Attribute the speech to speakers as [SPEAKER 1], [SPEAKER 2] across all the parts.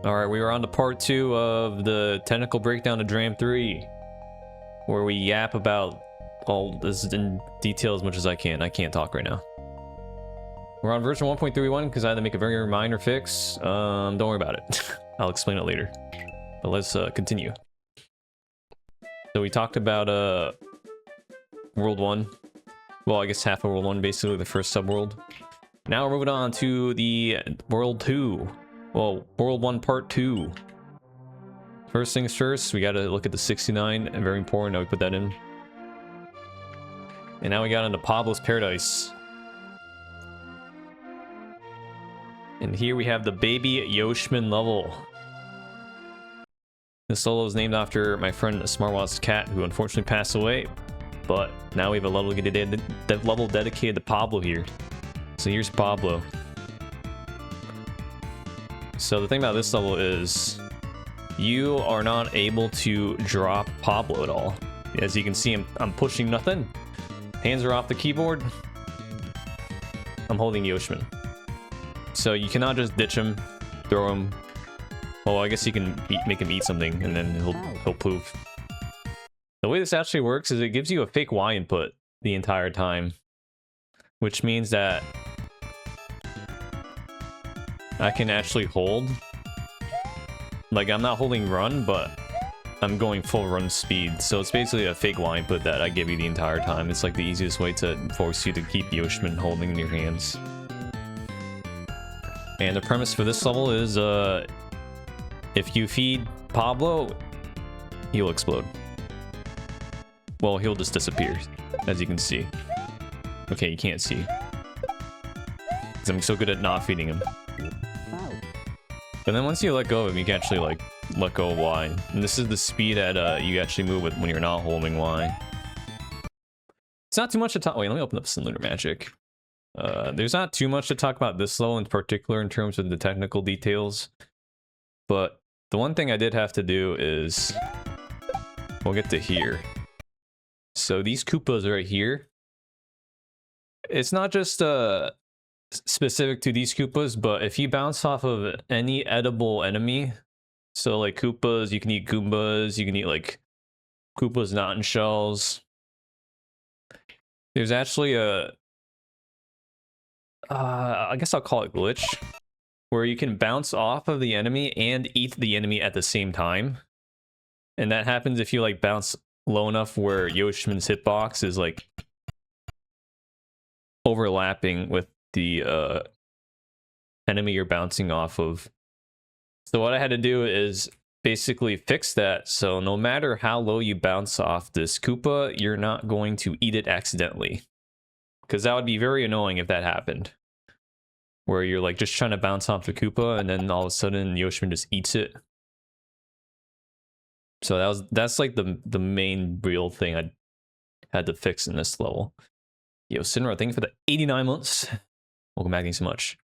[SPEAKER 1] Alright, we were on to part 2 of the technical breakdown of Dram 3, where we yap about all this in detail as much as I can. I can't talk right now. We're on version 1.31 because I had to make a very minor fix. Don't worry about it. I'll explain it later. But let's continue. So we talked about World 1. Well, I guess half of World 1, basically the first subworld. Now we're moving on to the World 2. Well, World 1 Part 2. First things first, we gotta look at the 69, and very important that we put that in. And now we got into Pablo's Paradise. And here we have the baby Yoshman level. This level is named after my friend Smartwatch's cat, who unfortunately passed away. But now we have a level dedicated to Pablo here. So here's Pablo. So the thing about this level is you are not able to drop Pablo at all. As you can see, I'm pushing nothing. Hands are off the keyboard. I'm holding Yoshman. So you cannot just ditch him, throw him. Well, I guess you can make him eat something and then he'll poof. The way this actually works is it gives you a fake Y input the entire time, which means that I can actually hold. Like, I'm not holding run, but I'm going full run speed. So it's basically a fake Y input that I give you the entire time. It's like the easiest way to force you to keep Yoshman holding in your hands. And the premise for this level is, if you feed Pablo, he'll explode. Well, he'll just disappear, as you can see. Okay, you can't see. Because I'm so good at not feeding him. But then once you let go of him, you can actually, like, let go of Y. And this is the speed that you actually move with when you're not holding Y. It's not too much to talk... Wait, let me open up some Lunar Magic. There's not too much to talk about this level in particular in terms of the technical details. But the one thing I did have to do is... We'll get to here. So these Koopas right here... It's not just specific to these Koopas, but if you bounce off of any edible enemy, so like Koopas, you can eat Goombas, you can eat like Koopas not in shells. There's actually a I guess I'll call it glitch, where you can bounce off of the enemy and eat the enemy at the same time. And that happens if you like bounce low enough where Yoshman's hitbox is like overlapping with the enemy you're bouncing off of. So what I had to do is basically fix that, so no matter how low you bounce off this Koopa, you're not going to eat it accidentally. Because that would be very annoying if that happened. Where you're like just trying to bounce off the Koopa and then all of a sudden Yoshman just eats it. So that's like the main real thing I had to fix in this level. Yo, Sinra, thank you for the 89 months. Welcome back, thanks so much.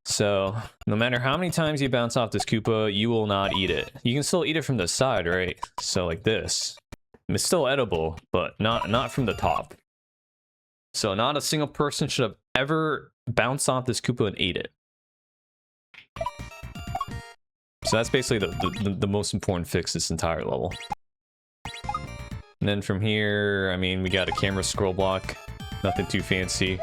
[SPEAKER 1] So, no matter how many times you bounce off this Koopa, you will not eat it. You can still eat it from the side, right? So like this. It's still edible, but not from the top. So not a single person should have ever bounced off this Koopa and ate it. So that's basically the most important fix this entire level. And then from here, I mean, we got a camera scroll block. Nothing too fancy.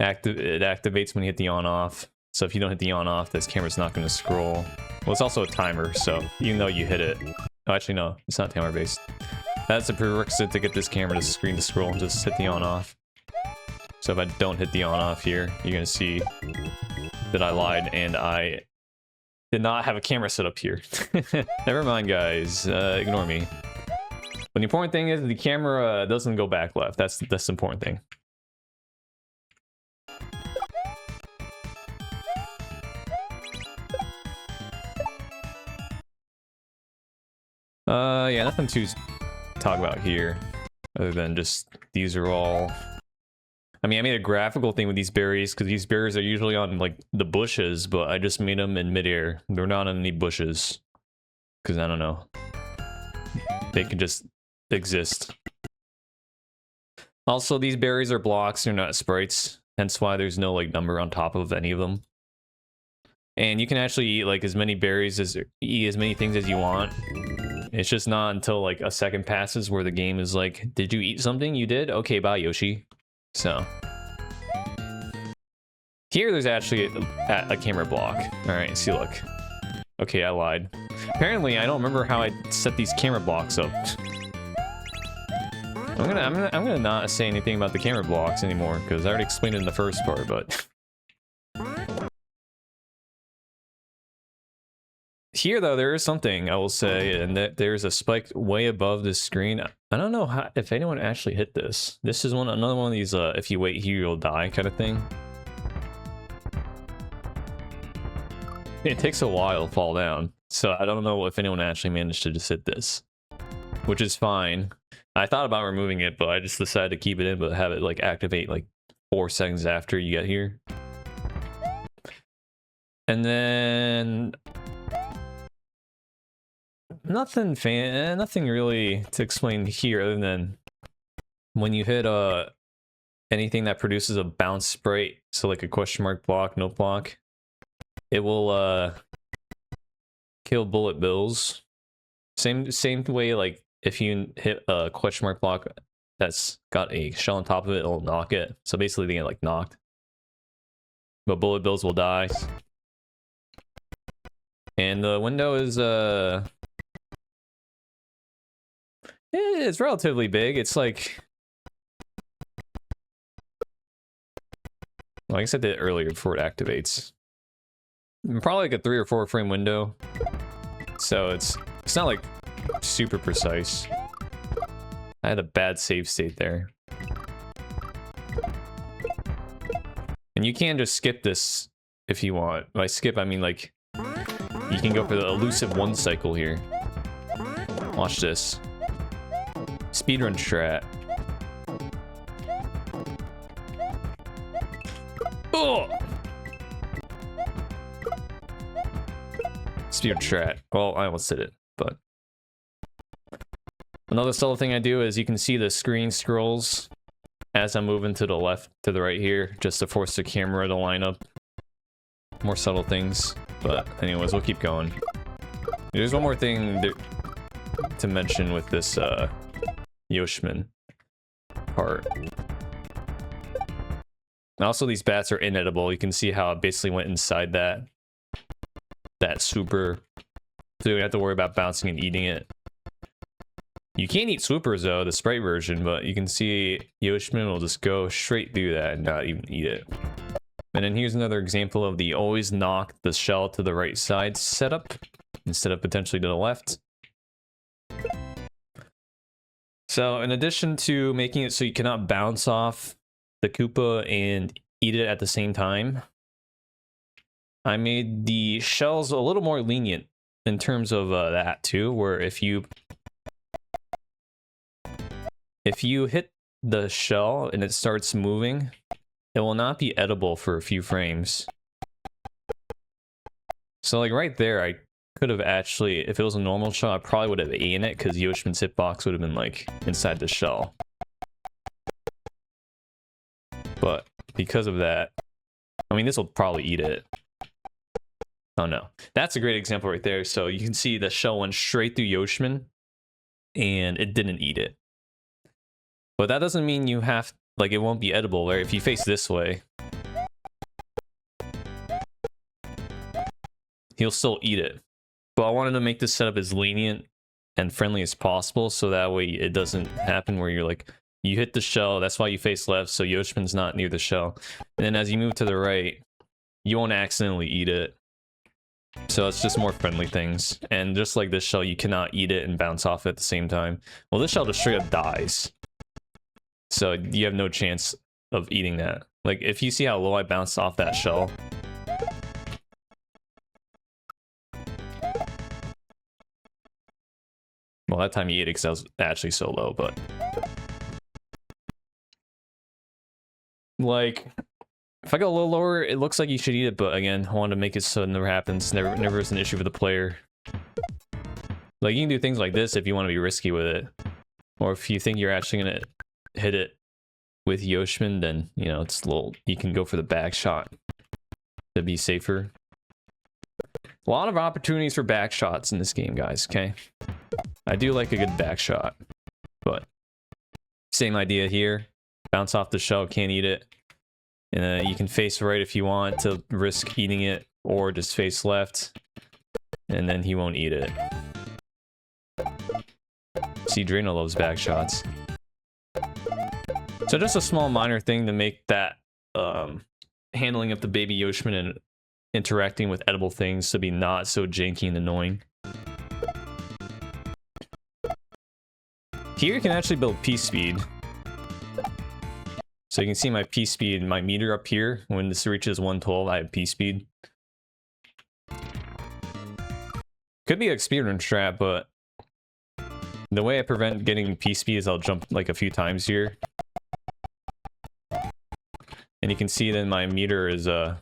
[SPEAKER 1] It activates when you hit the on-off. So if you don't hit the on-off, this camera's not going to scroll. Well, it's also a timer, so even though you hit it... Oh, actually, no. It's not timer-based. That's a prerequisite to get this camera to screen to scroll and just hit the on-off. So if I don't hit the on-off here, you're going to see that I lied and I did not have a camera set up here. Never mind, guys. Ignore me. But the important thing is the camera doesn't go back left. That's the important thing. Yeah, nothing to talk about here. Other than just, these are all... I mean, I made a graphical thing with these berries, because these berries are usually on, like, the bushes, but I just made them in midair. They're not on any bushes. Because, I don't know. They can just exist. Also, these berries are blocks, they're not sprites. Hence why there's no, like, number on top of any of them. And you can actually eat like as many berries eat as many things as you want. It's just not until like a second passes where the game is like, did you eat something? You did? Okay, bye, Yoshi. So here there's actually a camera block. All right, see, look. Okay, I lied. Apparently, I don't remember how I set these camera blocks up. I'm gonna not say anything about the camera blocks anymore because I already explained it in the first part, but here though there is something I will say, and that there's a spike way above the screen. I don't know how, if anyone actually hit this. This is another one of these if you wait here you'll die kind of thing. It takes a while to fall down, so I don't know if anyone actually managed to just hit this, which is fine. I thought about removing it, but I just decided to keep it in, but have it like activate like 4 seconds after you get here. And then nothing really to explain here other than when you hit anything that produces a bounce sprite, so like a question mark block, no block, it will kill bullet bills. Same way, like if you hit a question mark block that's got a shell on top of it, it'll knock it. So basically they get like knocked. But bullet bills will die. And the window is it's relatively big. It's like I guess I did it earlier before it activates. Probably like a 3 or 4 frame window. So it's not like super precise. I had a bad save state there. And you can just skip this if you want. By skip, I mean like you can go for the elusive 1 cycle here. Watch this. Speedrun strat. Oh! Speedrun strat. Well, I almost did it, but another subtle thing I do is you can see the screen scrolls as I'm moving to the left, to the right here, just to force the camera to line up. More subtle things, but anyways, we'll keep going. There's one more thing to mention with this Yoshman part. Also, these bats are inedible. You can see how it basically went inside that super, so you don't have to worry about bouncing and eating it. You can't eat swoopers though, the Sprite version, but you can see Yoshman will just go straight through that and not even eat it. And then here's another example of the always knock the shell to the right side setup instead of potentially to the left. So in addition to making it so you cannot bounce off the Koopa and eat it at the same time, I made the shells a little more lenient in terms of that too, where if you hit the shell and it starts moving, it will not be edible for a few frames. So like right there, I could have actually, if it was a normal shell, I probably would have eaten it because Yoshman's hitbox would have been like inside the shell. But because of that, I mean, this will probably eat it. Oh no, that's a great example right there. So you can see the shell went straight through Yoshman and it didn't eat it. But that doesn't mean you have, like, it won't be edible, right? If you face this way, he'll still eat it. But I wanted to make this setup as lenient and friendly as possible, so that way it doesn't happen where you're like, you hit the shell, that's why you face left, so Yoshman's not near the shell. And then as you move to the right, you won't accidentally eat it. So it's just more friendly things. And just like this shell, you cannot eat it and bounce off it at the same time. Well, this shell just straight up dies. So you have no chance of eating that. Like, if you see how low I bounced off that shell. Well, that time you ate it because I was actually so low, but... like, if I go a little lower, it looks like you should eat it, but again, I wanted to make it so it never happens. Never is an issue for the player. Like, you can do things like this if you want to be risky with it. Or if you think you're actually going to hit it with Yoshman, then, you know, it's a little, you can go for the back shot to be safer. A lot of opportunities for back shots in this game, guys, okay? I do like a good back shot, but same idea here. Bounce off the shell, can't eat it. And you can face right if you want to risk eating it, or just face left, and then he won't eat it. See, Drano loves back shots. So just a small minor thing to make that handling of the baby Yoshman and interacting with edible things to be not so janky and annoying. Here you can actually build P speed. So you can see my P speed, my meter up here. When this reaches 112, I have P speed. Could be an experiment strat, but the way I prevent getting P speed is I'll jump like a few times here. And you can see then my meter is not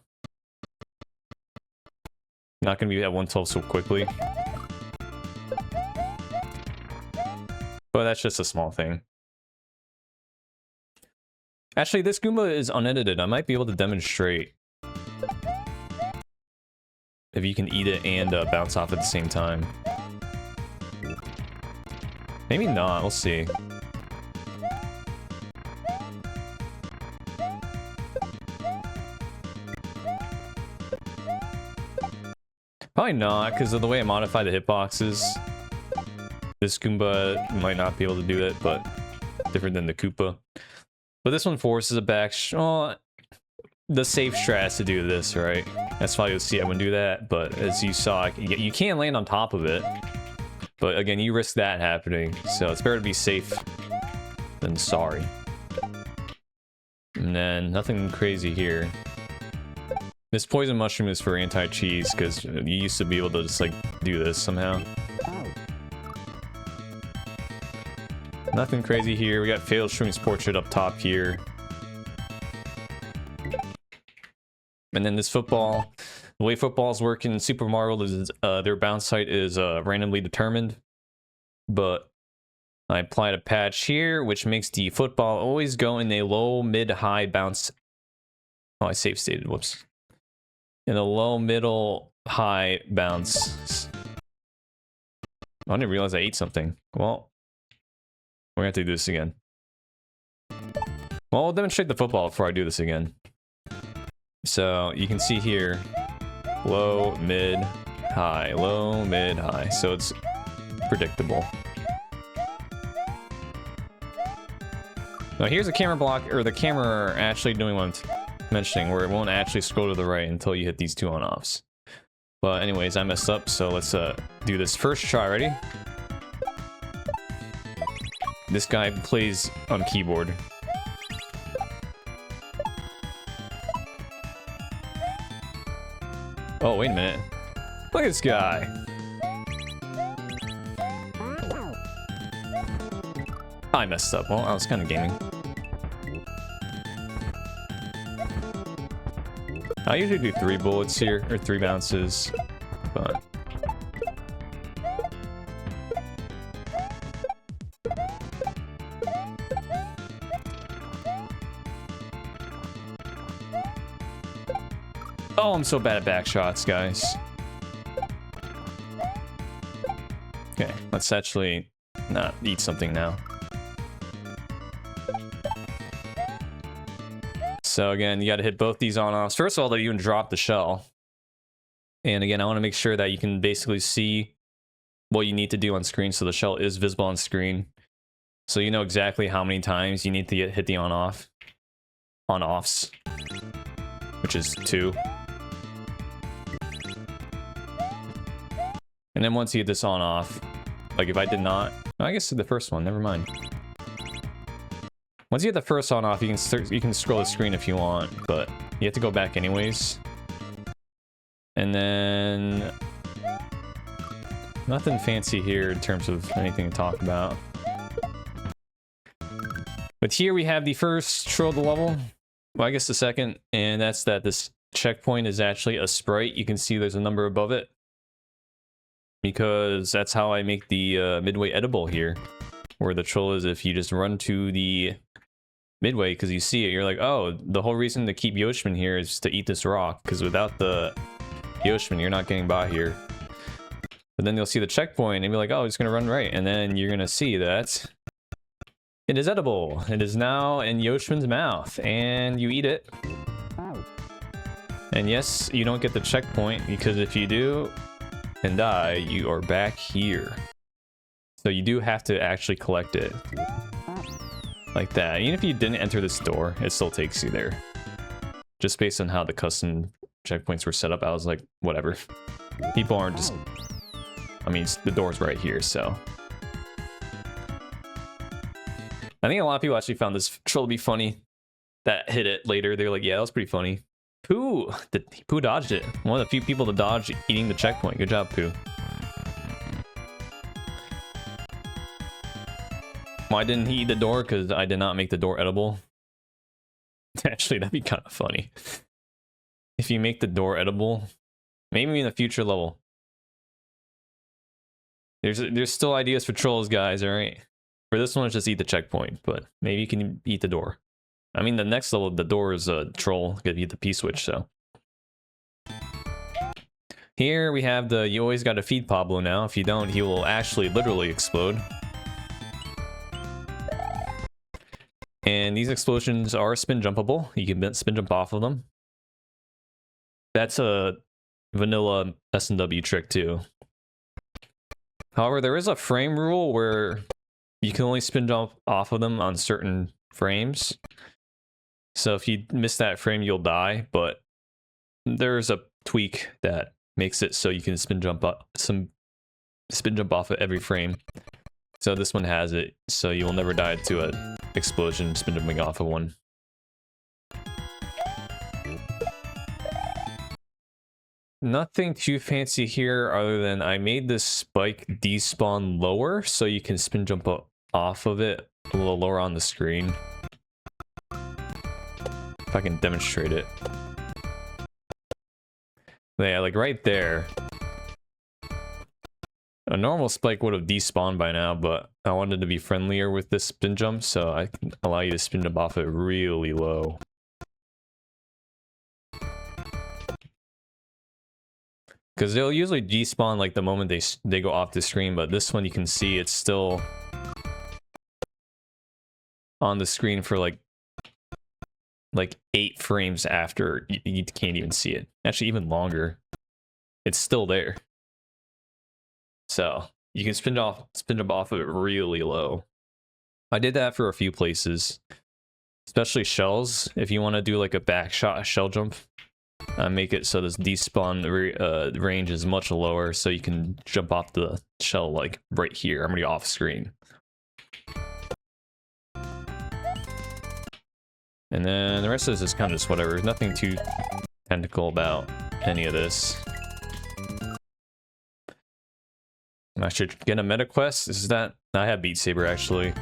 [SPEAKER 1] going to be at 112 so quickly. But that's just a small thing. Actually, this Goomba is unedited. I might be able to demonstrate if you can eat it and bounce off at the same time. Maybe not, we'll see. Probably not, because of the way I modify the hitboxes. This Goomba might not be able to do it, but different than the Koopa. But this one forces a back the safe strat is to do this, right? That's why you'll see I wouldn't do that, but as you saw, you can land on top of it. But again, you risk that happening, so it's better to be safe than sorry. And then nothing crazy here. This poison mushroom is for anti-cheese, because you used to be able to just like do this somehow. Nothing crazy here. We got Failed Shroom's portrait up top here. And then this football. The way footballs work in Super Mario is their bounce height is randomly determined. But I applied a patch here, which makes the football always go in a low, mid, high bounce. Oh, I save stated. Whoops. In a low, middle, high bounce. I didn't realize I ate something. Well, we're going to have to do this again. Well, I'll demonstrate the football before I do this again. So you can see here, low, mid, high, low, mid, high. So it's predictable. Now here's a camera block, or the camera actually doing what I'm mentioning, where it won't actually scroll to the right until you hit these two on-offs. But anyways, I messed up, so let's do this first try. Ready? This guy plays on keyboard. Oh, wait a minute. Look at this guy. I messed up. Well, I was kind of gaming. I usually do 3 bullets here, or 3 bounces, but... Oh, I'm so bad at back shots, guys. Okay, let's actually not eat something now. So again, you got to hit both these on-offs. First of all, they even drop the shell. And again, I want to make sure that you can basically see what you need to do on screen, so the shell is visible on screen. So you know exactly how many times you need to hit the on-offs, which is 2. And then once you hit this on-off, like if I did not, I guess the first one, never mind. Once you get the first on-off, you can scroll the screen if you want, but you have to go back anyways. And then nothing fancy here in terms of anything to talk about. But here we have the first troll of the level. Well, I guess the second, and that's that this checkpoint is actually a sprite. You can see there's a number above it, because that's how I make the midway edible here, where the troll is if you just run to the midway because you see it, you're like, oh, the whole reason to keep Yoshman here is to eat this rock, because without the Yoshman, you're not getting by here. But then you'll see the checkpoint and be like, oh, it's gonna run right. And then you're gonna see that it is edible. It is now in Yoshman's mouth, and you eat it. And yes, you don't get the checkpoint, because if you do and die, you are back here. So you do have to actually collect it. Like that. Even if you didn't enter this door, it still takes you there. Just based on how the custom checkpoints were set up, I was like, whatever. People aren't just... I mean, the door's right here, so... I think a lot of people actually found this troll to be funny. That hit it later. They were like, yeah, that was pretty funny. Pooh! Pooh dodged it. One of the few people to dodge eating the checkpoint. Good job, Pooh. Why didn't he eat the door? Because I did not make the door edible. Actually, that'd be kind of funny. If you make the door edible, maybe in the future level. There's still ideas for trolls, guys, alright? For this one, it's just eat the checkpoint, but maybe you can eat the door. I mean, the next level, the door is a troll. You could eat the P-switch, so. Here we have the, you always gotta feed Pablo now. If you don't, he will actually literally explode. And these explosions are spin jumpable. You can spin jump off of them. That's a vanilla S&W trick too. However, there is a frame rule where you can only spin jump off of them on certain frames. So if you miss that frame, you'll die. But there's a tweak that makes it so you can spin jump off of every frame. So this one has it, so you will never die to a explosion spin jumping off of one. Nothing too fancy here other than I made this spike despawn lower so you can spin jump off of it a little lower on the screen. If I can demonstrate it. Yeah, like right there. A normal spike would have despawned by now, but I wanted to be friendlier with this spin jump, so I can allow you to spin jump off it really low. Because they'll usually despawn like the moment they go off the screen, but this one you can see it's still on the screen for like 8 frames after you can't even see it. Actually, even longer. It's still there. So you can spin jump off of it really low. I did that for a few places, especially shells. If you want to do like a back shot shell jump, make it so this despawn range is much lower, so you can jump off the shell like right here. I'm already off screen. And then the rest of this is kind of just whatever. There's nothing too technical about any of this. I should get a meta quest. Is that? I have Beat Saber actually.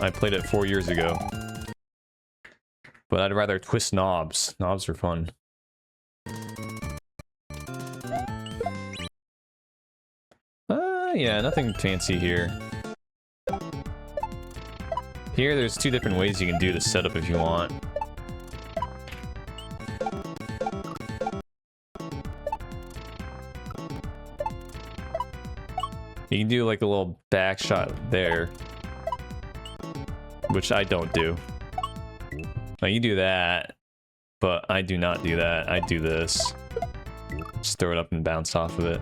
[SPEAKER 1] I played it 4 years ago. But I'd rather twist knobs. Knobs are fun. Yeah, nothing fancy here. Here, there's 2 different ways you can do the setup if you want. You can do like a little back shot there, which I don't do. Now you do that, but I do not do that. I do this. Just throw it up and bounce off of it.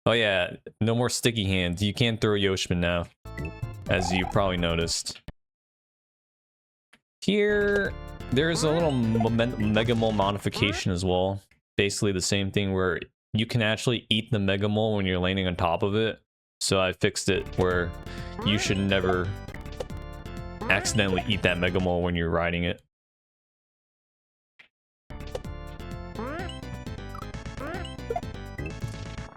[SPEAKER 1] Oh yeah, no more sticky hands. You can't throw Yoshman now, as you probably noticed. Here, there's a little Mega Mole modification as well. Basically the same thing where you can actually eat the Mega Mole when you're landing on top of it. So I fixed it where you should never accidentally eat that Mega Mole when you're riding it.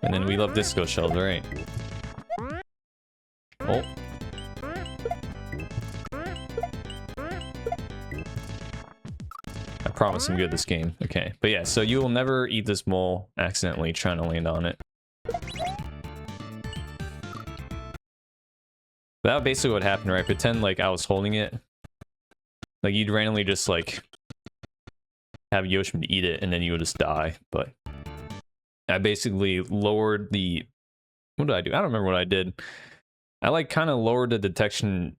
[SPEAKER 1] And then we love disco shells, right? Oh. I promise I'm good at this game. Okay, but yeah, so you will never eat this mole accidentally trying to land on it. That was basically what happened, right? Pretend like I was holding it. Like you'd randomly just like have Yoshi eat it, and then you would just die. But I basically lowered the... What did I do? I don't remember what I did. I like kind of lowered the detection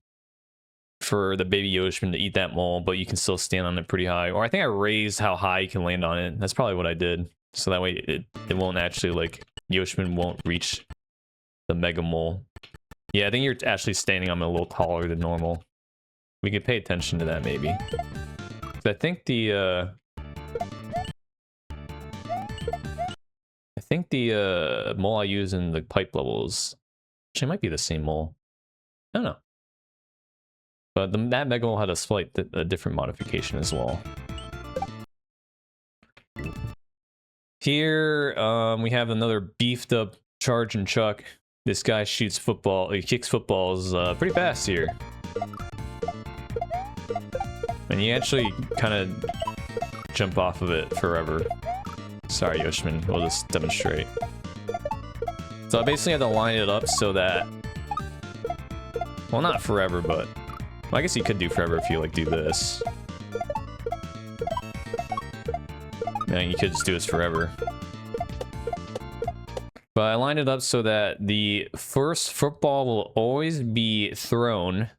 [SPEAKER 1] for the baby Yoshi to eat that mole, but you can still stand on it pretty high. Or I think I raised how high you can land on it. That's probably what I did. So that way it won't actually, like, Yoshi won't reach the mega mole. Yeah, I think you're actually standing on it a little taller than normal. We could pay attention to that, maybe. I think the mole I use in the pipe levels actually might be the same mole. I don't know. But that mega mole had a different modification as well. Here, we have another beefed up charge and chuck. This guy shoots football. He kicks footballs pretty fast here. And you actually kind of jump off of it forever. Sorry, Yoshman. We'll just demonstrate. So I basically had to line it up so that... Well, not forever, but... Well, I guess you could do forever if you, like, do this. Yeah, you could just do this forever. But I lined it up so that the first football will always be thrown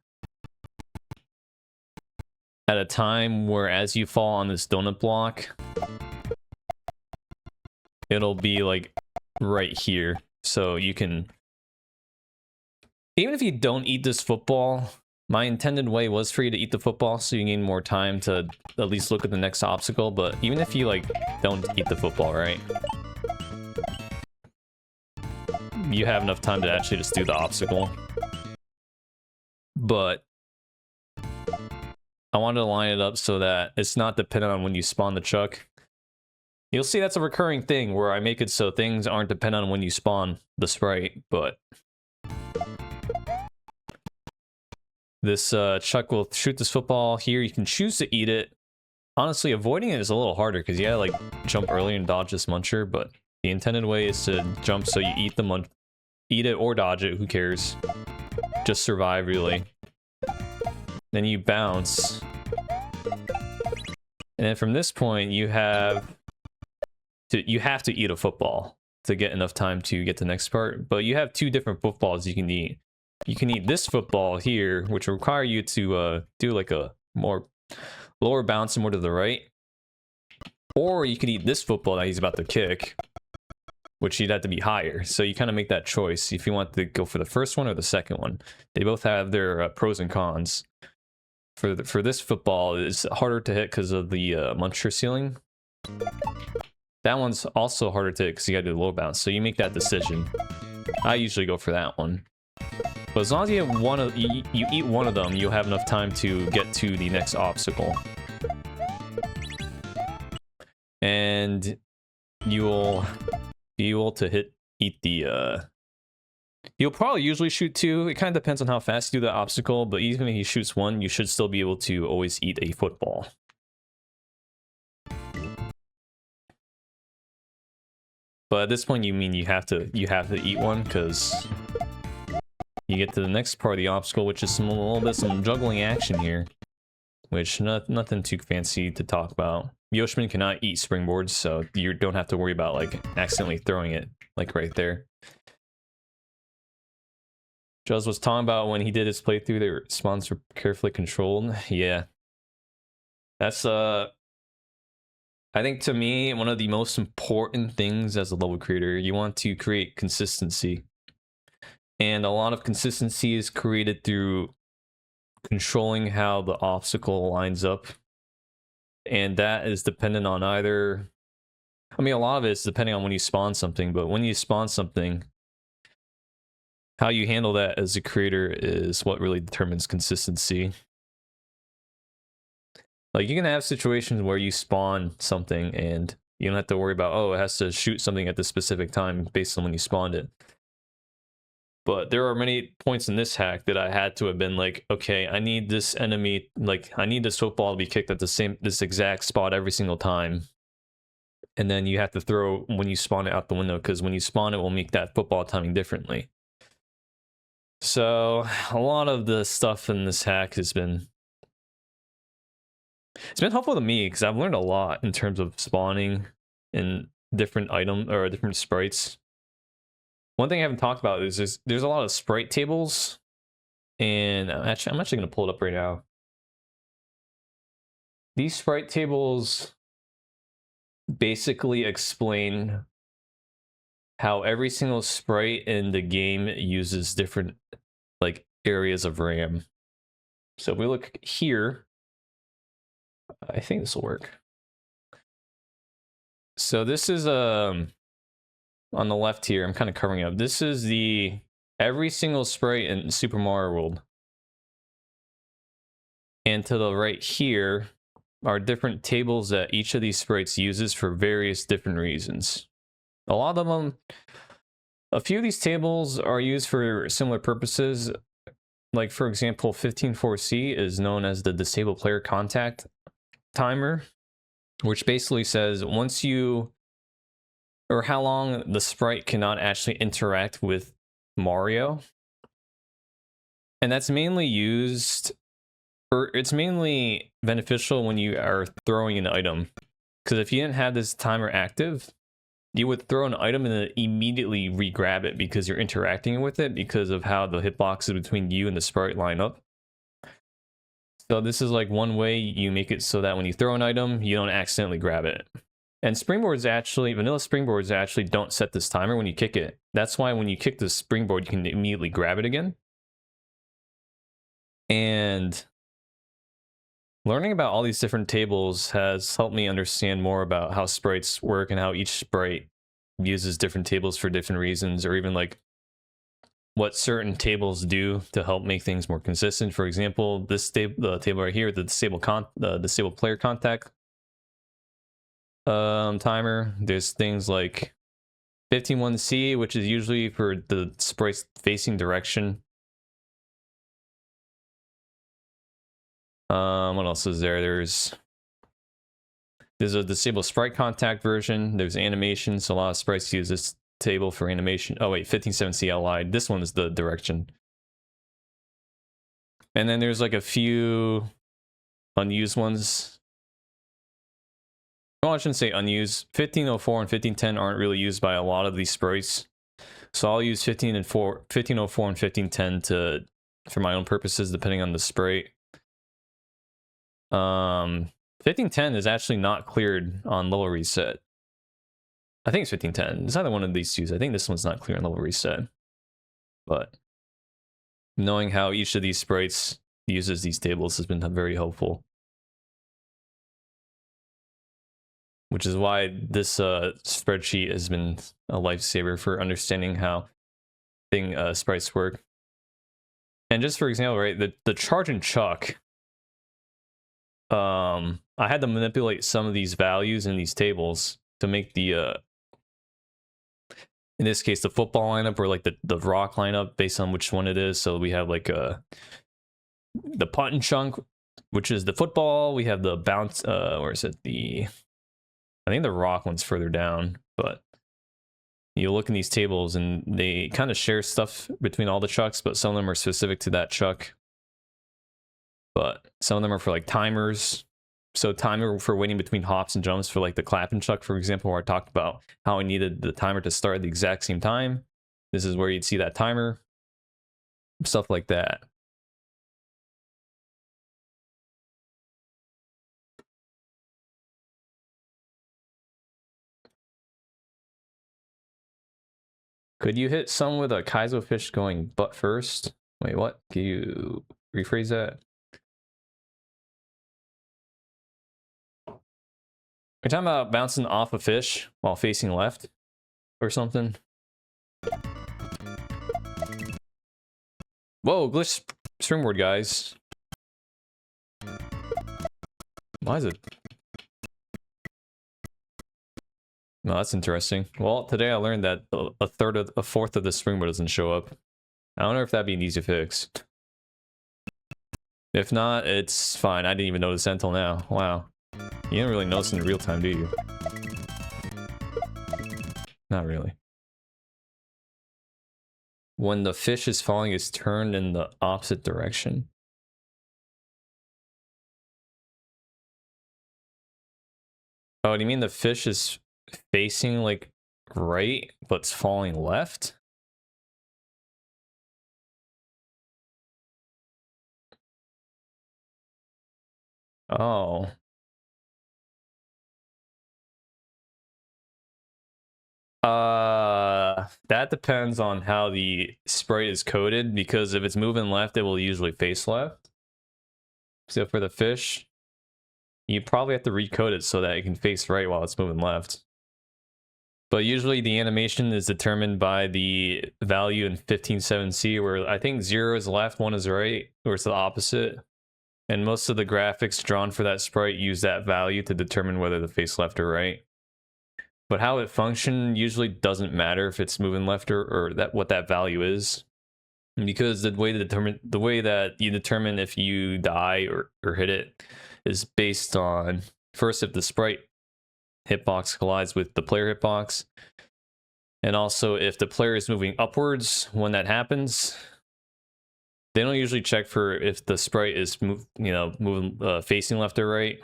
[SPEAKER 1] at a time where as you fall on this donut block, it'll be like right here. So you can, even if you don't eat this football, my intended way was for you to eat the football so you gain more time to at least look at the next obstacle. But even if you like don't eat the football, right? You have enough time to actually just do the obstacle. But I wanted to line it up so that it's not dependent on when you spawn the chuck. You'll see that's a recurring thing where I make it so things aren't dependent on when you spawn the sprite, but this chuck will shoot this football here. You can choose to eat it. Honestly, avoiding it is a little harder because you gotta like jump early and dodge this muncher, but the intended way is to jump so you eat the eat it or dodge it, who cares? Just survive, really. Then you bounce. And then from this point, you have to eat a football to get enough time to get to the next part. But you have two different footballs you can eat. You can eat this football here, which will require you to do like a more lower bounce and more to the right. Or you could eat this football that he's about to kick, which you'd have to be higher. So you kind of make that choice if you want to go for the first one or the second one. They both have their pros and cons. For this football, it's harder to hit because of the muncher ceiling. That one's also harder to hit because you gotta do the low bounce. So you make that decision. I usually go for that one. But as long as you have you eat one of them, you'll have enough time to get to the next obstacle. And you will be able to eat the you'll probably usually shoot two. It kind of depends on how fast you do the obstacle, but even if he shoots one, you should still be able to always eat a football. But at this point, you mean you have to eat one because you get to the next part of the obstacle, which is some juggling action here, which nothing too fancy to talk about. Yoshman cannot eat springboards, so you don't have to worry about like accidentally throwing it like right there. Juz was talking about when he did his playthrough, their spawns were carefully controlled. Yeah. That's, I think to me, one of the most important things as a level creator, you want to create consistency. And a lot of consistency is created through controlling how the obstacle lines up. And that is dependent on either, I mean, a lot of it is depending on when you spawn something, but when you spawn something, how you handle that as a creator is what really determines consistency. Like, you can have situations where you spawn something and you don't have to worry about, oh, it has to shoot something at this specific time based on when you spawned it. But there are many points in this hack that I had to have been like, okay, I need this enemy, like, I need this football to be kicked at this exact spot every single time. And then you have to throw when you spawn it out the window, because when you spawn it will make that football timing differently. So a lot of the stuff in this hack has been It's been helpful to me because I've learned a lot in terms of spawning and different item or different sprites. One thing I haven't talked about is there's a lot of sprite tables, and I'm actually going to pull it up right now. These sprite tables basically explain how every single sprite in the game uses different like areas of RAM. So if we look here, I think this will work. So this is on the left here, I'm kind of covering up. This is the every single sprite in Super Mario World. And to the right here are different tables that each of these sprites uses for various different reasons. A lot of them, a few of these tables are used for similar purposes. Like for example, 15.4c is known as the disable player contact timer, which basically says once you, or how long the sprite cannot actually interact with Mario. And that's mainly used, or it's mainly beneficial when you are throwing an item. Because if you didn't have this timer active, you would throw an item and then immediately re-grab it because you're interacting with it because of how the hitboxes between you and the sprite line up. So this is like one way you make it so that when you throw an item, you don't accidentally grab it. And springboards actually, vanilla springboards actually don't set this timer when you kick it. That's why when you kick the springboard, you can immediately grab it again. And learning about all these different tables has helped me understand more about how sprites work and how each sprite uses different tables for different reasons, or even like what certain tables do to help make things more consistent. For example, this the table right here, the disable player contact timer. There's things like 15.1c, which is usually for the sprite's facing direction. What else is there? There's a disable sprite contact version. There's animation, so a lot of sprites use this table for animation. Oh wait, 15.7c allied. This one is the direction. And then there's like a few unused ones. Well, I shouldn't say unused. 15.04 and 15.10 aren't really used by a lot of these sprites. So I'll use 15.04 and 15.10 for my own purposes, depending on the sprite. 15.10 is actually not cleared on level reset. I think it's 15.10. It's either one of these two. I think this one's not clear on level reset. But knowing how each of these sprites uses these tables has been very helpful. Which is why this spreadsheet has been a lifesaver for understanding how sprites work. And just for example, right, the charge and chuck, I had to manipulate some of these values in these tables to make the in this case the football lineup, or like the rock lineup based on which one it is. So we have like the punt and chunk, which is the football. We have the bounce, or is it I think the rock one's further down, but you look in these tables and they kind of share stuff between all the chucks, but some of them are specific to that chuck. But some of them are for like timers. So timer for waiting between hops and jumps for like the clap and chuck, for example, where I talked about how I needed the timer to start at the exact same time. This is where you'd see that timer. Stuff like that. Could you hit some with a Kaizo fish going butt first? Wait, what? Can you rephrase that? You're talking about bouncing off a fish while facing left or something? Whoa, glitch springboard, guys. Why is it? No, that's interesting. Well, today I learned that a fourth of the springboard doesn't show up. I don't know if that'd be an easy fix. If not, it's fine. I didn't even notice that until now. Wow. You don't really notice in real time, do you? Not really. When the fish is falling, it's turned in the opposite direction. Oh, do you mean the fish is facing like right, but it's falling left? Oh. That depends on how the sprite is coded, because if it's moving left, it will usually face left. So for the fish, you probably have to recode it so that it can face right while it's moving left. But usually the animation is determined by the value in 15.7c, where I think 0 is left, 1 is right, or it's the opposite. And most of the graphics drawn for that sprite use that value to determine whether to face left or right. But how it functions usually doesn't matter if it's moving left or that what that value is, because the way that you determine if you die or hit it is based on, first, if the sprite hitbox collides with the player hitbox, and also if the player is moving upwards when that happens. They don't usually check for if the sprite is moving facing left or right,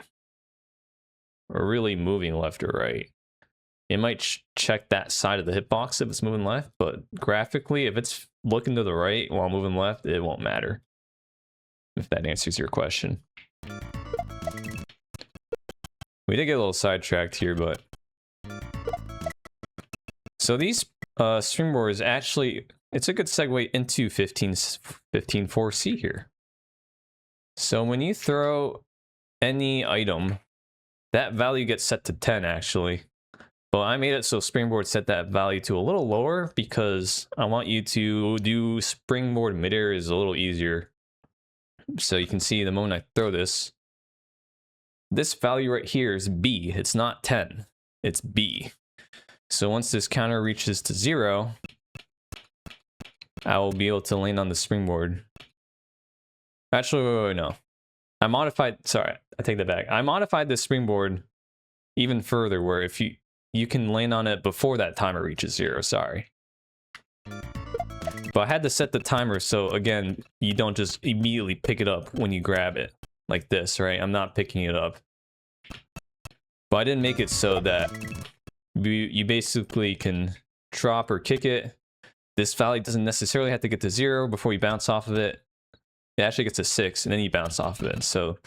[SPEAKER 1] or really moving left or right. It might check that side of the hitbox if it's moving left, but graphically, if it's looking to the right while moving left, it won't matter. If that answers your question. We did get a little sidetracked here, but... So these Springboard is actually... It's a good segue into 15.4c here. So when you throw any item, that value gets set to 10 actually. But I made it so Springboard set that value to a little lower because I want you to do Springboard midair is a little easier. So you can see the moment I throw this value right here is B. It's not 10, it's B. So once this counter reaches to 0, I will be able to land on the Springboard. Actually, wait, no. I modified, sorry, I take that back. I modified the Springboard even further, where if you can land on it before that timer reaches 0, sorry. But I had to set the timer so, again, you don't just immediately pick it up when you grab it, like this, right? I'm not picking it up. But I didn't make it so that you basically can drop or kick it. This value doesn't necessarily have to get to 0 before you bounce off of it. It actually gets to 6, and then you bounce off of it. So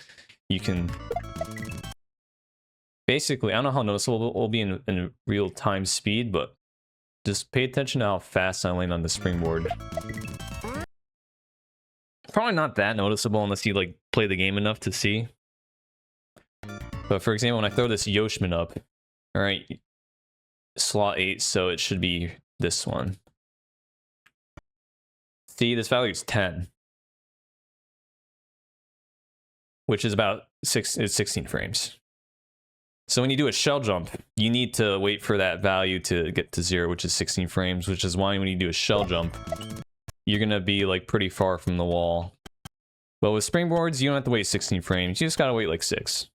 [SPEAKER 1] you can... Basically, I don't know how noticeable it will be in real-time speed, but just pay attention to how fast I land on the Springboard. Probably not that noticeable unless you like play the game enough to see. But for example, when I throw this Yoshi up, all right, slot 8, so it should be this one. See, this value is 10, which is about 16 frames. So when you do a shell jump, you need to wait for that value to get to 0, which is 16 frames, which is why when you do a shell jump, you're going to be like pretty far from the wall. But with Springboards, you don't have to wait 16 frames. You just got to wait like 6.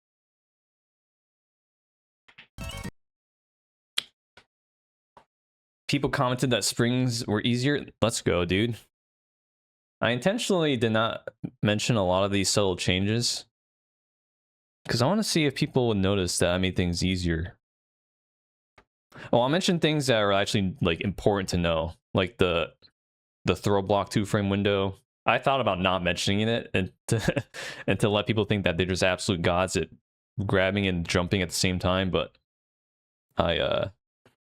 [SPEAKER 1] People commented that springs were easier. Let's go, dude. I intentionally did not mention a lot of these subtle changes, because I want to see if people would notice that I made things easier. Well, I'll mention things that are actually like important to know, like the throw block 2-frame window. I thought about not mentioning it and to let people think that they're just absolute gods at grabbing and jumping at the same time, but I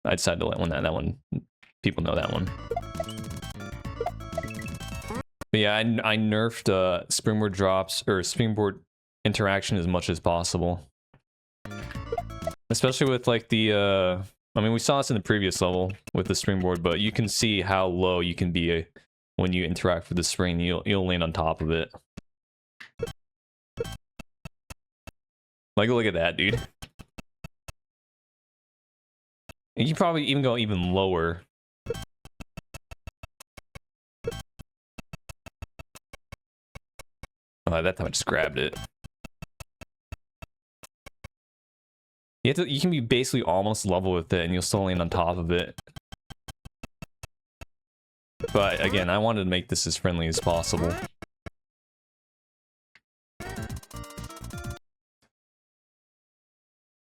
[SPEAKER 1] decided to let that one people know that one. But yeah, I nerfed Springboard drops or Springboard interaction as much as possible, especially with like the I mean, we saw this in the previous level with the Springboard, but you can see how low you can be when you interact with the spring. You'll land on top of it. Like, look at that, dude. And you probably even go even lower. Oh, that time I just grabbed it. You can be basically almost level with it and you'll still land on top of it. But again, I wanted to make this as friendly as possible.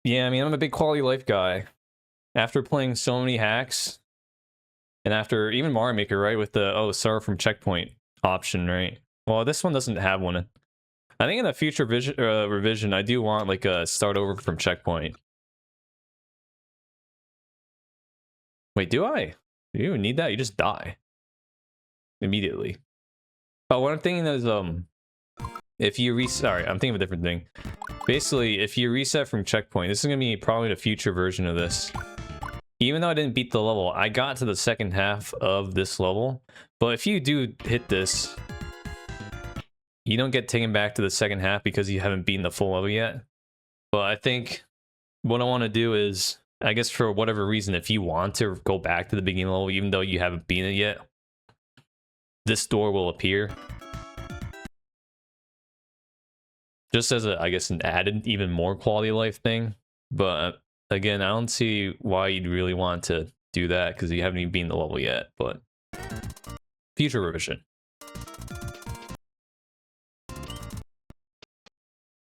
[SPEAKER 1] Yeah, I mean, I'm a big quality of life guy. After playing so many hacks, and after even Mario Maker, right, with the start from checkpoint option, right? Well, this one doesn't have one. I think in a future revision, I do want like a start over from checkpoint. Wait, do I? Do you even need that? You just die immediately. Oh, what I'm thinking is if you sorry, I'm thinking of a different thing. Basically, if you reset from checkpoint, this is gonna be probably the future version of this. Even though I didn't beat the level, I got to the second half of this level. But if you do hit this, you don't get taken back to the second half because you haven't beaten the full level yet. But I think what I want to do is, I guess for whatever reason, if you want to go back to the beginning level, even though you haven't beaten it yet, this door will appear. Just as a, I guess, an added, even more quality of life thing. But again, I don't see why you'd really want to do that because you haven't even beaten the level yet. But future revision.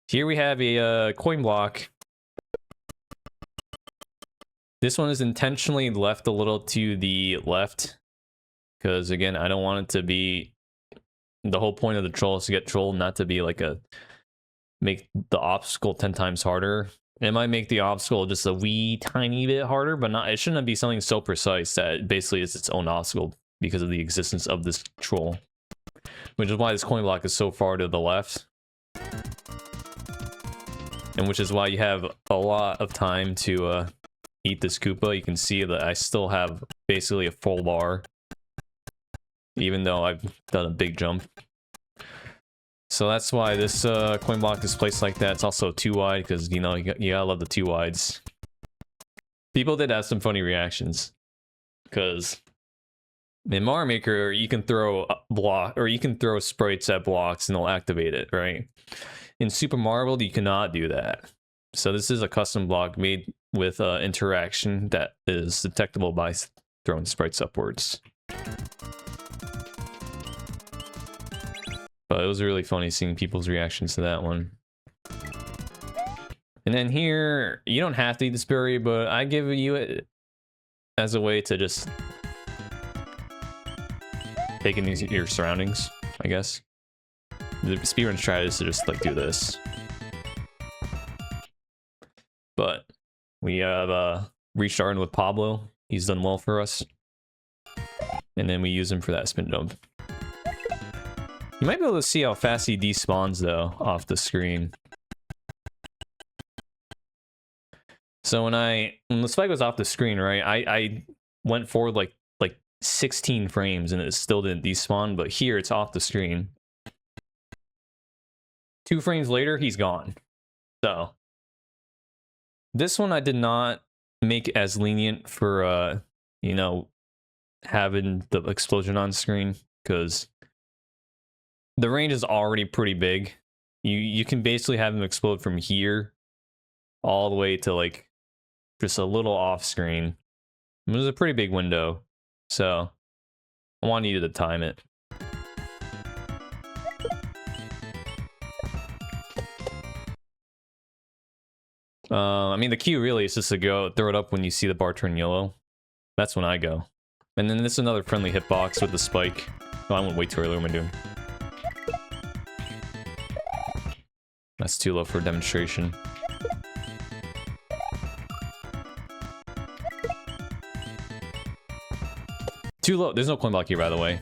[SPEAKER 1] Here we have a coin block. This one is intentionally left a little to the left because, again, I don't want it to be... The whole point of the troll is to get trolled, not to be like a... Make the obstacle 10 times harder. It might make the obstacle just a wee tiny bit harder, but not. It shouldn't be something so precise that it basically is its own obstacle because of the existence of this troll. Which is why this coin block is so far to the left. And which is why you have a lot of time to eat this Koopa. You can see that I still have basically a full bar. Even though I've done a big jump. So that's why this coin block is placed like that. It's also too wide because, you know, you gotta love the too wides. People did have some funny reactions. Because in Mario Maker, you can throw sprites at blocks and they'll activate it, right? In Super Mario World, you cannot do that. So this is a custom block made with interaction that is detectable by throwing sprites upwards. But it was really funny seeing people's reactions to that one. And then here, you don't have to eat this berry, but I give you it as a way to just take in your surroundings, I guess. The speedrun strategy is to just like do this. But we have restarted with Pablo. He's done well for us. And then we use him for that spin jump. You might be able to see how fast he despawns though off the screen. So when the spike was off the screen, right, I went forward like 16 frames and it still didn't despawn, but here it's off the screen. 2 frames later, he's gone. So this one I did not make as lenient for you know, having the explosion on screen because the range is already pretty big. You can basically have them explode from here all the way to like just a little off screen. It was a pretty big window, so I wanted you to time it. I mean, the cue really is just to go throw it up when you see the bar turn yellow. That's when I go. And then this is another friendly hitbox with the spike. Oh, I went way too early. What am I doing? That's too low for a demonstration. Too low. There's no coin block here, by the way.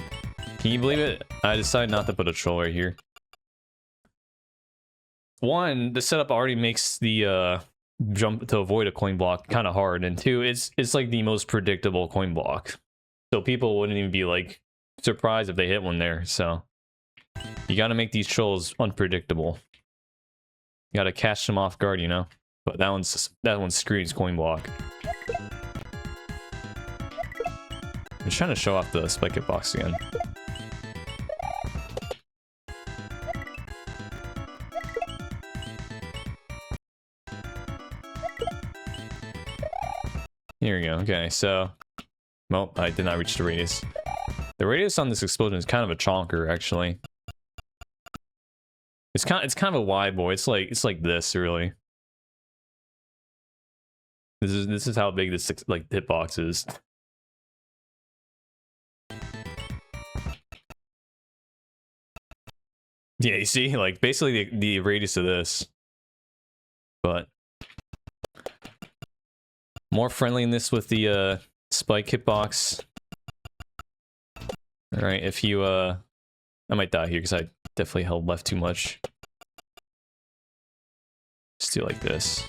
[SPEAKER 1] Can you believe it? I decided not to put a troll right here. One, the setup already makes the jump to avoid a coin block kind of hard, and two, it's like the most predictable coin block. So people wouldn't even be like surprised if they hit one there. So you got to make these trolls unpredictable. You gotta catch them off guard, you know? But that one screws coin block. I'm just trying to show off the spike hitbox again. Here we go. Okay, so... Well, I did not reach the radius. The radius on this explosion is kind of a chonker, actually. It's kind of a wide boy. It's like this, really. This is how big this like hitbox is. Yeah, you see, like basically the radius of this, but more friendliness with the spike hitbox. All right, if you I might die here because I definitely held left too much. Let's do like this.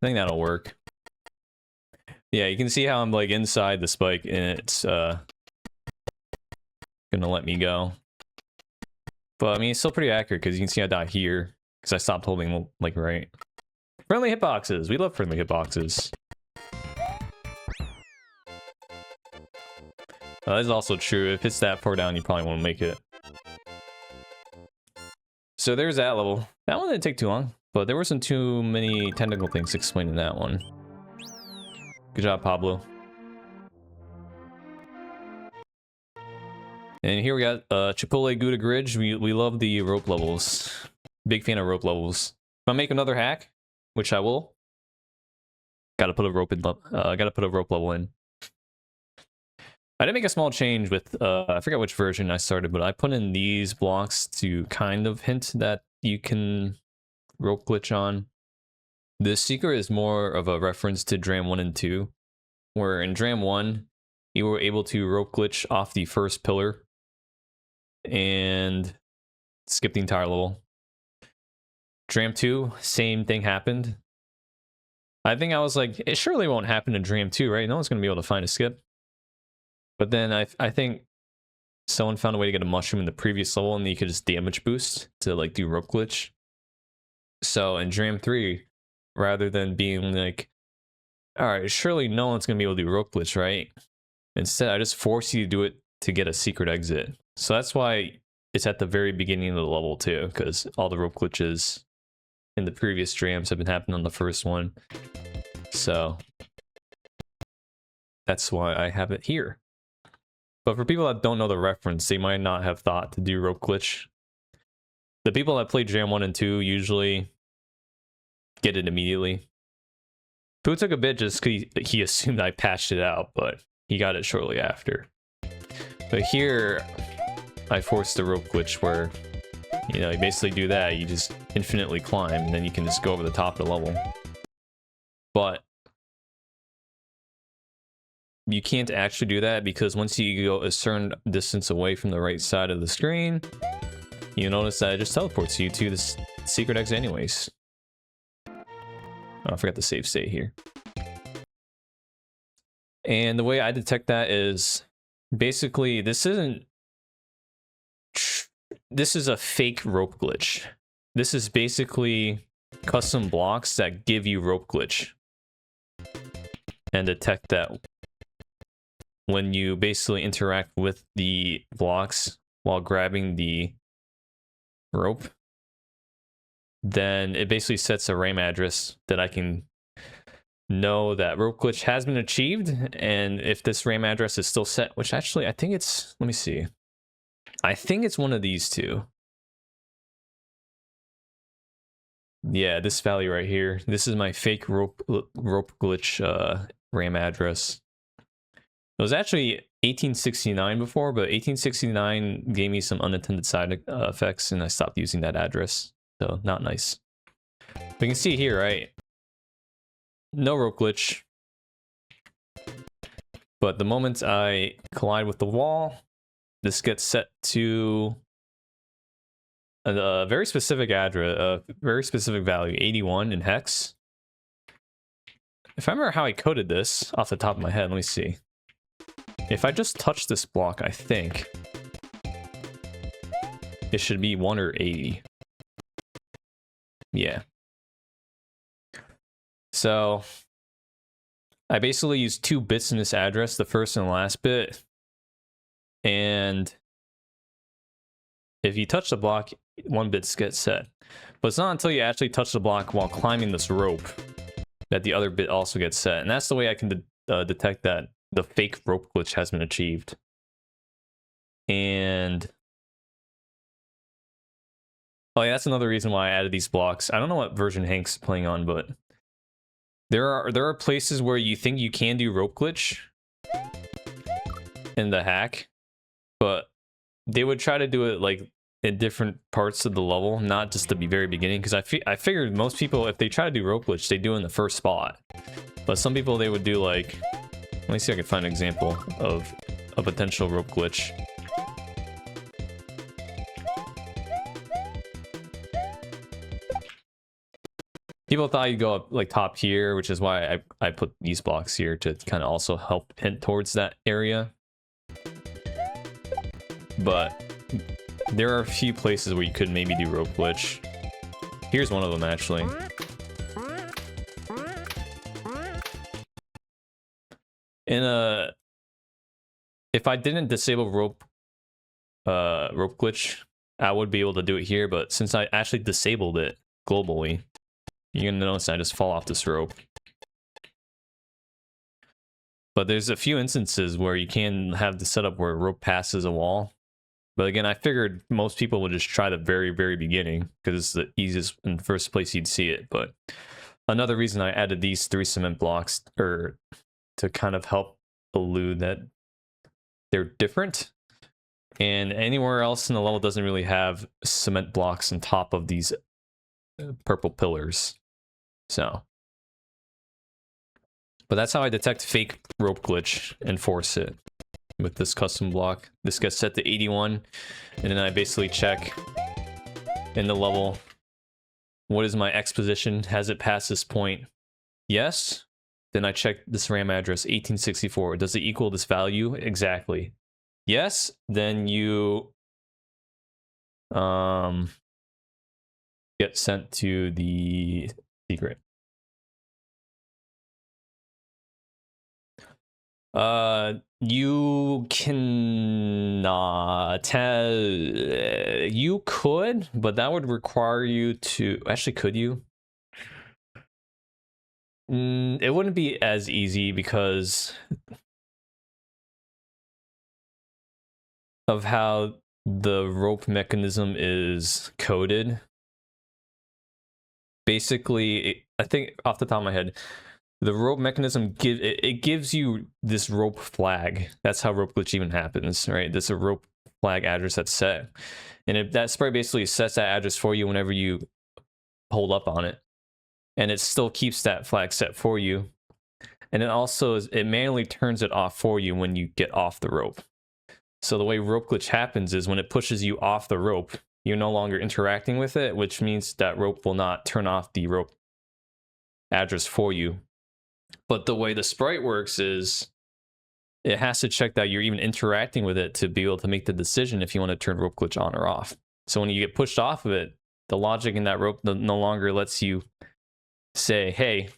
[SPEAKER 1] I think that'll work. Yeah, you can see how I'm like inside the spike and it's gonna let me go. But I mean, it's still pretty accurate because you can see I die here because I stopped holding like right. Friendly hitboxes. We love friendly hitboxes. That is also true. If it's that far down, you probably won't make it. So there's that level. That one didn't take too long, but there wasn't too many technical things explained in that one. Good job, Pablo. And here we got Chipotle Gouda Gridge. We love the rope levels. Big fan of rope levels. If I make another hack, which I will, gotta put a rope level in. I did make a small change with I forgot which version I started, but I put in these blocks to kind of hint that you can rope glitch on. The secret is more of a reference to Dram 1 and 2, where in Dram 1, you were able to rope glitch off the first pillar and skip the entire level. Dram 2, same thing happened. I think I was like, it surely won't happen in Dram 2, right? No one's going to be able to find a skip. But then I think someone found a way to get a mushroom in the previous level and you could just damage boost to like do rope glitch. So in Dram 3, rather than being like, all right, surely no one's going to be able to do rope glitch, right? Instead, I just force you to do it to get a secret exit. So that's why it's at the very beginning of the level too, because all the rope glitches in the previous Drams have been happening on the first one. So that's why I have it here. But for people that don't know the reference, they might not have thought to do rope glitch. The people that play Dram 1 and 2 usually get it immediately. Pooh took a bit just because he assumed I patched it out, but he got it shortly after. But here, I forced the rope glitch where, you know, you basically do that, you just infinitely climb, and then you can just go over the top of the level. But you can't actually do that because once you go a certain distance away from the right side of the screen, you notice that it just teleports you to this secret exit anyways. Oh, I forgot to save state here. And the way I detect that is basically this is a fake rope glitch. This is basically custom blocks that give you rope glitch and detect that when you basically interact with the blocks while grabbing the rope, then it basically sets a RAM address that I can know that rope glitch has been achieved. And if this RAM address is still set, which actually I think it's, let me see. I think it's one of these two. Yeah, this value right here. This is my fake rope glitch RAM address. It was actually 1869 before, but 1869 gave me some unintended side effects and I stopped using that address. So not nice. We can see here, right? No rope glitch. But the moment I collide with the wall, this gets set to a very specific address, a very specific value, 81 in hex. If I remember how I coded this off the top of my head, let me see. If I just touch this block, I think it should be 1 or 80. Yeah. So I basically use 2 bits in this address, the first and the last bit. And if you touch the block, 1 bit gets set. But it's not until you actually touch the block while climbing this rope that the other bit also gets set. And that's the way I can detect that the fake rope glitch has been achieved. And Oh yeah, that's another reason why I added these blocks. I don't know what version Hank's playing on, but there are places where you think you can do rope glitch in the hack, but they would try to do it like in different parts of the level, not just the very beginning. Because I figured most people, if they try to do rope glitch, they do it in the first spot. But some people, they would do like, let me see if I can find an example of a potential rope glitch. People thought you'd go up like top here, which is why I put these blocks here to kind of also help hint towards that area. But there are a few places where you could maybe do rope glitch. Here's one of them actually. If I didn't disable rope glitch, I would be able to do it here, but since I actually disabled it globally, you're gonna notice I just fall off this rope. But there's a few instances where you can have the setup where rope passes a wall. But again, I figured most people would just try the very, very beginning because it's the easiest and first place you'd see it. But another reason I added these 3 cement blocks to kind of help elude that they're different. And anywhere else in the level doesn't really have cement blocks on top of these purple pillars. So, but that's how I detect fake rope glitch and force it with this custom block. This gets set to 81, and then I basically check in the level, what is my X position? Has it passed this point? Yes. Then I check this RAM address, 1864. Does it equal this value? Exactly. Yes. Then you get sent to the secret. You cannot tell. You could, but that would require you to actually. Could you? It wouldn't be as easy because of how the rope mechanism is coded. Basically, I think off the top of my head, the rope mechanism gives you this rope flag. That's how rope glitch even happens, right? There's a rope flag address that's set, and that Sprite basically sets that address for you whenever you hold up on it, and it still keeps that flag set for you. And it also it manually turns it off for you when you get off the rope. So the way rope glitch happens is when it pushes you off the rope, you're no longer interacting with it, which means that rope will not turn off the rope address for you. But the way the Sprite works is it has to check that you're even interacting with it to be able to make the decision if you want to turn rope glitch on or off. So when you get pushed off of it, the logic in that rope no longer lets you say, hey,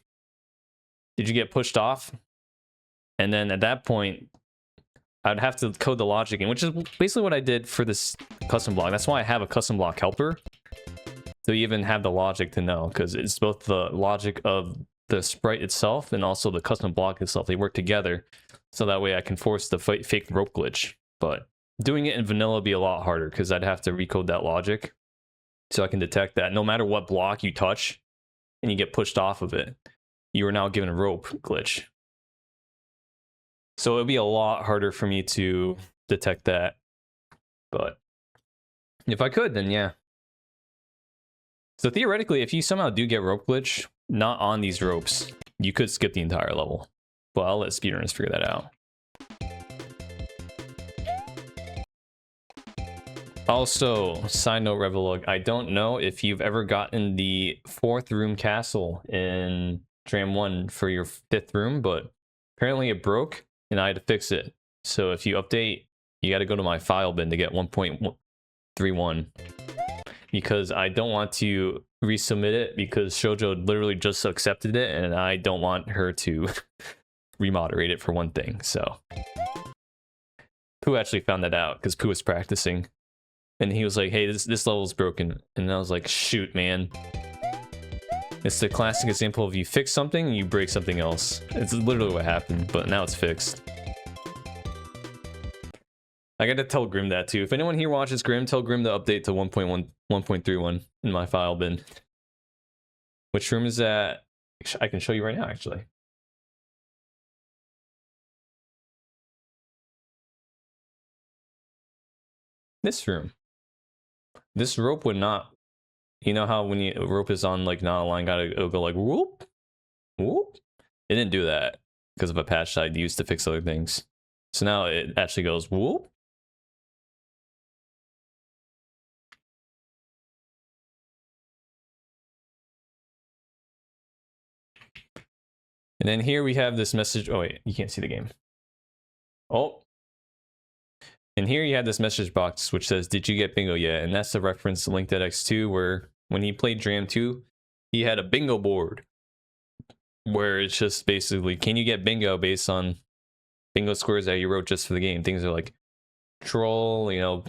[SPEAKER 1] did you get pushed off? And then at that point, I'd have to code the logic in, which is basically what I did for this custom block. That's why I have a custom block helper to even have the logic to know, because it's both the logic of the Sprite itself and also the custom block itself. They work together, so that way I can force the fake rope glitch. But doing it in vanilla would be a lot harder because I'd have to recode that logic so I can detect that no matter what block you touch and you get pushed off of it, you are now given a rope glitch. So it'd be a lot harder for me to detect that. But if I could, then yeah. So theoretically, if you somehow do get rope glitch, not on these ropes, you could skip the entire level. But I'll let speedrunners figure that out. Also, side note, Revelog, I don't know if you've ever gotten the 4th room castle in Dram 1 for your 5th room, but apparently it broke and I had to fix it. So if you update, you got to go to my file bin to get 1.31. Because I don't want to resubmit it because Shoujo literally just accepted it and I don't want her to remoderate it for one thing. So Pooh actually found that out because Pooh was practicing and he was like, hey, this level's broken. And I was like, shoot, man. It's the classic example of you fix something and you break something else. It's literally what happened, but now it's fixed. I gotta tell Grim that too. If anyone here watches Grim, tell Grim to update to 1.1.31 in my file bin. Which room is that? I can show you right now, actually. This room. This rope would not. You know how when a rope is on like not a line, it'll go like whoop, whoop. It didn't do that because of a patch I used to fix other things. So now it actually goes whoop. And then here we have this message. Oh wait, you can't see the game. Oh. And here you have this message box which says, "Did you get bingo yet?" And that's a reference to Link Dead X2, where when he played Dram 2, he had a bingo board where it's just basically, can you get bingo based on bingo scores that you wrote just for the game? Things are like troll, you know,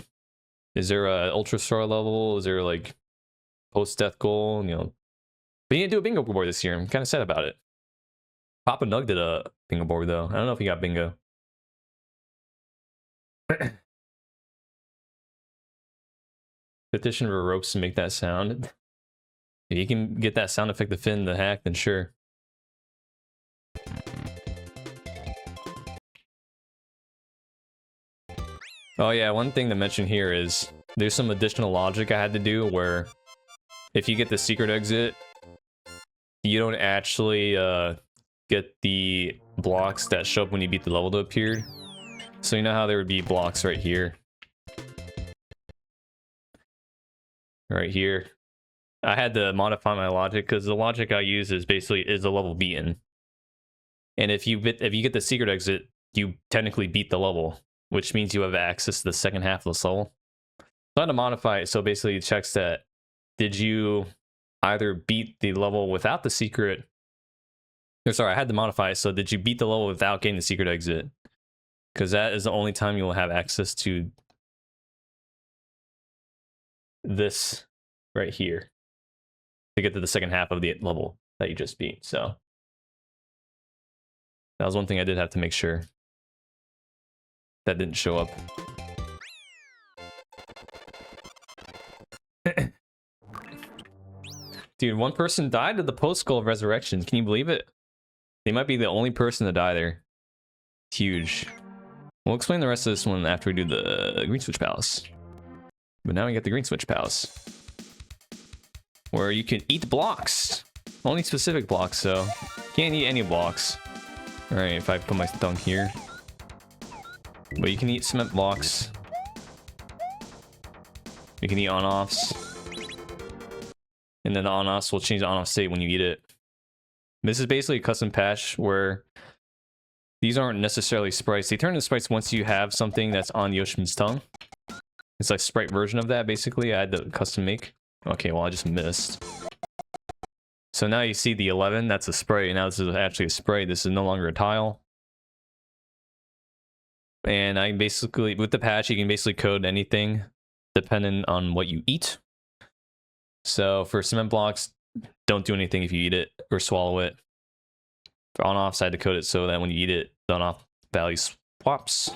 [SPEAKER 1] is there a ultra star level? Is there like post-death goal? You know, but he didn't do a bingo board this year. I'm kind of sad about it. Papa Nug did a bingo board though. I don't know if he got bingo. Petition for ropes to make that sound. If you can get that sound effect to fit in the hack, then sure. Oh yeah, one thing to mention here is there's some additional logic I had to do where if you get the secret exit, you don't actually get the blocks that show up when you beat the level that appeared. So you know how there would be blocks right here. Right here. I had to modify my logic because the logic I use is basically the level beaten. And if you get the secret exit, you technically beat the level, which means you have access to the second half of this level. So I had to modify it so basically it checks that did you either beat the level without the secret. Or sorry, I had to modify it so did you beat the level without getting the secret exit? Because that is the only time you will have access to this right here to get to the second half of the level that you just beat. So that was one thing I did have to make sure that didn't show up. Dude, one person died at the post-skull of Resurrection. Can you believe it? They might be the only person to die there. It's huge. We'll explain the rest of this one after we do the Green Switch Palace. But now we get the Green Switch Palace, where you can eat blocks. Only specific blocks, so can't eat any blocks. All right, if I put my thumb here. But you can eat cement blocks. You can eat on-offs. And then the on-offs will change the on-off state when you eat it. This is basically a custom patch where these aren't necessarily sprites. They turn into sprites once you have something that's on Yoshi's tongue. It's like a sprite version of that, basically. I had to custom make. Okay, well, I just missed. So now you see the 11, that's a sprite. Now this is actually a sprite. This is no longer a tile. And I basically, with the patch, you can basically code anything depending on what you eat. So for cement blocks, don't do anything if you eat it or swallow it. For on-offs, I had to code it so that when you eat it, the on-off value swaps.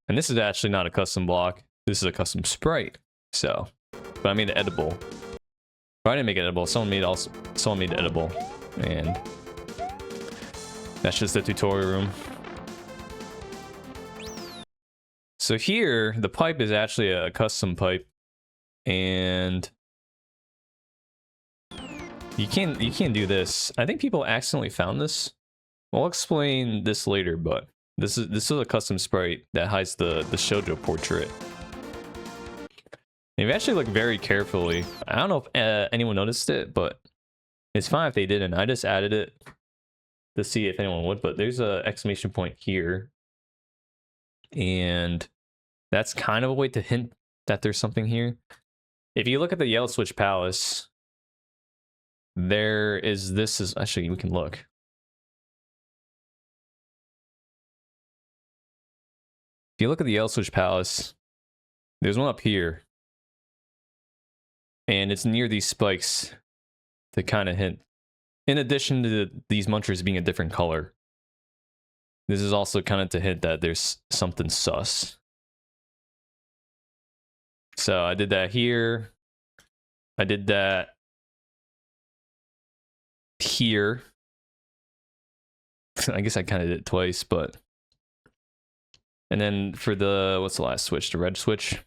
[SPEAKER 1] And this is actually not a custom block. This is a custom sprite. So, but I made it edible. But I didn't make it edible. Someone made it edible, and that's just the tutorial room. So here, the pipe is actually a custom pipe, and you can't do this. I think people accidentally found this. I'll explain this later, but this is a custom sprite that hides the shoujo portrait. If you actually look very carefully, I don't know if anyone noticed it, but it's fine if they didn't. I just added it to see if anyone would, but there's a exclamation point here, and that's kind of a way to hint that there's something here. If you look at the Yellow Switch Palace, there is this is actually, we can look. If you look at the Yellow Switch Palace, there's one up here. And it's near these spikes to kind of hint. In addition to these munchers being a different color, this is also kind of to hint that there's something sus. So I did that here. I did that here. I guess I kind of did it twice, but... And then for the... What's the last switch? The red switch?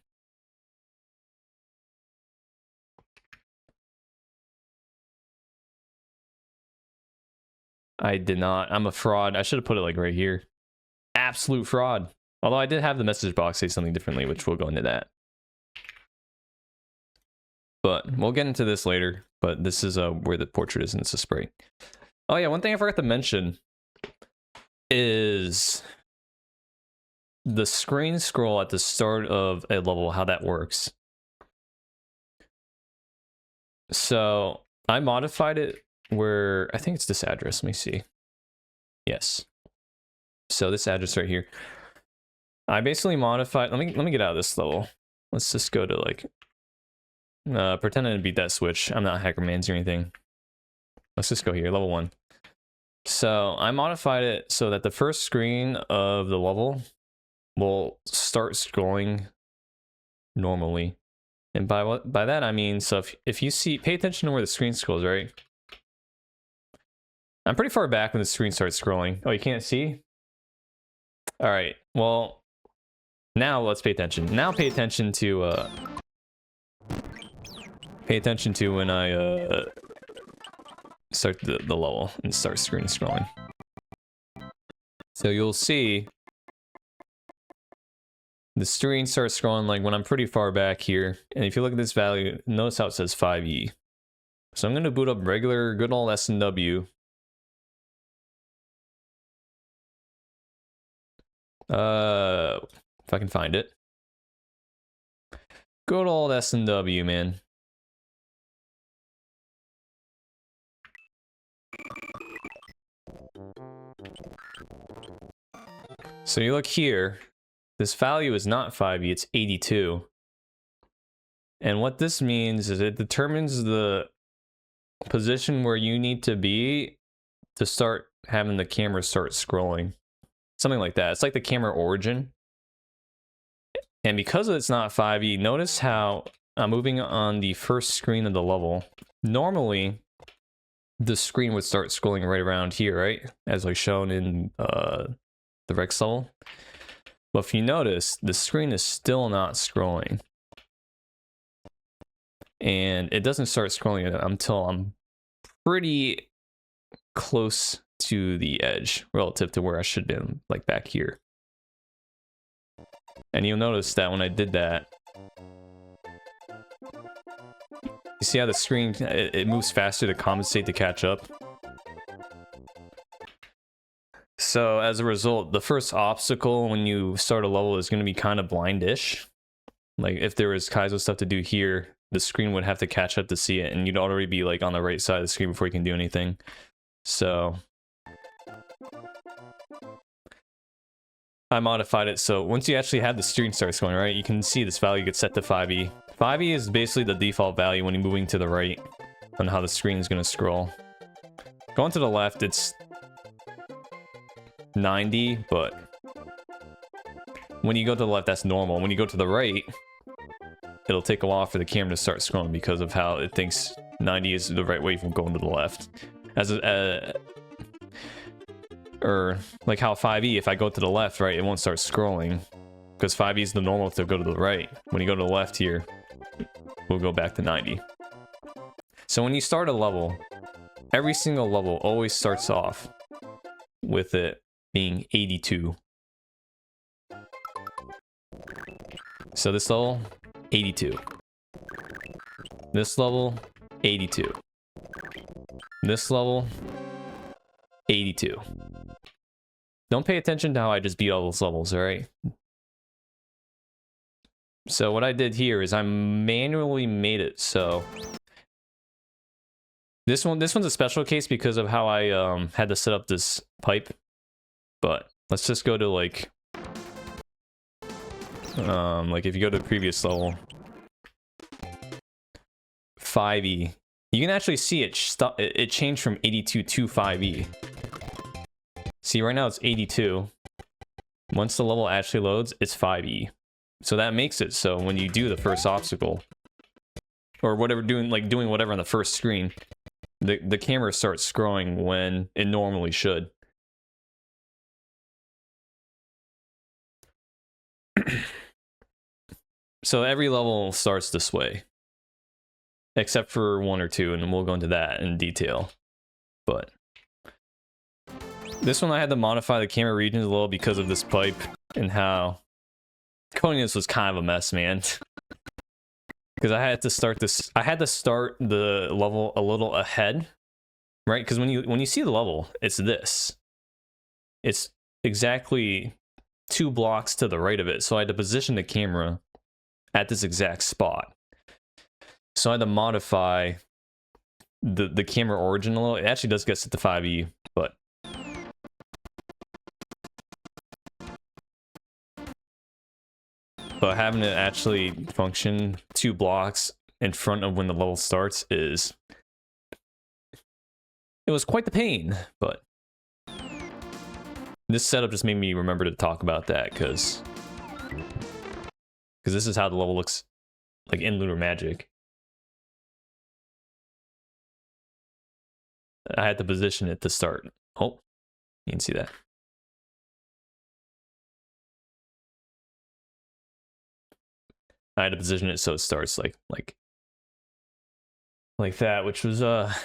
[SPEAKER 1] I did not. I'm a fraud. I should have put it like right here. Absolute fraud. Although I did have the message box say something differently, which we'll go into that. But we'll get into this later. But this is where the portrait is, and it's a sprite. Oh yeah, one thing I forgot to mention is the screen scroll at the start of a level, how that works. So I modified it where, I think it's this address, let me see. Yes. So this address right here. I basically modified, let me get out of this level. Let's just go to like, pretend I didn't beat that switch. I'm not Hackerman's or anything. Let's just go here, level 1. So I modified it so that the first screen of the level will start scrolling normally. And by that I mean, so if you see, pay attention to where the screen scrolls, right? I'm pretty far back when the screen starts scrolling. Oh, you can't see? All right, well, now let's pay attention. Now pay attention to when I start the level and start screen scrolling. So you'll see the screen starts scrolling like when I'm pretty far back here. And if you look at this value, notice how it says 5e. So I'm going to boot up regular good old S&W. If I can find it. Good old S&W, man. So you look here, this value is not 5e, it's 82. And what this means is it determines the position where you need to be to start having the camera start scrolling. Something like that. It's like the camera origin. And because it's not 5e, notice how I'm moving on the first screen of the level. Normally, the screen would start scrolling right around here, right? As like shown in the Rex level. But if you notice, the screen is still not scrolling. And it doesn't start scrolling until I'm pretty close to the edge relative to where I should have been, like back here. And you'll notice that when I did that, you see how the screen, it moves faster to compensate to catch up. So as a result, the first obstacle when you start a level is going to be kind of blindish. Like if there was Kaizo stuff to do here, the screen would have to catch up to see it, and you'd already be like on the right side of the screen before you can do anything. So I modified it so once you actually have the screen starts going, right, you can see this value gets set to 5e. 5e is basically the default value when you're moving to the right on how the screen is going to scroll. Going to the left, it's 90, but when you go to the left, that's normal. When you go to the right, it'll take a while for the camera to start scrolling because of how it thinks 90 is the right way from going to the left. Or like how 5e, if I go to the left, right, it won't start scrolling because 5e is the normal to go to the right. When you go to the left here, we'll go back to 90. So when you start a level, every single level always starts off with it being 82. So this level, 82. This level, 82. This level, 82. Don't pay attention to how I just beat all those levels, alright? So what I did here is I manually made it so this one's a special case because of how I had to set up this pipe. But let's just go to like if you go to the previous level 5e, you can actually see it changed from 82 to 5e. See, right now it's 82. Once the level actually loads, it's 5e. So that makes it so when you do the first obstacle, or whatever, doing whatever on the first screen, the camera starts scrolling when it normally should. So every level starts this way, except for 1 or 2, and we'll go into that in detail. But this one I had to modify the camera regions a little because of this pipe and how coding this was kind of a mess, man. Because I had to start this. I had to start the level a little ahead, right? Because when you see the level, it's this. It's exactly 2 blocks to the right of it. So I had to position the camera at this exact spot. So I had to modify the camera origin a little. It actually does get set to 5e, but having it actually function 2 blocks in front of when the level starts it was quite the pain. But this setup just made me remember to talk about that because this is how the level looks like in Lunar Magic. I had to position it to start. Oh, you can see that. I had to position it so it starts like that, which was that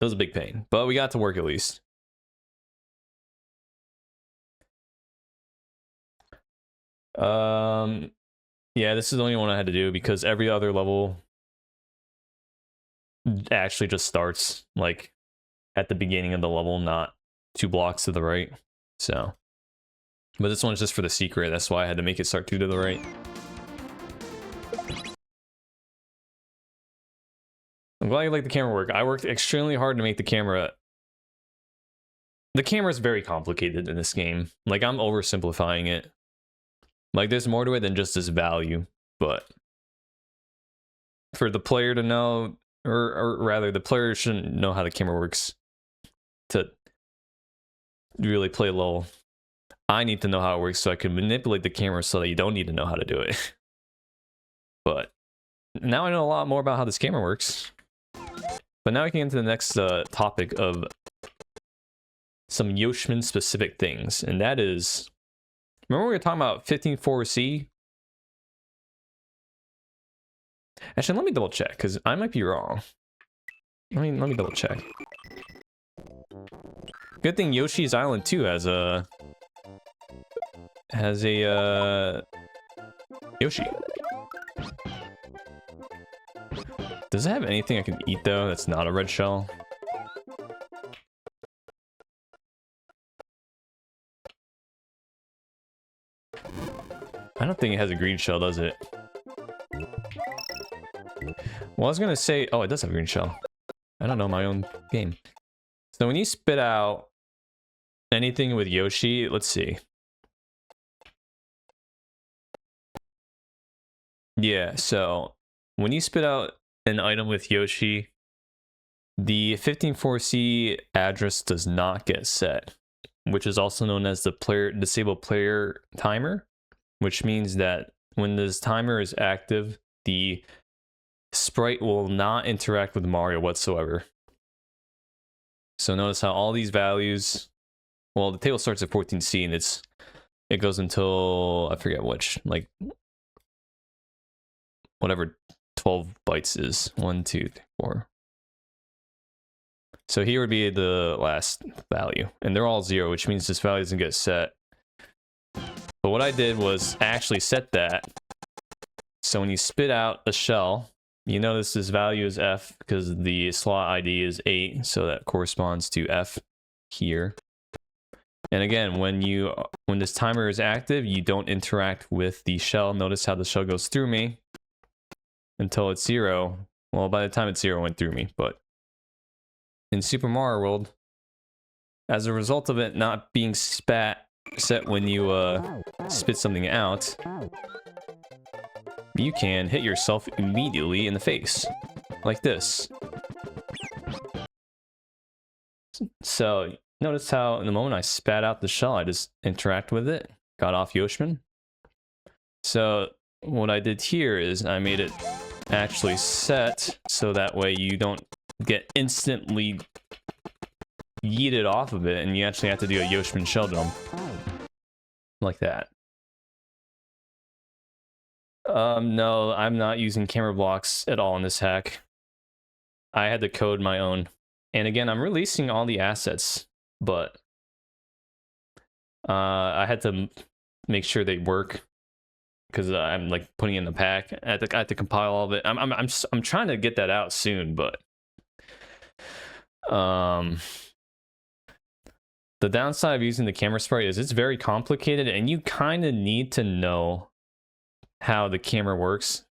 [SPEAKER 1] was a big pain, but we got to work at least. Yeah, this is the only one I had to do because every other level actually just starts like at the beginning of the level, not 2 blocks to the right. So, but this one's just for the secret. That's why I had to make it start 2 to the right. I'm glad you like the camera work. I worked extremely hard to make the camera. The camera is very complicated in this game. Like, I'm oversimplifying it. Like, there's more to it than just this value, but for the player to know, or rather, the player shouldn't know how the camera works to really play LOL. I need to know how it works so I can manipulate the camera so that you don't need to know how to do it. But now I know a lot more about how this camera works. But now we can get into the next topic of some Yoshman specific things, and that is, remember we were talking about 15.4c? Actually, let me double check because I might be wrong. Let me double check. Good thing Yoshi's Island 2 has a Yoshi. Does it have anything I can eat though that's not a red shell? I don't think it has a green shell, does it? Well, I was gonna say, oh, it does have a green shell. I don't know my own game. So when you spit out anything with Yoshi, let's see. Yeah, so when you spit out an item with Yoshi, the 15.4c address does not get set, which is also known as the disable player timer, which means that when this timer is active, the sprite will not interact with Mario whatsoever. So notice how all these values, well, the table starts at 14c and it goes until, I forget which, like whatever 12 bytes is. 1, 2, 3, 4. So here would be the last value, and they're all 0, which means this value doesn't get set. But what I did was actually set that. So when you spit out a shell, you notice this value is F because the slot ID is 8, so that corresponds to F here. And again, when this timer is active, you don't interact with the shell. Notice how the shell goes through me until it's 0. Well, by the time it's 0, it went through me. But in Super Mario World, as a result of it not being set when you spit something out, you can hit yourself immediately in the face, like this. So notice how in the moment I spat out the shell, I just interact with it, got off Yoshman. So what I did here is I made it actually set so that way you don't get instantly yeeted off of it and you actually have to do a Yoshi shell jump. Like that. No, I'm not using camera blocks at all in this hack. I had to code my own. And again, I'm releasing all the assets, but I had to make sure they work because I'm like putting in the pack. I have to compile all of it. I'm trying to get that out soon, but the downside of using the camera sprite is it's very complicated, and you kind of need to know how the camera works,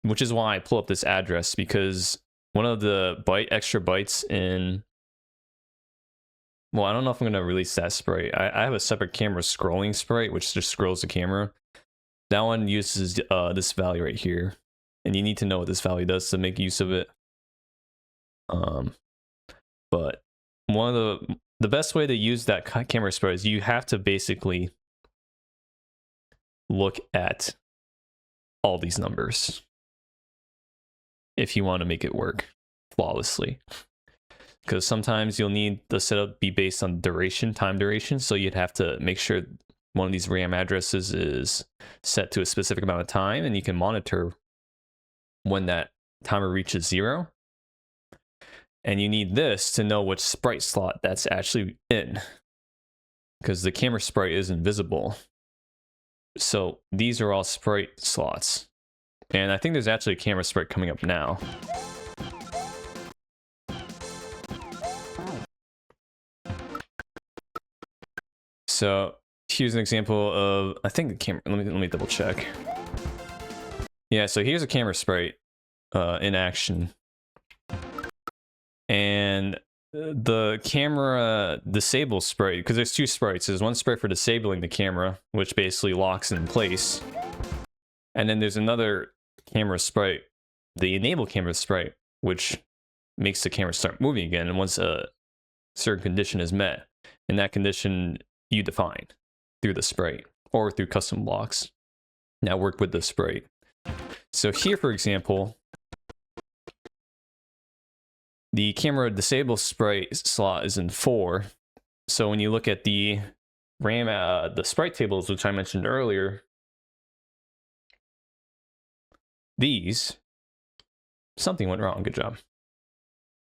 [SPEAKER 1] which is why I pull up this address, because one of the extra bytes in, well, I don't know if I'm going to release that sprite. I have a separate camera scrolling sprite, which just scrolls the camera. That one uses this value right here, and you need to know what this value does to make use of it. But one of the best way to use that camera sprite is you have to basically look at all these numbers if you want to make it work flawlessly. Because sometimes you'll need the setup be based on duration, time duration, so you'd have to make sure one of these RAM addresses is set to a specific amount of time, and you can monitor when that timer reaches 0. And you need this to know which sprite slot that's actually in, because the camera sprite is invisible. So these are all sprite slots. And I think there's actually a camera sprite coming up now. So here's an example of, I think the camera, let me double check. Yeah, so here's a camera sprite in action. And the camera disable sprite, because there's two sprites. There's one sprite for disabling the camera, which basically locks in place. And then there's another camera sprite, the enable camera sprite, which makes the camera start moving again. And once a certain condition is met, and that condition you define through the sprite or through custom blocks. Now work with the sprite. So here, for example, the camera disable sprite slot is in 4. So when you look at the RAM, the sprite tables, which I mentioned earlier, these, something went wrong. Good job.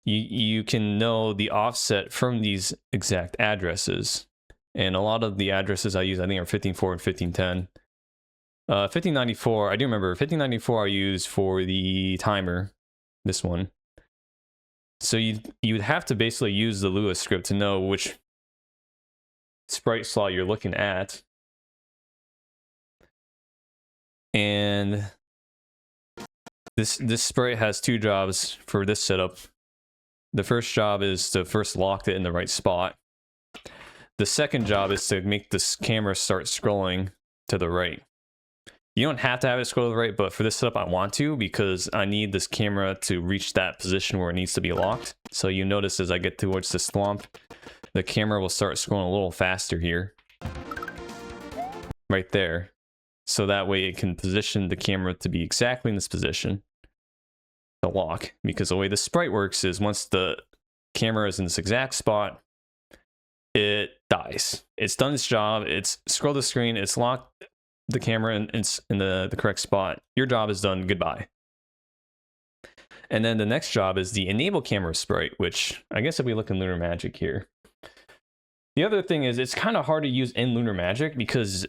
[SPEAKER 1] You can know the offset from these exact addresses. And a lot of the addresses I use, I think, are 15.4 and 15.10. 1594, I do remember 1594 I use for the timer, this one. So you'd have to basically use the Lua script to know which sprite slot you're looking at. And this sprite has 2 jobs for this setup. The first job is to first lock it in the right spot. The second job is to make this camera start scrolling to the right. You don't have to have it scroll to the right, but for this setup I want to, because I need this camera to reach that position where it needs to be locked. So you notice as I get towards this Thwomp, the camera will start scrolling a little faster here. Right there. So that way it can position the camera to be exactly in this position. The lock. Because the way the sprite works is once the camera is in this exact spot, it dies. It's done its job. It's scrolled the screen. It's locked the camera in the correct spot. Your job is done. Goodbye. And then the next job is the enable camera sprite, which I guess if we look in Lunar Magic here. The other thing is it's kind of hard to use in Lunar Magic because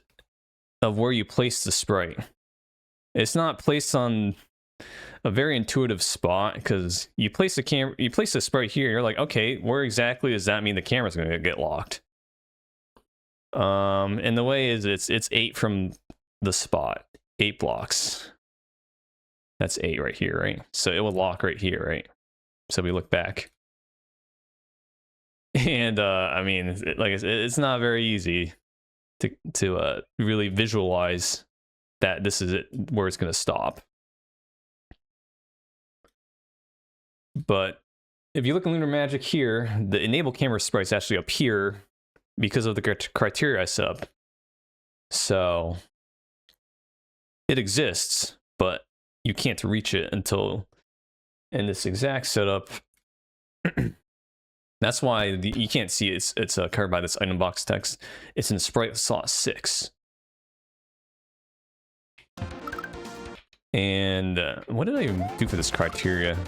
[SPEAKER 1] of where you place the sprite. It's not placed on a very intuitive spot, because you place the sprite here, you're like, okay, where exactly does that mean the camera's going to get locked? And the way is it's 8 from the spot, 8 blocks. That's 8 right here, right? So it will lock right here, right? So we look back. And I mean, like I said, it's not very easy to really visualize that this is it, where it's going to stop. But if you look in Lunar Magic here, the enable camera sprites actually appear because of the criteria I set up. So it exists, but you can't reach it until in this exact setup. That's why you can't see it. It's covered by this item box text. It's in Sprite slot 6. And what did I do for this criteria?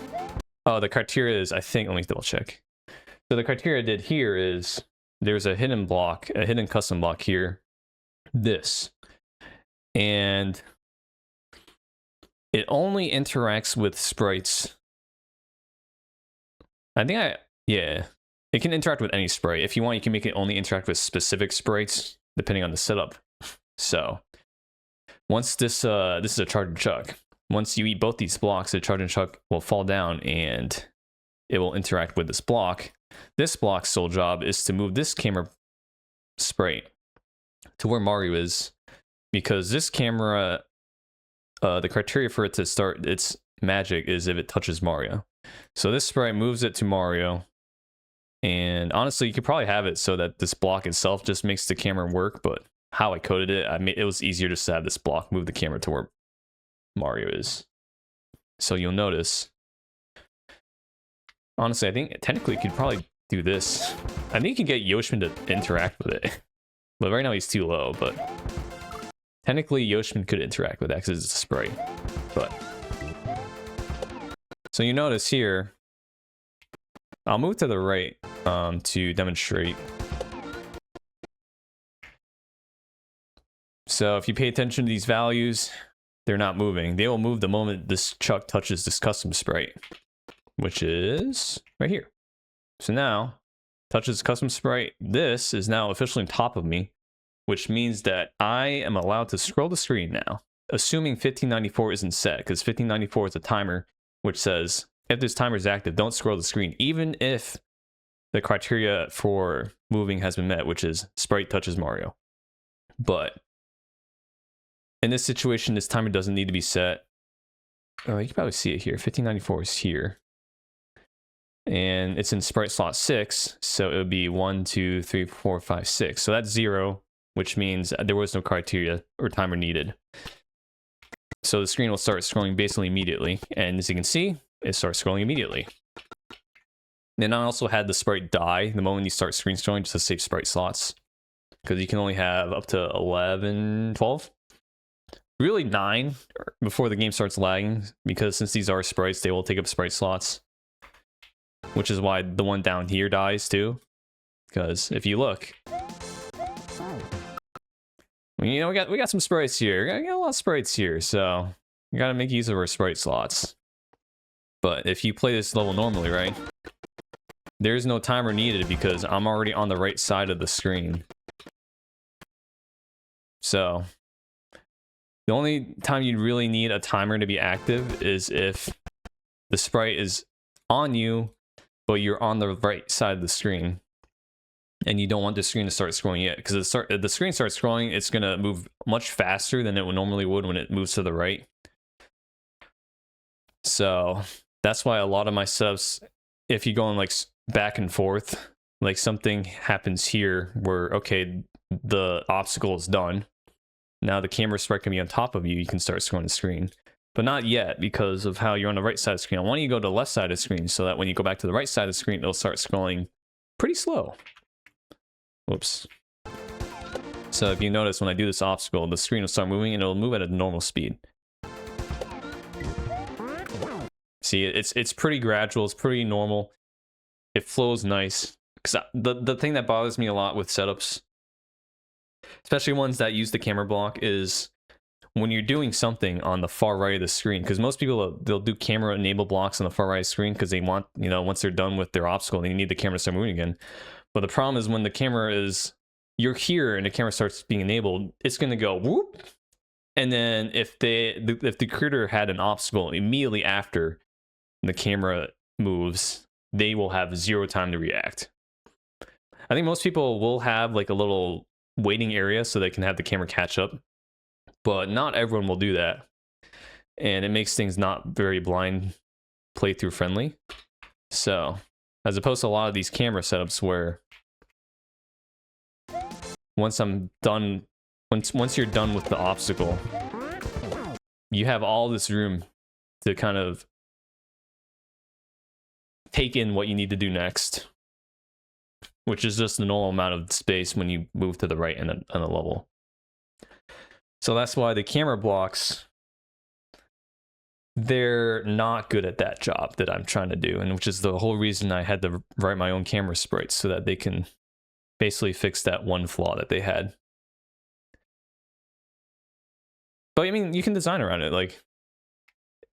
[SPEAKER 1] Oh, the criteria is, I think, let me double check. So the criteria I did here is there's a hidden block, a hidden custom block here, this. And it only interacts with sprites. Yeah. It can interact with any sprite. If you want, you can make it only interact with specific sprites, depending on the setup. So, once this is a charge and chuck. Once you eat both these blocks, the charge and chuck will fall down and it will interact with this block. This block's sole job is to move this camera sprite to where Mario is, because this camera, the criteria for it to start its magic is if it touches Mario. So this sprite moves it to Mario. And honestly, you could probably have it so that this block itself just makes the camera work, but how I coded it, it was easier just to have this block move the camera to where Mario is. So you'll notice, honestly, I think technically you could probably do this. I think you can get Yoshi to interact with it. But right now he's too low, but technically Yoshi could interact with that because it's a sprite. But so you notice here, I'll move to the right to demonstrate. So if you pay attention to these values, they're not moving. They will move the moment this chuck touches this custom sprite, which is right here. So now, touches custom sprite. This is now officially on top of me, which means that I am allowed to scroll the screen now, assuming 1594 isn't set, because 1594 is a timer which says, if this timer is active, don't scroll the screen, even if the criteria for moving has been met, which is sprite touches Mario. But in this situation, this timer doesn't need to be set. Oh, you can probably see it here. 1594 is here. And it's in Sprite slot 6, so it would be 1, 2, 3, 4, 5, 6. So that's 0, which means there was no criteria or timer needed. So the screen will start scrolling basically immediately. And as you can see, it starts scrolling immediately. Then I also had the sprite die the moment you start screen scrolling, just to save sprite slots. Because you can only have up to 11, 12. Really 9 before the game starts lagging. Because since these are sprites, they will take up sprite slots. Which is why the one down here dies too. Because if you look, you know, we got some sprites here. We got a lot of sprites here, so we gotta make use of our sprite slots. But if you play this level normally, right, there's no timer needed because I'm already on the right side of the screen. So the only time you really need a timer to be active is if the sprite is on you, but you're on the right side of the screen. And you don't want the screen to start scrolling yet, because the screen starts scrolling, it's going to move much faster than it normally would when it moves to the right. So that's why a lot of my setups, if you go on like back and forth, like something happens here where, okay, the obstacle is done. Now the camera sprite can be on top of you, you can start scrolling the screen. But not yet, because of how you're on the right side of the screen. I want you to go to the left side of the screen so that when you go back to the right side of the screen, it'll start scrolling pretty slow. Whoops. So if you notice, when I do this obstacle, the screen will start moving and it'll move at a normal speed. See, it's pretty gradual, it's pretty normal. It flows nice. Because the thing that bothers me a lot with setups, especially ones that use the camera block, is when you're doing something on the far right of the screen, because most people, they'll do camera enable blocks on the far right of the screen because they want, you know, once they're done with their obstacle, they need the camera to start moving again. But the problem is when the camera is, you're here and the camera starts being enabled, it's going to go whoop. And then if the creator had an obstacle immediately after the camera moves, they will have 0 time to react. I think most people will have like a little waiting area so they can have the camera catch up. But not everyone will do that. And it makes things not very blind playthrough friendly. So, as opposed to a lot of these camera setups where once you're done with the obstacle, you have all this room to kind of take in what you need to do next, which is just the normal amount of space when you move to the right in a level. So that's why the camera blocks, they're not good at that job that I'm trying to do, and which is the whole reason I had to write my own camera sprites, so that they can basically fix that one flaw that they had. But I mean, you can design around it. Like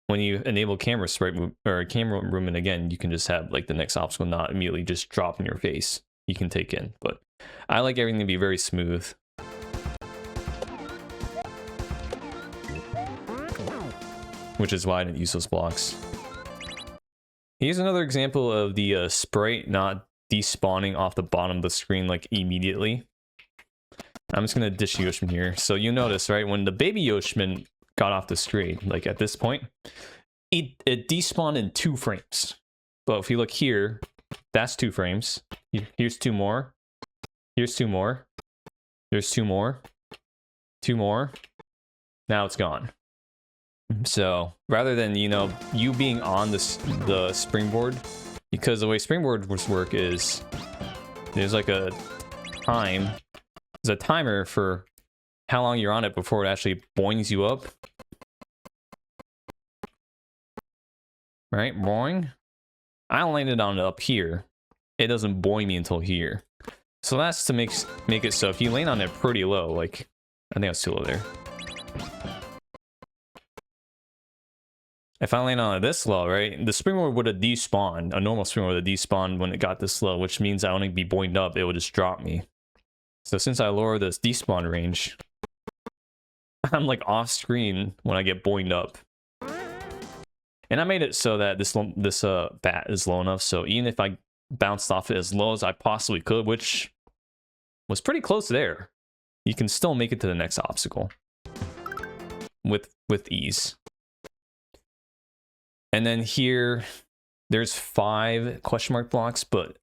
[SPEAKER 1] when you enable camera sprite or camera movement again, you can just have like the next obstacle not immediately just drop in your face. You can take in, but I like everything to be very smooth. Which is why I didn't use those blocks. Here's another example of the sprite not despawning off the bottom of the screen like immediately. I'm just gonna dish Yoshman here. So you notice, right, when the baby Yoshman got off the screen, like at this point, it despawned in 2 frames. But if you look here, that's 2 frames. Here's 2 more. Here's 2 more. There's 2 more. 2 more. Now it's gone. So rather than, you know, you being on the springboard, because the way springboards work is there's like a time, there's a timer for how long you're on it before it actually boings you up. Right, boing. I landed on it up here. It doesn't boing me until here. So that's to make it so if you land on it pretty low, like I think I was too low there. If I land on it this low, right, the springboard would have despawned. A normal springboard would have despawned when it got this low, which means I wouldn't be boinged up. It would just drop me. So since I lower this despawn range, I'm like off screen when I get boinged up. And I made it so that this bat is low enough, so even if I bounced off it as low as I possibly could, which was pretty close there, you can still make it to the next obstacle with ease. And then here, there's 5 question mark blocks, but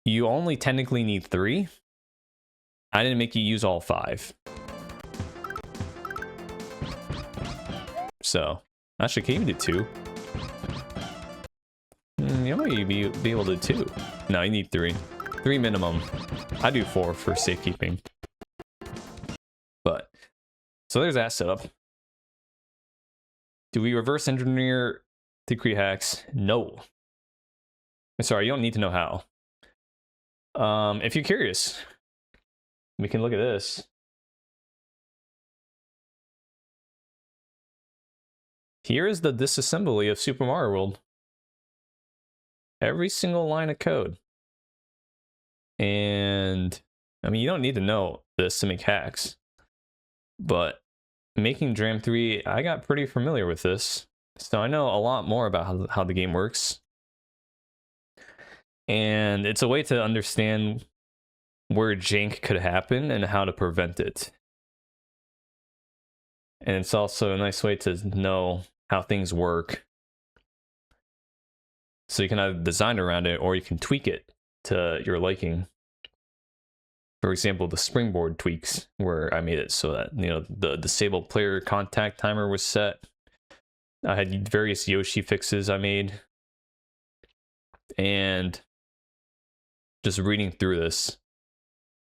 [SPEAKER 1] you only technically need 3. I didn't make you use all 5. So, actually, can you do 2? You might be able to do 2. No, you need 3. 3 minimum. I do 4 for safekeeping. But, so there's that setup. Do we reverse engineer to create hacks? No. I'm sorry, you don't need to know how. If you're curious, we can look at this. Here is the disassembly of Super Mario World. Every single line of code. And I mean, you don't need to know this to make hacks, but making Dram 3, I got pretty familiar with this. So I know a lot more about how the game works. And it's a way to understand where jank could happen and how to prevent it. And it's also a nice way to know how things work. So you can either design around it or you can tweak it to your liking. For example, the Springboard tweaks, where I made it so that, you know, the disabled player contact timer was set. I had various Yoshi fixes I made. And just reading through this,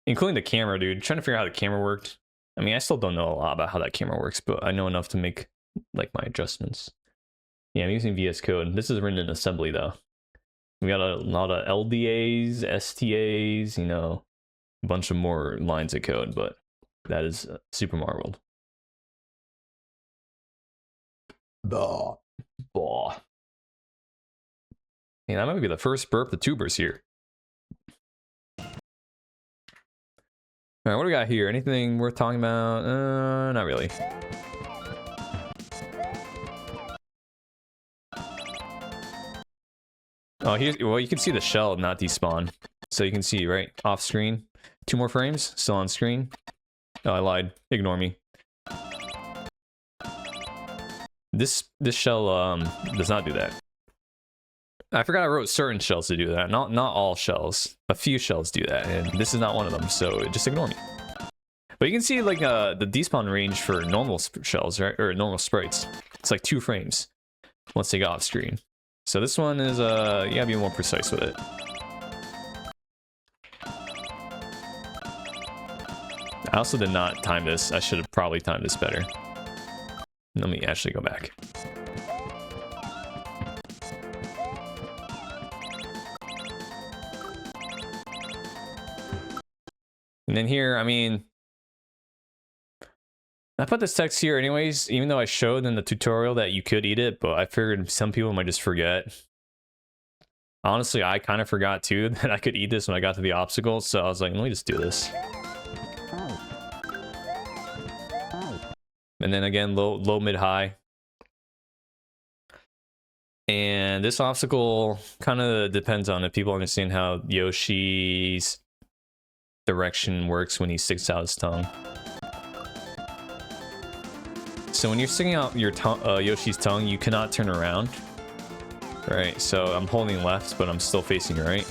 [SPEAKER 1] including the camera, dude, trying to figure out how the camera worked. I mean, I still don't know a lot about how that camera works, but I know enough to make like my adjustments. Yeah, I'm using VS Code. This is written in assembly though. We got a lot of LDAs, STAs, you know, a bunch of more lines of code, but that is Super Mario World. Bah. Yeah, that might be the first burp the tubers here. All right, what do we got here? Anything worth talking about? Not really. Oh, here's, well, you can see the shell not despawn. So you can see, right, off screen. 2 more frames, still on screen. Oh, I lied. Ignore me. This shell does not do that. I forgot I wrote certain shells to do that. Not all shells. A few shells do that, and this is not one of them, so just ignore me. But you can see like the despawn range for normal shells, right? Or normal sprites. It's like 2 frames once they get off screen. So this one is, you gotta be more precise with it. I also did not time this. I should have probably timed this better. Let me actually go back. And then here, I mean, I put this text here anyways, even though I showed in the tutorial that you could eat it, but I figured some people might just forget. Honestly, I kind of forgot too that I could eat this when I got to the obstacle, so I was like, let me just do this. And then again, low, mid, high. And this obstacle kind of depends on if people understand how Yoshi's direction works when he sticks out his tongue. So when you're sticking out your Yoshi's tongue, you cannot turn around. Right, so I'm holding left, but I'm still facing right.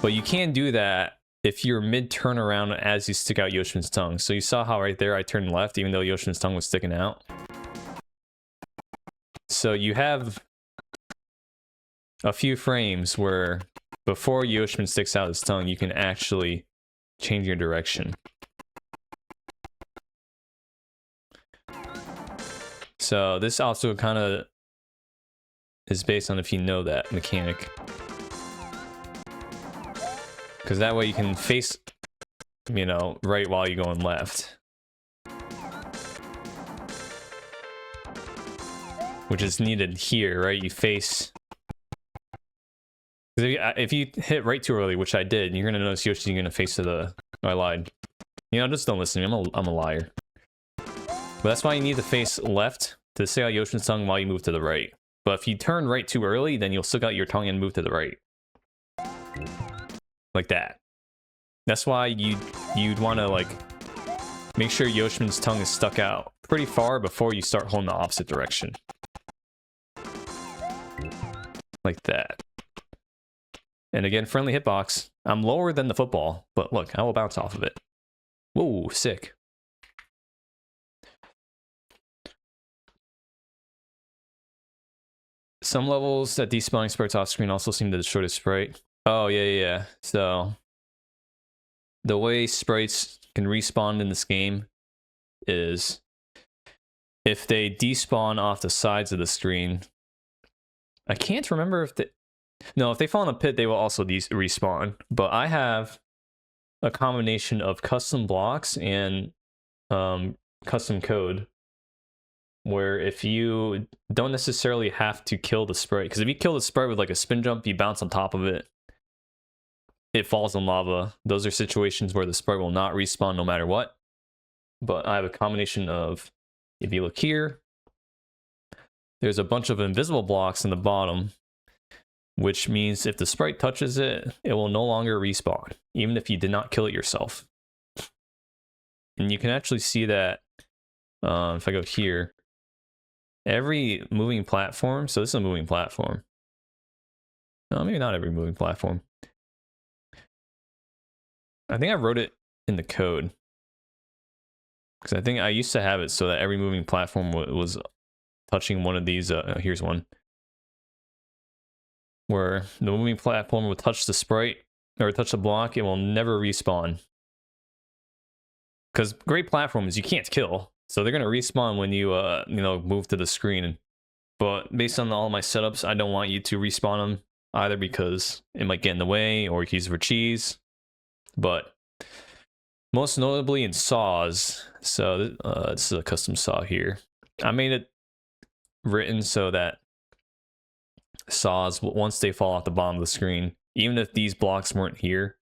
[SPEAKER 1] But you can do that if you're mid turnaround as you stick out Yoshin's tongue. So you saw how right there I turned left even though Yoshin's tongue was sticking out. So you have a few frames where before Yoshin sticks out his tongue, you can actually change your direction. So this also kind of is based on if you know that mechanic. Because that way you can face, you know, right while you're going left. Which is needed here, right? You face... If you hit right too early, which I did, you're going to notice Yoshi's going to face to the... Oh, I lied. You know, just don't listen to me. I'm a liar. But that's why you need to face left to stick out Yoshin's tongue while you move to the right. But if you turn right too early, then you'll stick out your tongue and move to the right. Like that. That's why you'd want to, like, make sure Yoshin's tongue is stuck out pretty far before you start holding the opposite direction. Like that. And again, friendly hitbox. I'm lower than the football, but look, I will bounce off of it. Whoa, sick. Some levels that despawning sprites off screen also seem to destroy the sprite. Oh, yeah. So, the way sprites can respawn in this game is if they despawn off the sides of the screen. I can't remember if they... No, if they fall in a pit, they will also respawn. But I have a combination of custom blocks and custom code where if you don't necessarily have to kill the sprite, because if you kill the sprite with like a spin jump, you bounce on top of it, it falls in lava. Those are situations where the sprite will not respawn no matter what. But I have a combination of, if you look here, there's a bunch of invisible blocks in the bottom, which means if the sprite touches it, it will no longer respawn, even if you did not kill it yourself. And you can actually see that if I go here, every moving platform, so this is a moving platform. No, maybe not every moving platform. I think I wrote it in the code. Because I think I used to have it so that every moving platform was touching one of these. Here's one. Where the moving platform will touch the sprite or touch the block, it will never respawn. Because great platforms you can't kill, so they're gonna respawn when you move to the screen. But based on all my setups, I don't want you to respawn them either because it might get in the way or you can use it for cheese. But most notably in saws, so this is a custom saw here. I made it written so that saws, once they fall off the bottom of the screen, even if these blocks weren't here,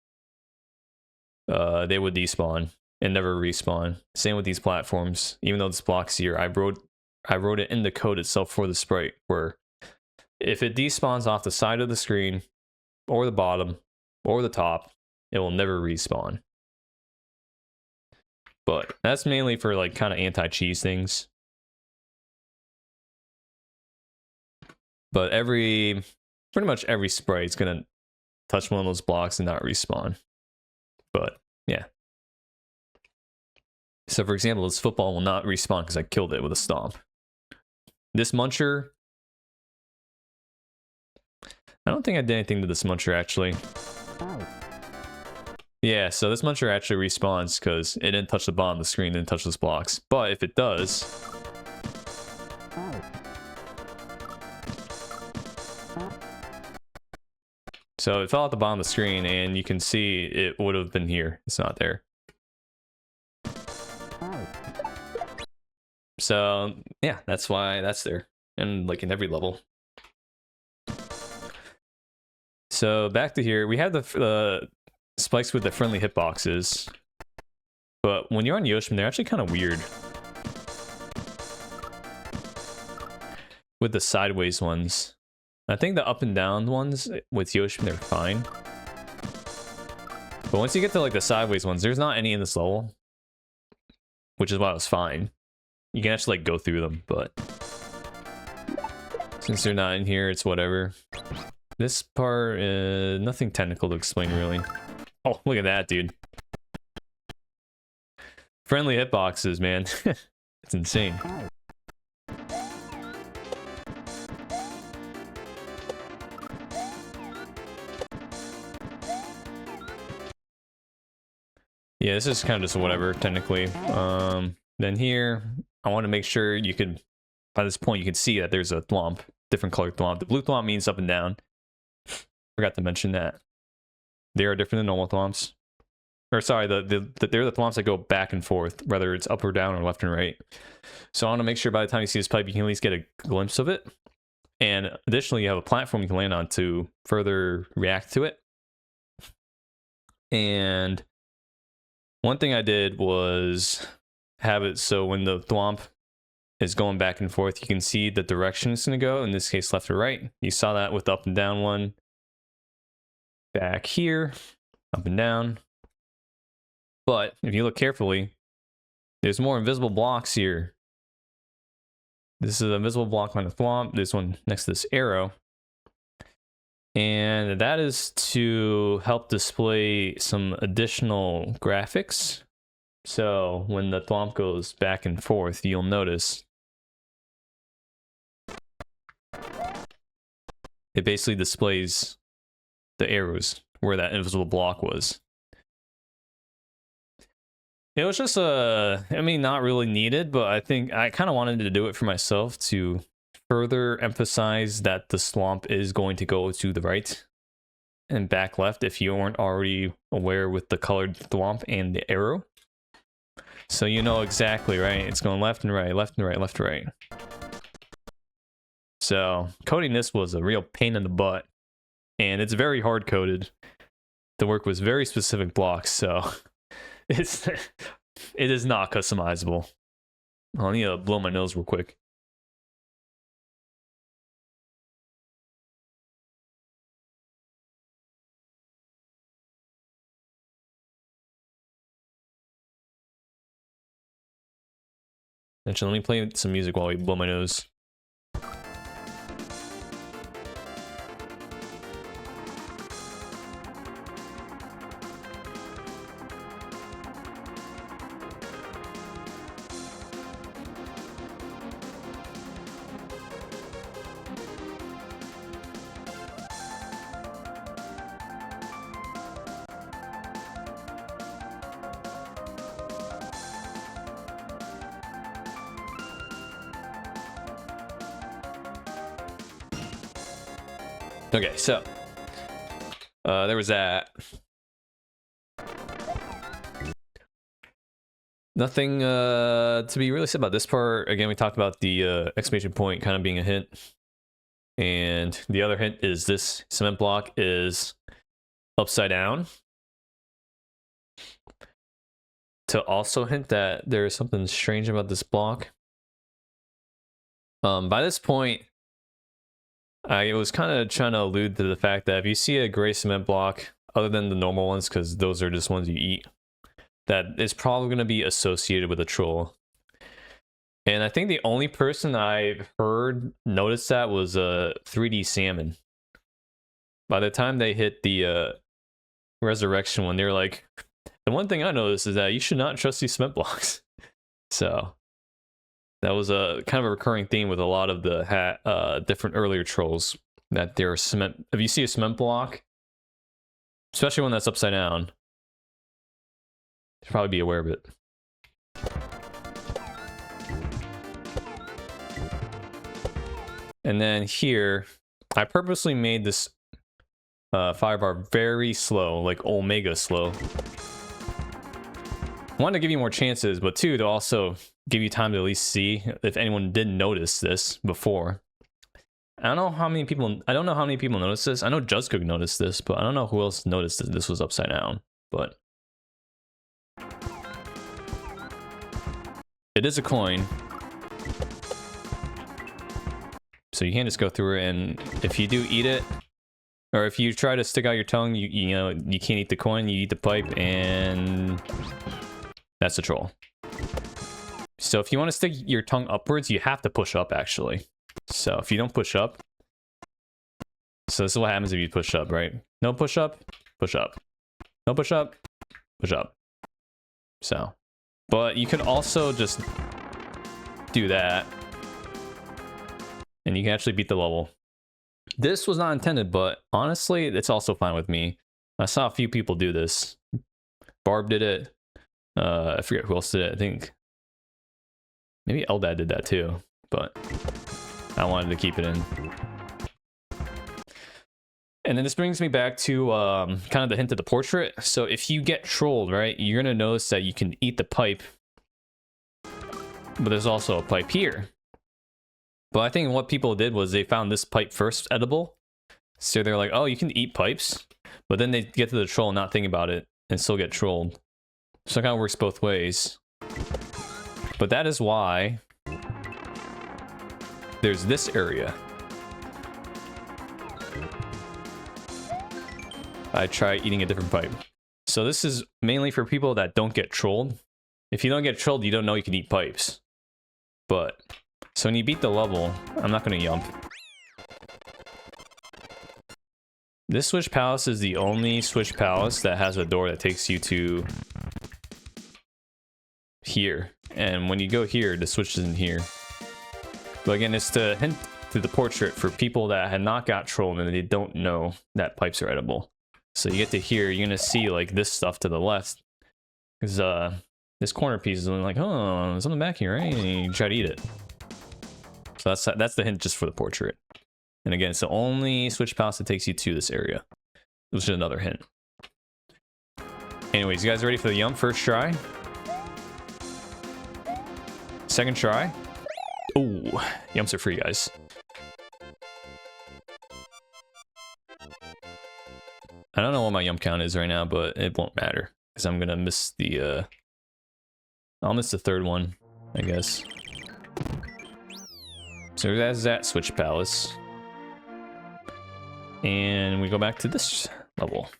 [SPEAKER 1] they would despawn and never respawn. Same with these platforms. Even though this block's here, I wrote it in the code itself for the sprite, where if it despawns off the side of the screen, or the bottom, or the top, it will never respawn. But that's mainly for like kind of anti-cheese things. But pretty much every sprite is gonna touch one of those blocks and not respawn. But yeah. So for example, this football will not respawn because I killed it with a stomp. This muncher, I don't think I did anything to this muncher actually. Yeah, so this muncher actually respawns because it didn't touch the bottom of the screen, didn't touch those blocks. But if it does, so it fell at the bottom of the screen and you can see it would have been here. It's not there. So yeah, that's why that's there. And like in every level. So back to here, we have the spikes with the friendly hitboxes. But when you're on Yoshi, they're actually kind of weird. With the sideways ones. I think the up and down ones with Yoshi, they're fine. But once you get to like the sideways ones, there's not any in this level. Which is why it was fine. You can actually like go through them, but since they're not in here, it's whatever. This part, nothing technical to explain really. Oh, look at that, dude. Friendly hitboxes, man. It's insane. Yeah, this is kind of just whatever, technically. Then here, I want to make sure you could, by this point, you can see that there's a thwomp, different colored thwomp. The blue thwomp means up and down. Forgot to mention that. They are different than normal thwomps. Or sorry, they're the thwomps that go back and forth, whether it's up or down or left and right. So I want to make sure by the time you see this pipe, you can at least get a glimpse of it. And additionally, you have a platform you can land on to further react to it. And one thing I did was have it so when the thwomp is going back and forth, you can see the direction it's going to go, in this case left or right. You saw that with the up and down one. Back here, up and down. But if you look carefully, there's more invisible blocks here. This is an invisible block on the thwomp, this one next to this arrow. And that is to help display some additional graphics. So when the thwomp goes back and forth, you'll notice it basically displays the arrows where that invisible block was. It was just I mean, not really needed, but I think I kind of wanted to do it for myself to further emphasize that the thwomp is going to go to the right and back left if you weren't already aware with the colored thwomp and the arrow. So you know exactly, right? It's going left and right, left and right, left and right. So coding this was a real pain in the butt. And it's very hard coded. The work was very specific blocks, so it is not customizable. I'll need to blow my nose real quick. Actually, let me play some music while we blow my nose. Okay, so there was that. Nothing to be really said about this part. Again, we talked about the exclamation point kind of being a hint. And the other hint is this cement block is upside down. To also hint that there is something strange about this block. By this point, I was kind of trying to allude to the fact that if you see a gray cement block, other than the normal ones, because those are just ones you eat, that is probably going to be associated with a troll. And I think the only person I've heard notice that was a 3D Salmon. By the time they hit the resurrection one, they were like, And one thing I noticed is that you should not trust these cement blocks. So that was a kind of a recurring theme with a lot of the different earlier trolls, that there are cement. If you see a cement block, especially one that's upside down, you should probably be aware of it. And then here, I purposely made this fire bar very slow, like omega slow. One, to give you more chances, but two, to also give you time to at least see if anyone did notice this before. I don't know how many people noticed this. I know Juskook noticed this, but I don't know who else noticed that this was upside down. But it is a coin, so you can't just go through it. And if you do eat it, or if you try to stick out your tongue, you know you can't eat the coin. You eat the pipe, and that's a troll. So if you want to stick your tongue upwards, you have to push up, actually. So if you don't push up, so this is what happens if you push up, right? No push up, push up. No push up, push up. So, but you can also just do that, and you can actually beat the level. This was not intended, but honestly, it's also fine with me. I saw a few people do this. Barb did it. I forget who else did it. I think maybe Eldad did that too, but I wanted to keep it in. And then this brings me back to kind of the hint of the portrait. So if you get trolled, right, you're gonna notice that you can eat the pipe, but there's also a pipe here. But I think what people did was they found this pipe first edible. So they're like, oh, you can eat pipes, but then they get to the troll and not think about it and still get trolled. So it kind of works both ways. But that is why there's this area. I try eating a different pipe. So this is mainly for people that don't get trolled. If you don't get trolled, you don't know you can eat pipes. But, so when you beat the level, I'm not going to yump. This Switch Palace is the only Switch Palace that has a door that takes you to here. And when you go here, the switch isn't here. But again, it's to hint to the portrait for people that had not got trolled and they don't know that pipes are edible. So you get to here, you're gonna see like this stuff to the left, because this corner piece is like, oh, there's something back here, right? And you try to eat it. So that's the hint just for the portrait. And again, it's the only Switch Palace that takes you to this area, which is another hint. Anyways, you guys ready for the yum? First try. Second try. Ooh, yumps are free, guys. I don't know what my yum count is right now, but it won't matter, because I'm gonna miss the I'll miss the third one, I guess. So that's that Switch Palace. And we go back to this level.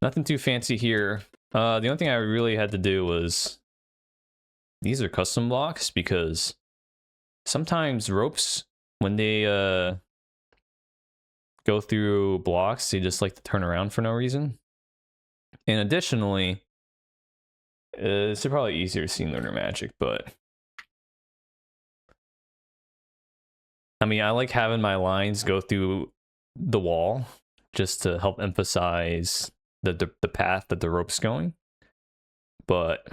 [SPEAKER 1] Nothing too fancy here. The only thing I really had to do was, these are custom blocks, because sometimes ropes, when they go through blocks, they just like to turn around for no reason. And additionally, it's probably easier to see in Lunar Magic, but I mean, I like having my lines go through the wall just to help emphasize the path that the rope's going. But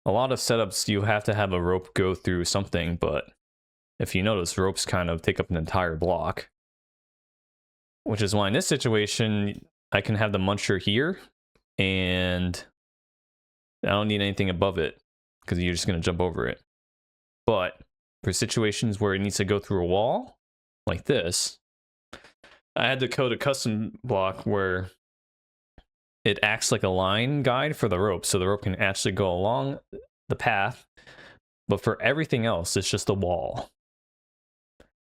[SPEAKER 1] a lot of setups, you have to have a rope go through something, but if you notice, ropes kind of take up an entire block. Which is why in this situation, I can have the muncher here, and I don't need anything above it, because you're just going to jump over it. But for situations where it needs to go through a wall, like this, I had to code a custom block where it acts like a line guide for the rope, so the rope can actually go along the path, but for everything else, it's just a wall.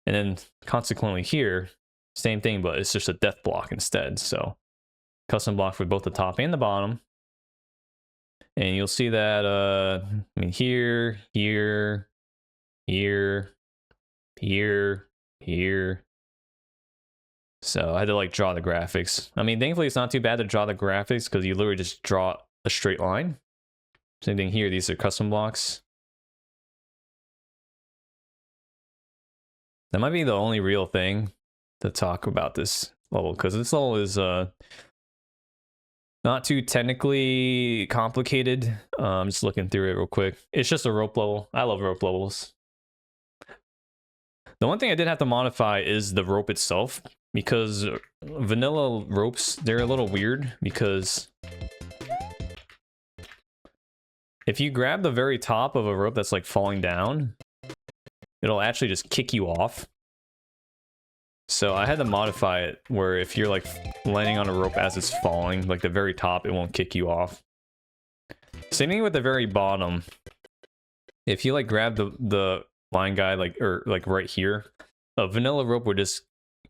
[SPEAKER 1] And then consequently here, same thing, but it's just a death block instead. So custom block for both the top and the bottom. And you'll see that, I mean, here, here, here, here, here, So I had to like draw the graphics. I mean, thankfully it's not too bad to draw the graphics because you literally just draw a straight line. Same thing here, these are custom blocks. That might be the only real thing to talk about this level, because this level is not too technically complicated. I'm just looking through it real quick. It's just a rope level. I love rope levels. The one thing I did have to modify is the rope itself, because vanilla ropes, they're a little weird, because if you grab the very top of a rope that's like falling down, it'll actually just kick you off. So I had to modify it where if you're like landing on a rope as it's falling, like the very top, it won't kick you off. Same thing with the very bottom. If you like grab the line guide like right here, a vanilla rope would just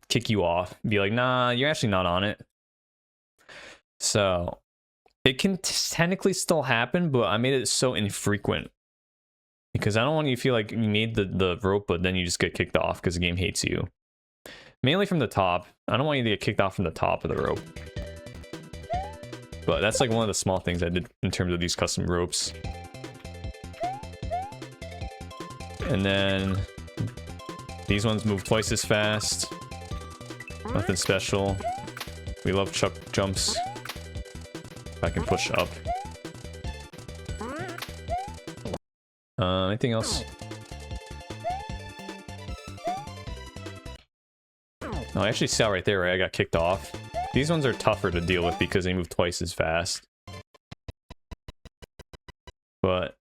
[SPEAKER 1] kick you off. Be like, nah, you're actually not on it. So it can technically still happen, but I made it so infrequent. Because I don't want you to feel like you made the rope, but then you just get kicked off because the game hates you. Mainly from the top. I don't want you to get kicked off from the top of the rope. But that's like one of the small things I did in terms of these custom ropes. And then these ones move twice as fast. Nothing special. We love chuck jumps. If I can push up. Anything else? Oh, I actually saw right there where I got kicked off. These ones are tougher to deal with because they move twice as fast. But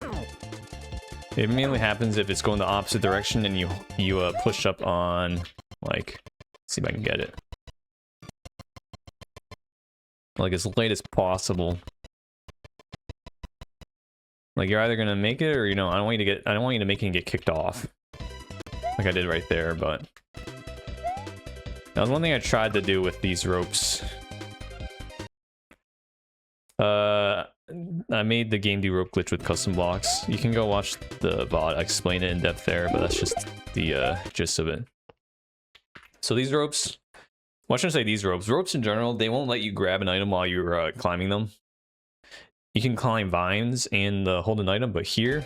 [SPEAKER 1] it mainly happens if it's going the opposite direction and you push up on, like, let's see if I can get it. Like as late as possible. Like you're either gonna make it or I don't want you to make it and get kicked off. Like I did right there, but that was one thing I tried to do with these ropes. I made the game do rope glitch with custom blocks. You can go watch the VOD, I explain it in depth there, but that's just the gist of it. So these ropes, well, I shouldn't say these ropes. Ropes in general, they won't let you grab an item while you're climbing them. You can climb vines and hold an item, but here,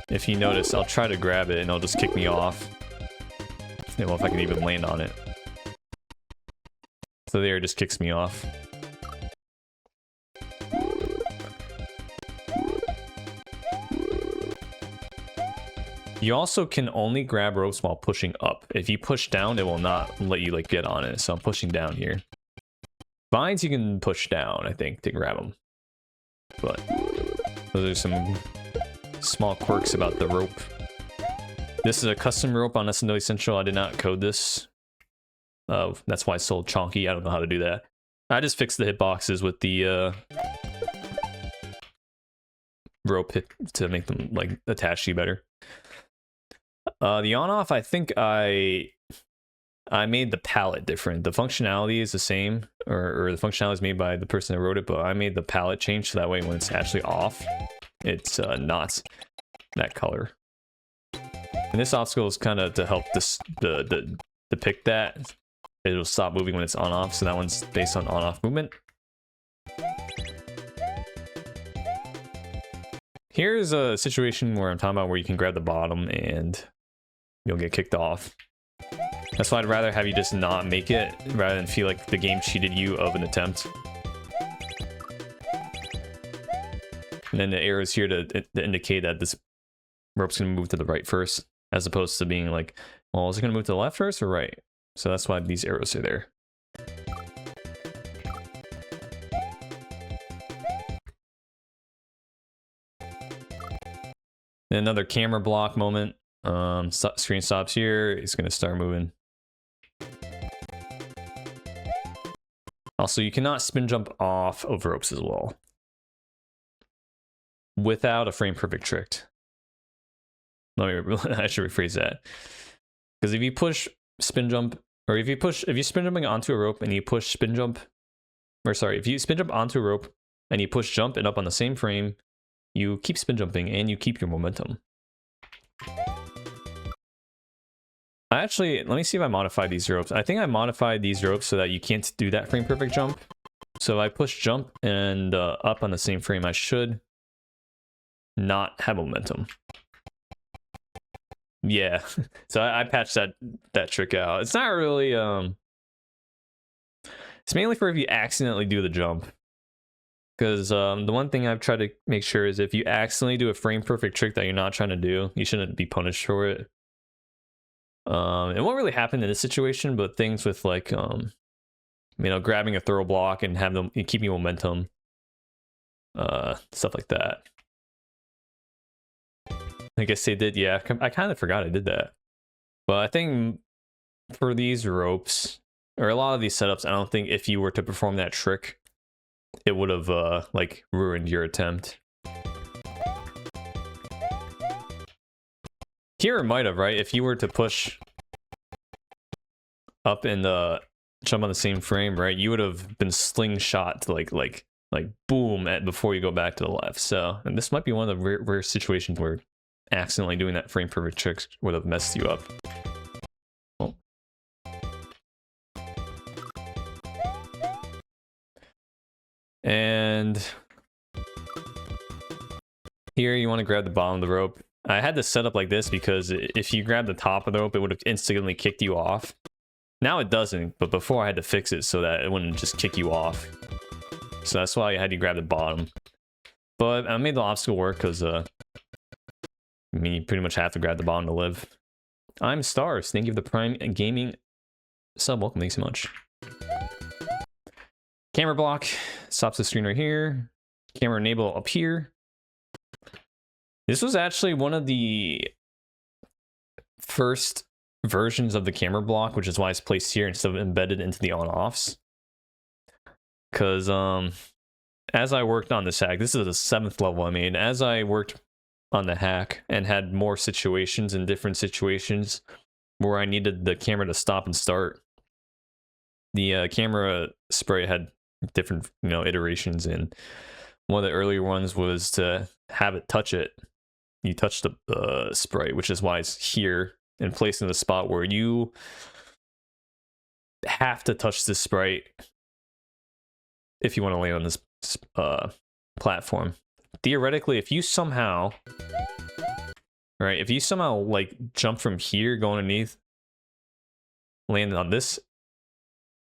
[SPEAKER 1] if you notice, I'll try to grab it and it'll just kick me off. I don't know if I can even land on it. So there, it just kicks me off. You also can only grab ropes while pushing up. If you push down, it will not let you like get on it. So I'm pushing down here. Vines you can push down, I think, to grab them. But those are some small quirks about the rope. This is a custom rope on SNW Central. I did not code this. That's why it's so chonky. I don't know how to do that. I just fixed the hitboxes with the rope hit to make them like attach to you better. The on-off, I think I made the palette different. The functionality is the same, or the functionality is made by the person that wrote it, but I made the palette change so that way when it's actually off, it's not that color. And this obstacle is kind of to help depict that. It'll stop moving when it's on-off, so that one's based on on-off movement. Here's a situation where I'm talking about where you can grab the bottom and you'll get kicked off. That's why I'd rather have you just not make it, rather than feel like the game cheated you of an attempt. And then the arrow's here to indicate that this rope's gonna move to the right first, as opposed to being like, well, is it gonna move to the left first or right? So that's why these arrows are there. And another camera block moment. Screen stops here. It's gonna start moving. Also, you cannot spin jump off of ropes as well without a frame perfect trick. I should rephrase that. Because if you push spin jump, or if you spin jumping onto a rope and you push spin jump, or sorry, if you spin jump onto a rope and you push jump and up on the same frame, you keep spin jumping and you keep your momentum. Actually, let me see if I modified these ropes. I think I modified these ropes so that you can't do that frame perfect jump. So if I push jump and up on the same frame, I should not have momentum. Yeah, so I patched that trick out. It's not really it's mainly for if you accidentally do the jump. Because the one thing I've tried to make sure is if you accidentally do a frame perfect trick that you're not trying to do, you shouldn't be punished for it. It won't really happen in this situation, but things with like you know, grabbing a throw block and have them keeping momentum, stuff like that. I guess they did, yeah. I kind of forgot I did that. But I think for these ropes, or a lot of these setups, I don't think if you were to perform that trick, it would have like ruined your attempt. Here it might have, right? If you were to push up and jump on the same frame, right? You would have been slingshot to like boom before you go back to the left. So, and this might be one of the rare situations where accidentally doing that frame perfect trick would have messed you up. Oh. And here you want to grab the bottom of the rope. I had this set up like this because if you grab the top of the rope, it would have instantly kicked you off. Now it doesn't, but before I had to fix it so that it wouldn't just kick you off. So that's why I had you grab the bottom. But I made the obstacle work because I mean, you pretty much have to grab the bottom to live. I'm Stars. Thank you for the Prime Gaming sub. Welcome. Thanks so much. Camera block stops the screen right here. Camera enable up here. This was actually one of the first versions of the camera block, which is why it's placed here instead of embedded into the on-offs. Because as I worked on this hack, this is the 7th level I made. As I worked on the hack and had more situations and different situations where I needed the camera to stop and start, the camera sprite had different, you know, iterations, and one of the earlier ones was to have it touch it. You touch the sprite, which is why it's here and placed in the spot where you have to touch this sprite if you want to land on this platform. Theoretically, if you somehow, right, if you somehow like jump from here, go underneath, land on this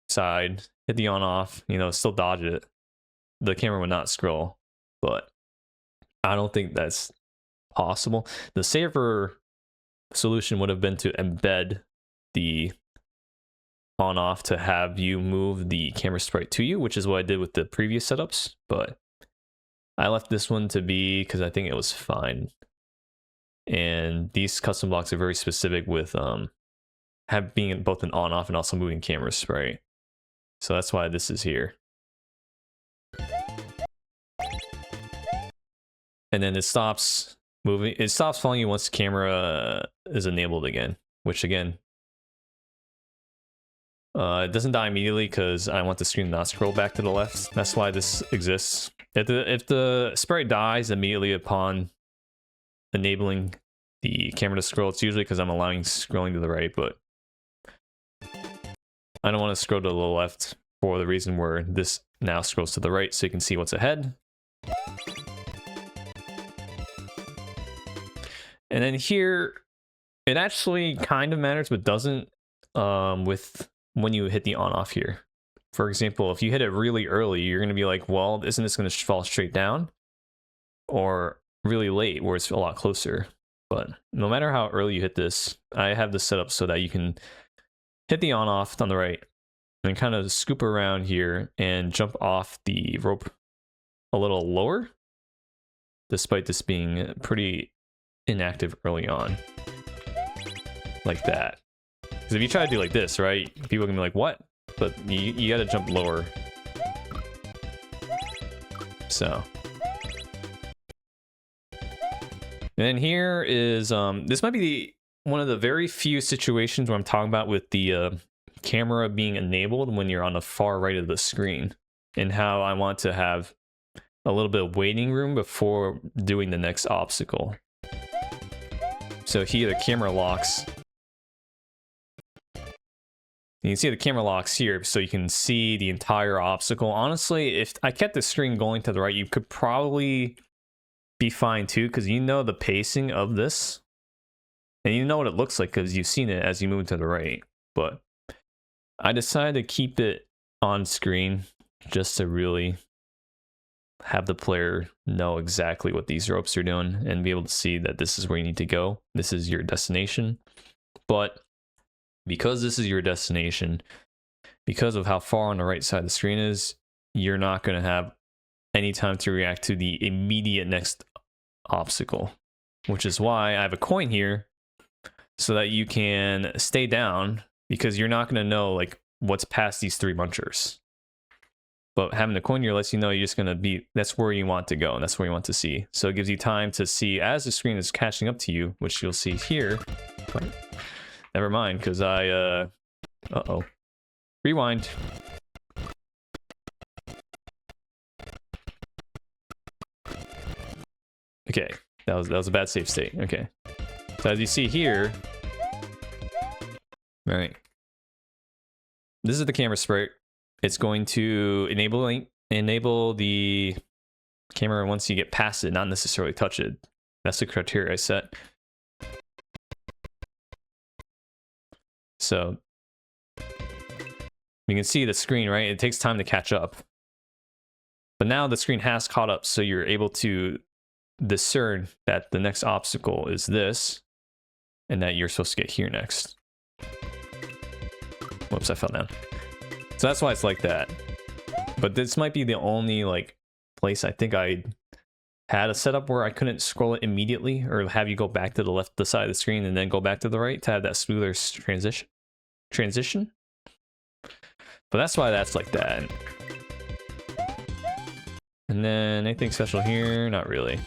[SPEAKER 1] side, hit the on off, you know, still dodge it, the camera would not scroll. But I don't think that's possible. The safer solution would have been to embed the on off to have you move the camera sprite to you, which is what I did with the previous setups, but I left this one to be because I think it was fine. And these custom blocks are very specific with being both an on off and also moving camera sprite. So that's why this is here. And then it stops moving. It stops following you once the camera is enabled again, which again, it doesn't die immediately because I want the screen to not scroll back to the left. That's why this exists. If the sprite dies immediately upon enabling the camera to scroll, it's usually because I'm allowing scrolling to the right, but I don't want to scroll to the left for the reason where this now scrolls to the right so you can see what's ahead. And then here, it actually kind of matters, but doesn't with when you hit the on-off here. For example, if you hit it really early, you're going to be like, well, isn't this going to fall straight down? Or really late, where it's a lot closer. But no matter how early you hit this, I have this set up so that you can hit the on-off on the right and kind of scoop around here and jump off the rope a little lower, despite this being pretty inactive early on. Like that. Because if you try to do like this, right, people can be like, what? But you gotta jump lower. So. And then here is, this might be one of the very few situations where I'm talking about with the camera being enabled when you're on the far right of the screen, and how I want to have a little bit of waiting room before doing the next obstacle. So here the camera locks You can see the camera locks here, so you can see the entire obstacle. Honestly, if I kept the screen going to the right, you could probably be fine too, because you know the pacing of this. And you know what it looks like because you've seen it as you move to the right. But I decided to keep it on screen just to really have the player know exactly what these ropes are doing and be able to see that this is where you need to go. This is your destination. But because this is your destination, because of how far on the right side of the screen is, you're not going to have any time to react to the immediate next obstacle, which is why I have a coin here so that you can stay down, because you're not going to know like what's past these 3 munchers. But having the coin here lets you know you're just going to be, that's where you want to go, and that's where you want to see. So it gives you time to see as the screen is catching up to you, which you'll see here. Never mind, because I, uh-oh. Rewind. Okay, that was a bad save state. Okay. So as you see here, all right, this is the camera sprite. It's going to enable the camera once you get past it, not necessarily touch it. That's the criteria I set. So you can see the screen, right? It takes time to catch up. But now the screen has caught up, so you're able to discern that the next obstacle is this, and that you're supposed to get here next. Whoops, I fell down. So that's why it's like that. But this might be the only like place I think I had a setup where I couldn't scroll it immediately, or have you go back to the left the side of the screen and then go back to the right to have that smoother transition. But that's why that's like that. And then anything special here? Not really.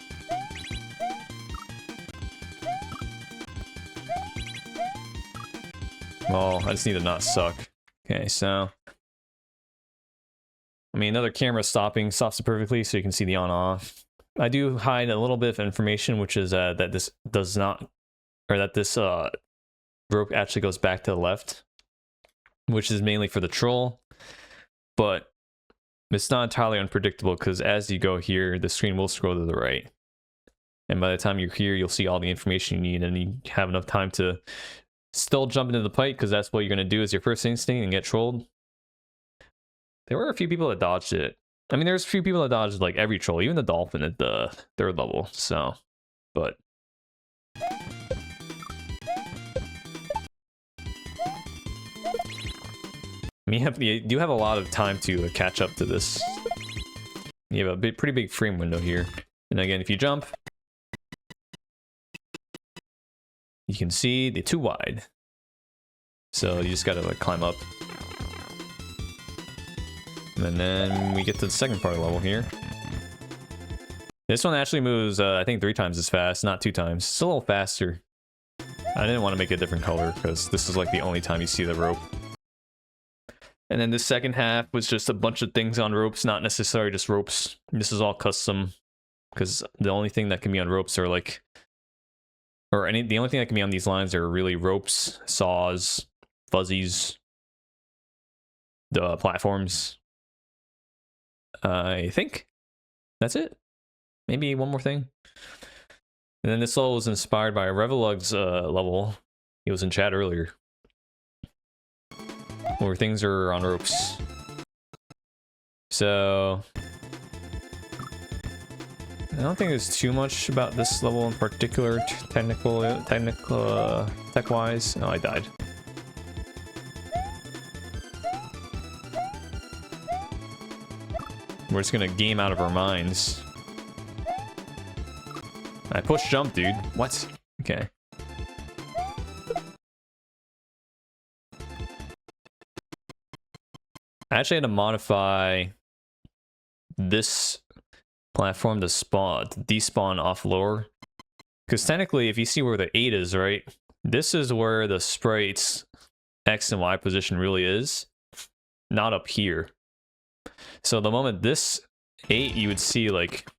[SPEAKER 1] Well, I just need to not suck. Okay, so I mean, another camera stops it perfectly, so you can see the on-off. I do hide a little bit of information, which is that this does not, or that this rope actually goes back to the left, which is mainly for the troll. But it's not entirely unpredictable, because as you go here, the screen will scroll to the right. And by the time you're here, you'll see all the information you need, and you have enough time to still jump into the pipe, because that's what you're going to do as your first instinct and get trolled. There were a few people that dodged it. I mean, there's a few people that dodged like every troll, even the dolphin at the 3rd level. So, but I mean, you do have a lot of time to catch up to this. You have a pretty big frame window here. And again, if you jump, you can see the 2 wide. So you just gotta like climb up. And then we get to the second part of the level here. This one actually moves, I think 3 times as fast, not 2 times. It's a little faster. I didn't want to make a different color, because this is like the only time you see the rope. And then the second half was just a bunch of things on ropes, not necessarily just ropes. This is all custom, because the only thing that can be on ropes are like, the only thing that can be on these lines are really ropes, saws, fuzzies, the platforms. I think that's it. Maybe one more thing. And then this level was inspired by Revelug's level. He was in chat earlier, where things are on ropes. So I don't think there's too much about this level in particular, tech-wise. Oh, I died. We're just gonna game out of our minds. I push jump, dude. What? Okay. I actually had to modify this platform to despawn off lower. Because technically, if you see where the 8 is, right? This is where the sprite's X and Y position really is. Not up here. So the moment this 8, you would see like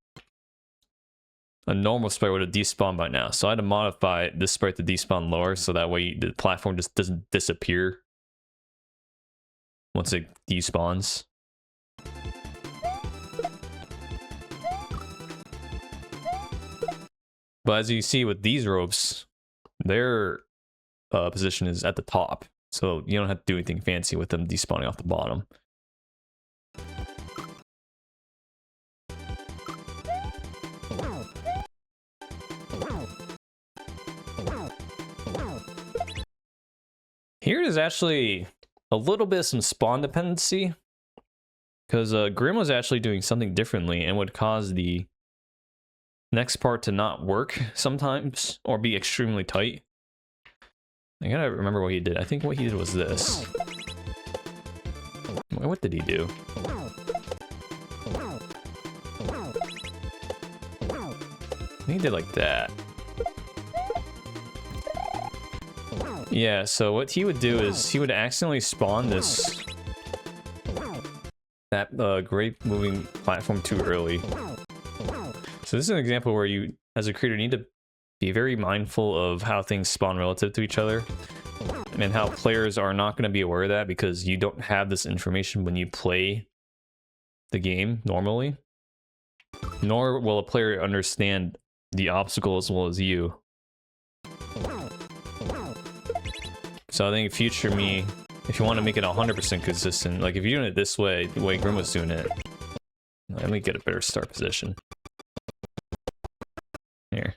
[SPEAKER 1] a normal sprite would have despawned by now. So I had to modify this sprite to despawn lower, so that way the platform just doesn't disappear once it despawns. But as you see with these ropes, their position is at the top. So you don't have to do anything fancy with them despawning off the bottom. Here is actually a little bit of some spawn dependency, because Grim was actually doing something differently and would cause the next part to not work sometimes or be extremely tight. I gotta remember what he did. I think what he did was this. What did he do? He did like that. Yeah, so what he would do is he would accidentally spawn that great moving platform too early. So this is an example where you, as a creator, need to be very mindful of how things spawn relative to each other, and how players are not going to be aware of that because you don't have this information when you play the game normally. Nor will a player understand the obstacle as well as you. So I think future me, if you want to make it 100% consistent, like if you're doing it this way, the way Grim was doing it, let me get a better start position. Here.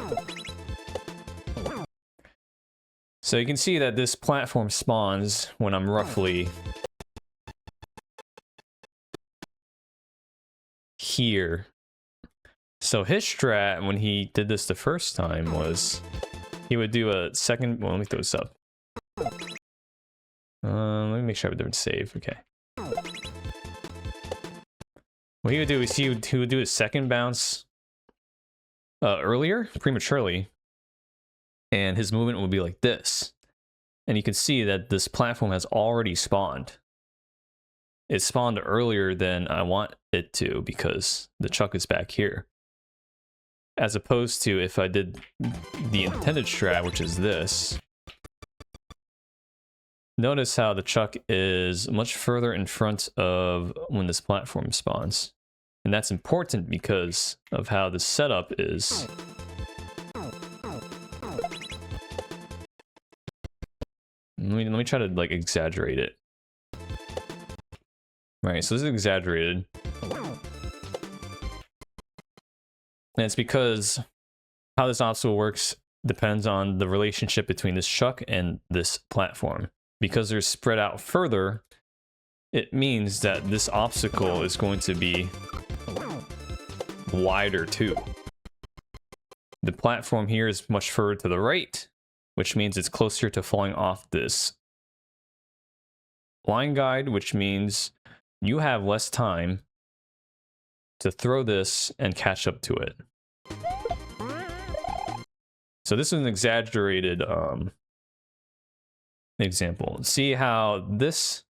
[SPEAKER 1] So you can see that this platform spawns when I'm roughly here. So his strat when he did this the first time was he would do a second, well, let me throw this up. Let me make sure I have a different save. Okay. What he would do is he would do a second bounce earlier, prematurely, and his movement would be like this. And you can see that this platform has already spawned. It spawned earlier than I want it to because the chuck is back here. As opposed to if I did the intended strat, which is this. Notice how the chuck is much further in front of when this platform spawns. And that's important because of how the setup is. Let me try to like exaggerate it. Right, so this is exaggerated. And it's because how this obstacle works depends on the relationship between this chuck and this platform. Because they're spread out further, it means that this obstacle is going to be wider too. The platform here is much further to the right, which means it's closer to falling off this line guide, which means you have less time to throw this and catch up to it. So this is an exaggerated example. See how this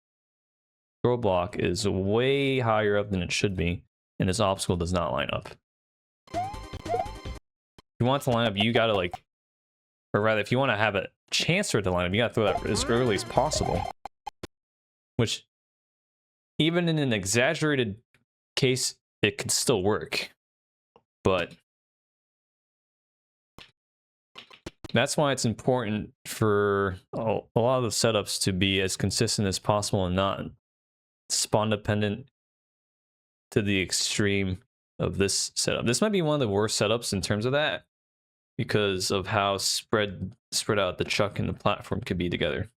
[SPEAKER 1] throw block is way higher up than it should be, and this obstacle does not line up. If you want it to line up, you gotta like, or rather, if you want to have a chance for it to line up, you gotta throw that as early as possible. Which, even in an exaggerated case, it can still work. But that's why it's important for a lot of the setups to be as consistent as possible and not spawn dependent to the extreme of this setup. This might be one of the worst setups in terms of that because of how spread out the chuck and the platform could be together.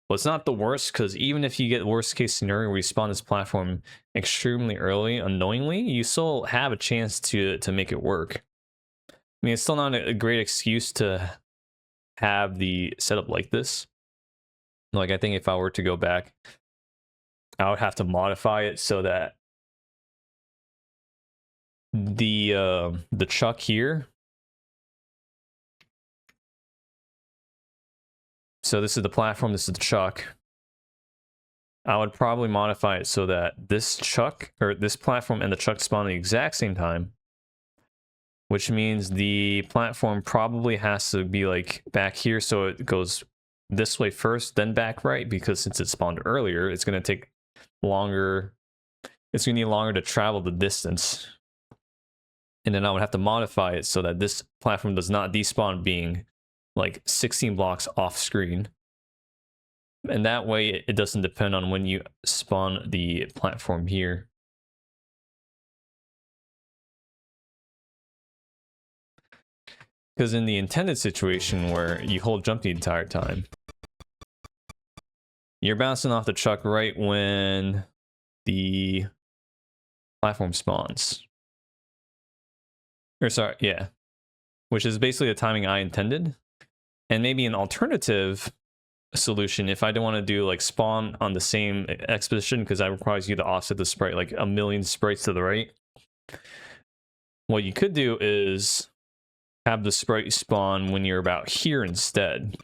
[SPEAKER 1] Well, it's not the worst because even if you get worst case scenario where you spawn this platform extremely early, unknowingly, you still have a chance to make it work. I mean, it's still not a great excuse to have the setup like this. Like, I think if I were to go back, I would have to modify it so that the chuck here, so this is the platform, this is the chuck. I would probably modify it so that this chuck, or this platform and the chuck spawn at the exact same time, which means the platform probably has to be like back here, so it goes this way first, then back right, because since it spawned earlier, it's going to take longer. It's gonna need longer to travel the distance. And then I would have to modify it so that this platform does not despawn being like 16 blocks off screen. And that way it doesn't depend on when you spawn the platform here. Because in the intended situation where you hold jump the entire time, you're bouncing off the truck right when the platform spawns. Or sorry, yeah. Which is basically the timing I intended. And maybe an alternative solution, if I don't want to do like spawn on the same exposition, because that requires you to offset the sprite like a million sprites to the right. What you could do is have the sprite spawn when you're about here instead.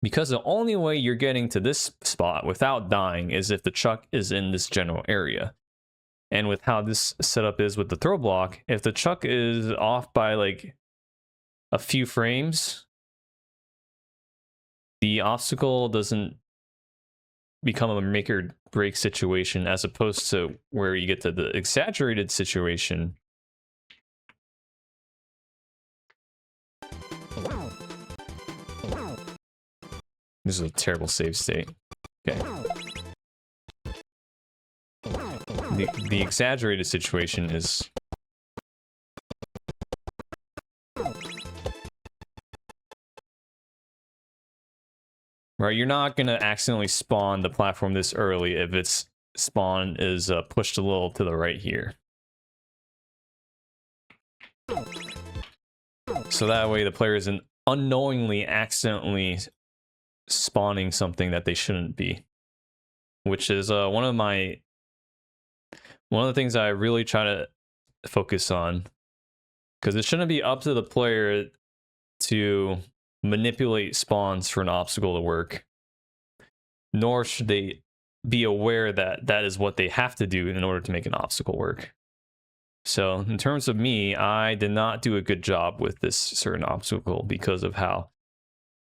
[SPEAKER 1] Because the only way you're getting to this spot without dying is if the chuck is in this general area. And with how this setup is with the throw block, if the chuck is off by like a few frames, the obstacle doesn't become a make or break situation, as opposed to where you get to the exaggerated situation. This is a terrible save state. Okay. The exaggerated situation is right. You're not gonna accidentally spawn the platform this early if its spawn is pushed a little to the right here. So that way the player isn't unknowingly accidentally spawning something that they shouldn't be, which is one of the things I really try to focus on, because it shouldn't be up to the player to manipulate spawns for an obstacle to work, nor should they be aware that that is what they have to do in order to make an obstacle work. So in terms of me, I did not do a good job with this certain obstacle because of how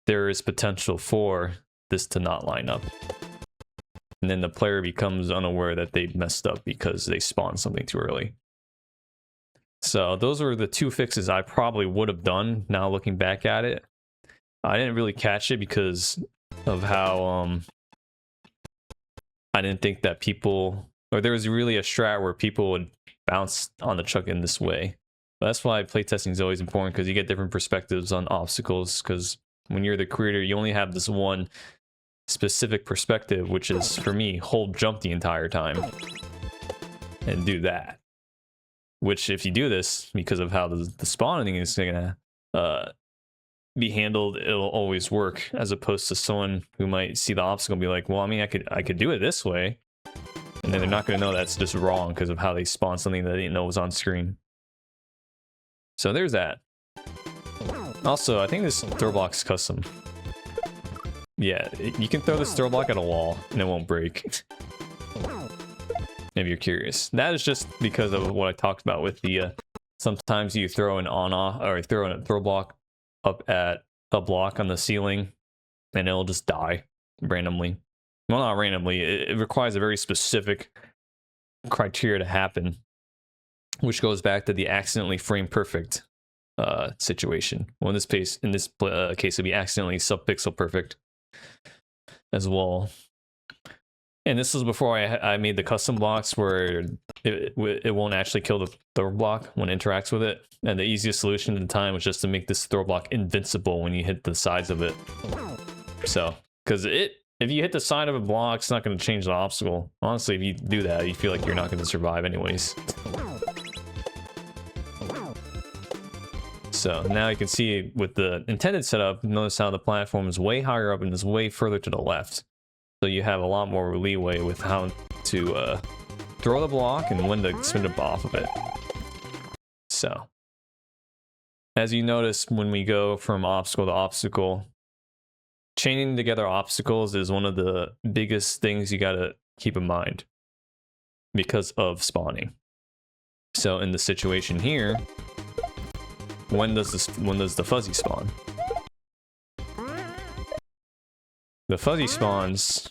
[SPEAKER 1] there is potential for this to not line up. And then the player becomes unaware that they messed up because they spawned something too early. So those are the two fixes I probably would have done now looking back at it. I didn't really catch it because of how I didn't think that people, or there was really a strat where people would bounce on the chuck in this way. But that's why playtesting is always important, because you get different perspectives on obstacles, because when you're the creator, you only have this one specific perspective, which is, for me, hold jump the entire time and do that. Which, if you do this, because of how the spawning is gonna be handled, it'll always work, as opposed to someone who might see the obstacle and be like, well, I mean, I could do it this way, and then they're not gonna know that's just wrong because of how they spawn something that they didn't know was on screen. So there's that. Also, I think this throw block's custom. Yeah, you can throw this throw block at a wall and it won't break. If you're curious. That is just because of what I talked about with the sometimes you throw an on-off, or throw a throw block up at a block on the ceiling and it'll just die randomly. Well, not randomly, it requires a very specific criteria to happen, which goes back to the accidentally frame perfect situation. Well, in this case, it'd be accidentally subpixel perfect as well. And this was before I made the custom blocks where it won't actually kill the throw block when it interacts with it. And the easiest solution at the time was just to make this throw block invincible when you hit the sides of it. So, because if you hit the side of a block, it's not going to change the obstacle. Honestly, if you do that, you feel like you're not going to survive anyways. So now you can see with the intended setup, notice how the platform is way higher up and is way further to the left. So you have a lot more leeway with how to throw the block and when to spin it off of it. So, as you notice, when we go from obstacle to obstacle, chaining together obstacles is one of the biggest things you gotta keep in mind because of spawning. So in the situation here, when does the fuzzy spawn? The fuzzy spawns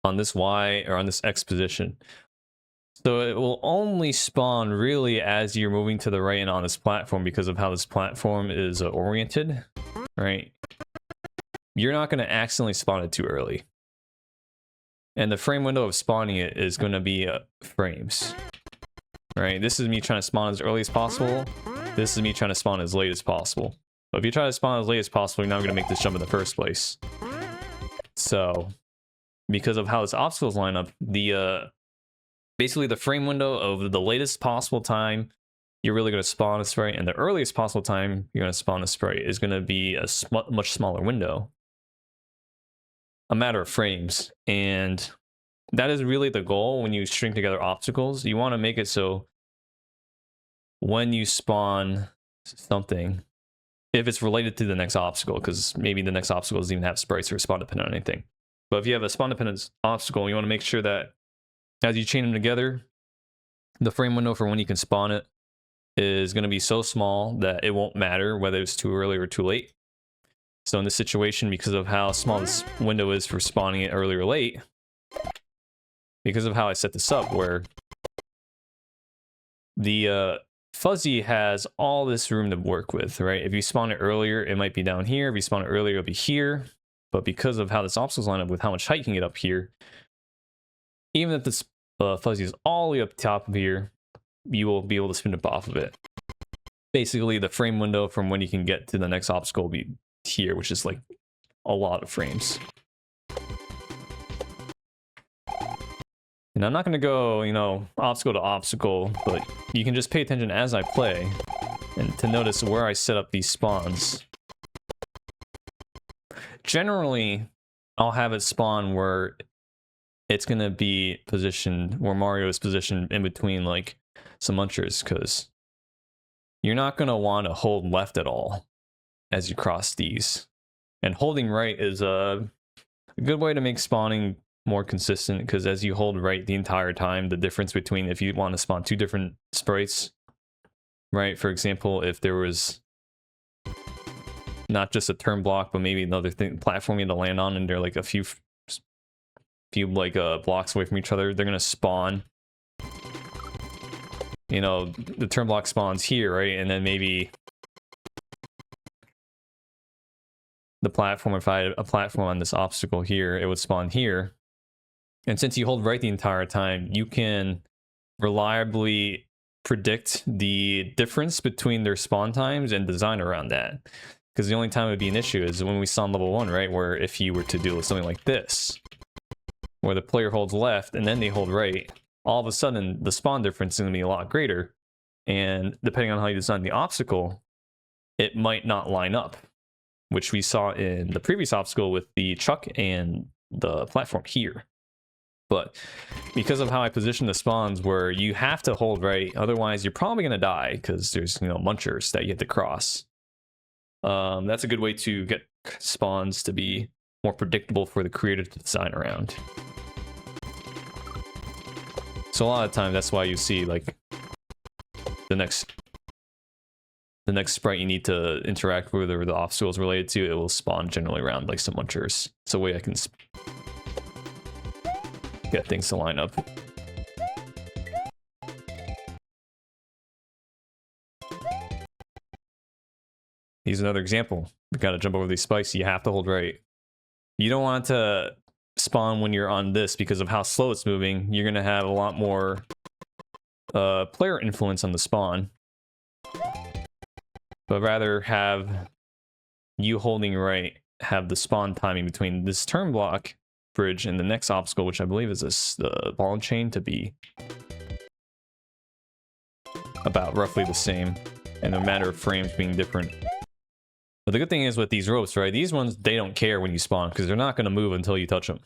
[SPEAKER 1] on this Y or on this X position. So it will only spawn really as you're moving to the right and on this platform because of how this platform is oriented, right? You're not going to accidentally spawn it too early. And the frame window of spawning it is going to be frames, right? This is me trying to spawn as early as possible. This is me trying to spawn as late as possible. But if you try to spawn as late as possible, you're not going to make this jump in the first place. So, because of how this obstacles line up, basically the frame window of the latest possible time you're really going to spawn a sprite and the earliest possible time you're going to spawn a sprite is going to be a much smaller window. A matter of frames. And that is really the goal when you string together obstacles. You want to make it so when you spawn something, if it's related to the next obstacle, because maybe the next obstacle doesn't even have sprites or spawn dependent on anything. But if you have a spawn dependent obstacle, you want to make sure that as you chain them together, the frame window for when you can spawn it is going to be so small that it won't matter whether it's too early or too late. So in this situation, because of how small this window is for spawning it early or late, because of how I set this up, where the fuzzy has all this room to work with, right? If you spawn it earlier, it might be down here. If you spawn it earlier, it'll be here. But because of how this obstacles line up with how much height you can get up here, even if this fuzzy is all the way up top of here, you will be able to spin up off of it. Basically, the frame window from when you can get to the next obstacle will be here, which is like a lot of frames. And I'm not going to go, you know, obstacle to obstacle, but you can just pay attention as I play and to notice where I set up these spawns. Generally, I'll have it spawn where it's going to be positioned, where Mario is positioned in between like some munchers, because you're not going to want to hold left at all as you cross these. And holding right is a good way to make spawning more consistent, because as you hold right the entire time, the difference between if you want to spawn two different sprites, right? For example, if there was not just a turn block, but maybe another platform you had to land on, and they're like a few like blocks away from each other, they're gonna spawn. You know, the turn block spawns here, right? And then maybe the platform, if I had a platform on this obstacle here, it would spawn here. And since you hold right the entire time, you can reliably predict the difference between their spawn times and design around that. Because the only time it would be an issue is when we saw in level 1, right? Where if you were to do something like this, where the player holds left and then they hold right, all of a sudden the spawn difference is going to be a lot greater. And depending on how you design the obstacle, it might not line up, which we saw in the previous obstacle with the truck and the platform here. But because of how I position the spawns where you have to hold right, otherwise you're probably going to die because there's, you know, munchers that you have to cross. That's a good way to get spawns to be more predictable for the creator to design around. So a lot of times that's why you see like the next sprite you need to interact with or the obstacle is related to, it will spawn generally around like some munchers. It's a way I can get things to line up. Here's another example. We gotta jump over these spikes. You have to hold right. You don't want to spawn when you're on this because of how slow it's moving. You're gonna have a lot more player influence on the spawn, but rather have you holding right have the spawn timing between this turn block bridge and the next obstacle, which I believe is the ball and chain, to be about roughly the same, and a matter of frames being different. But the good thing is with these ropes, right? These ones, they don't care when you spawn because they're not going to move until you touch them.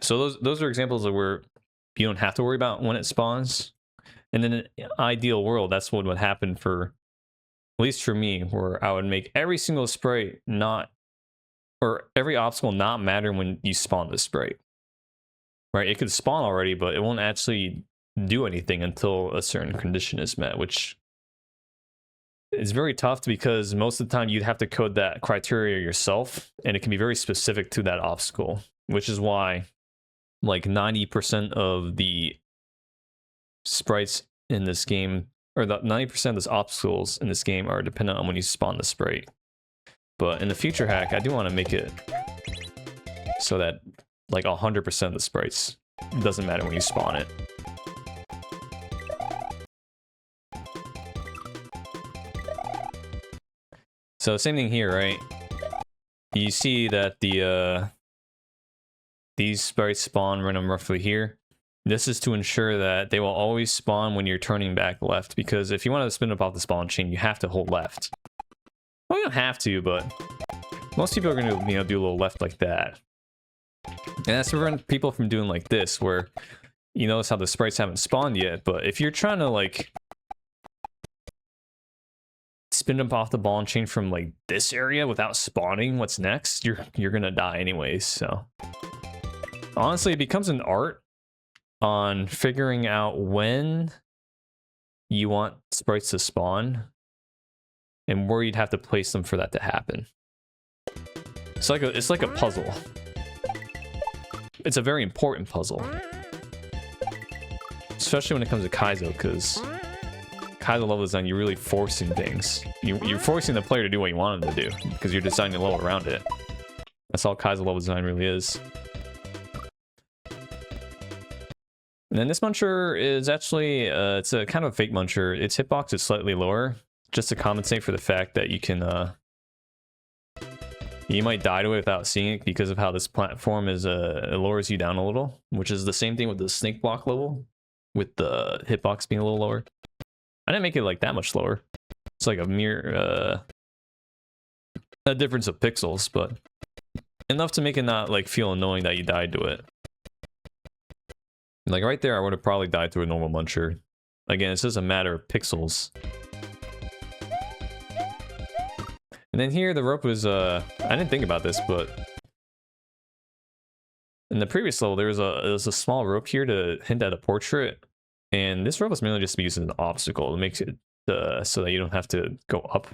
[SPEAKER 1] So those are examples of where you don't have to worry about when it spawns. And in an ideal world, that's what would happen for, at least for me, where I would make every single sprite not, or every obstacle not matter when you spawn the sprite. Right? It could spawn already, but it won't actually do anything until a certain condition is met, which is very tough because most of the time you'd have to code that criteria yourself, and it can be very specific to that obstacle, which is why like 90% of the sprites in this game, or the 90% of the obstacles in this game are dependent on when you spawn the sprite. But in the future hack, I do want to make it so that like 100% of the sprites, it doesn't matter when you spawn it. So same thing here, right? You see that the these sprites spawn random roughly here. This is to ensure that they will always spawn when you're turning back left, because if you want to spin up off the spawn chain, you have to hold left. Well, you don't have to, but most people are going to, you know, do a little left like that. And that's to prevent people from doing like this, where you notice how the sprites haven't spawned yet, but if you're trying to like spin up off the ball and chain from like this area without spawning what's next, you're gonna die anyways. So honestly, it becomes an art on figuring out when you want sprites to spawn and where you'd have to place them for that to happen. It's like a puzzle. It's a very important puzzle, especially when it comes to Kaizo, because Kaizo level design, you're really forcing things. You're forcing the player to do what you want them to do, because you're designing a level around it. That's all Kaizo level design really is. And then this muncher is actually, it's a kind of a fake muncher. Its hitbox is slightly lower, just to compensate for the fact that you can, you might die to it without seeing it because of how this platform is, it lowers you down a little, which is the same thing with the snake block level, with the hitbox being a little lower. I didn't make it like that much lower. It's like a mere, a difference of pixels, but enough to make it not like feel annoying that you died to it. Like right there, I would have probably died to a normal muncher. Again, it's just a matter of pixels. And then here, the rope was, I didn't think about this, but in the previous level, there was a small rope here to hint at a portrait. And this rope was mainly just to be used as an obstacle. It makes it so that you don't have to go up,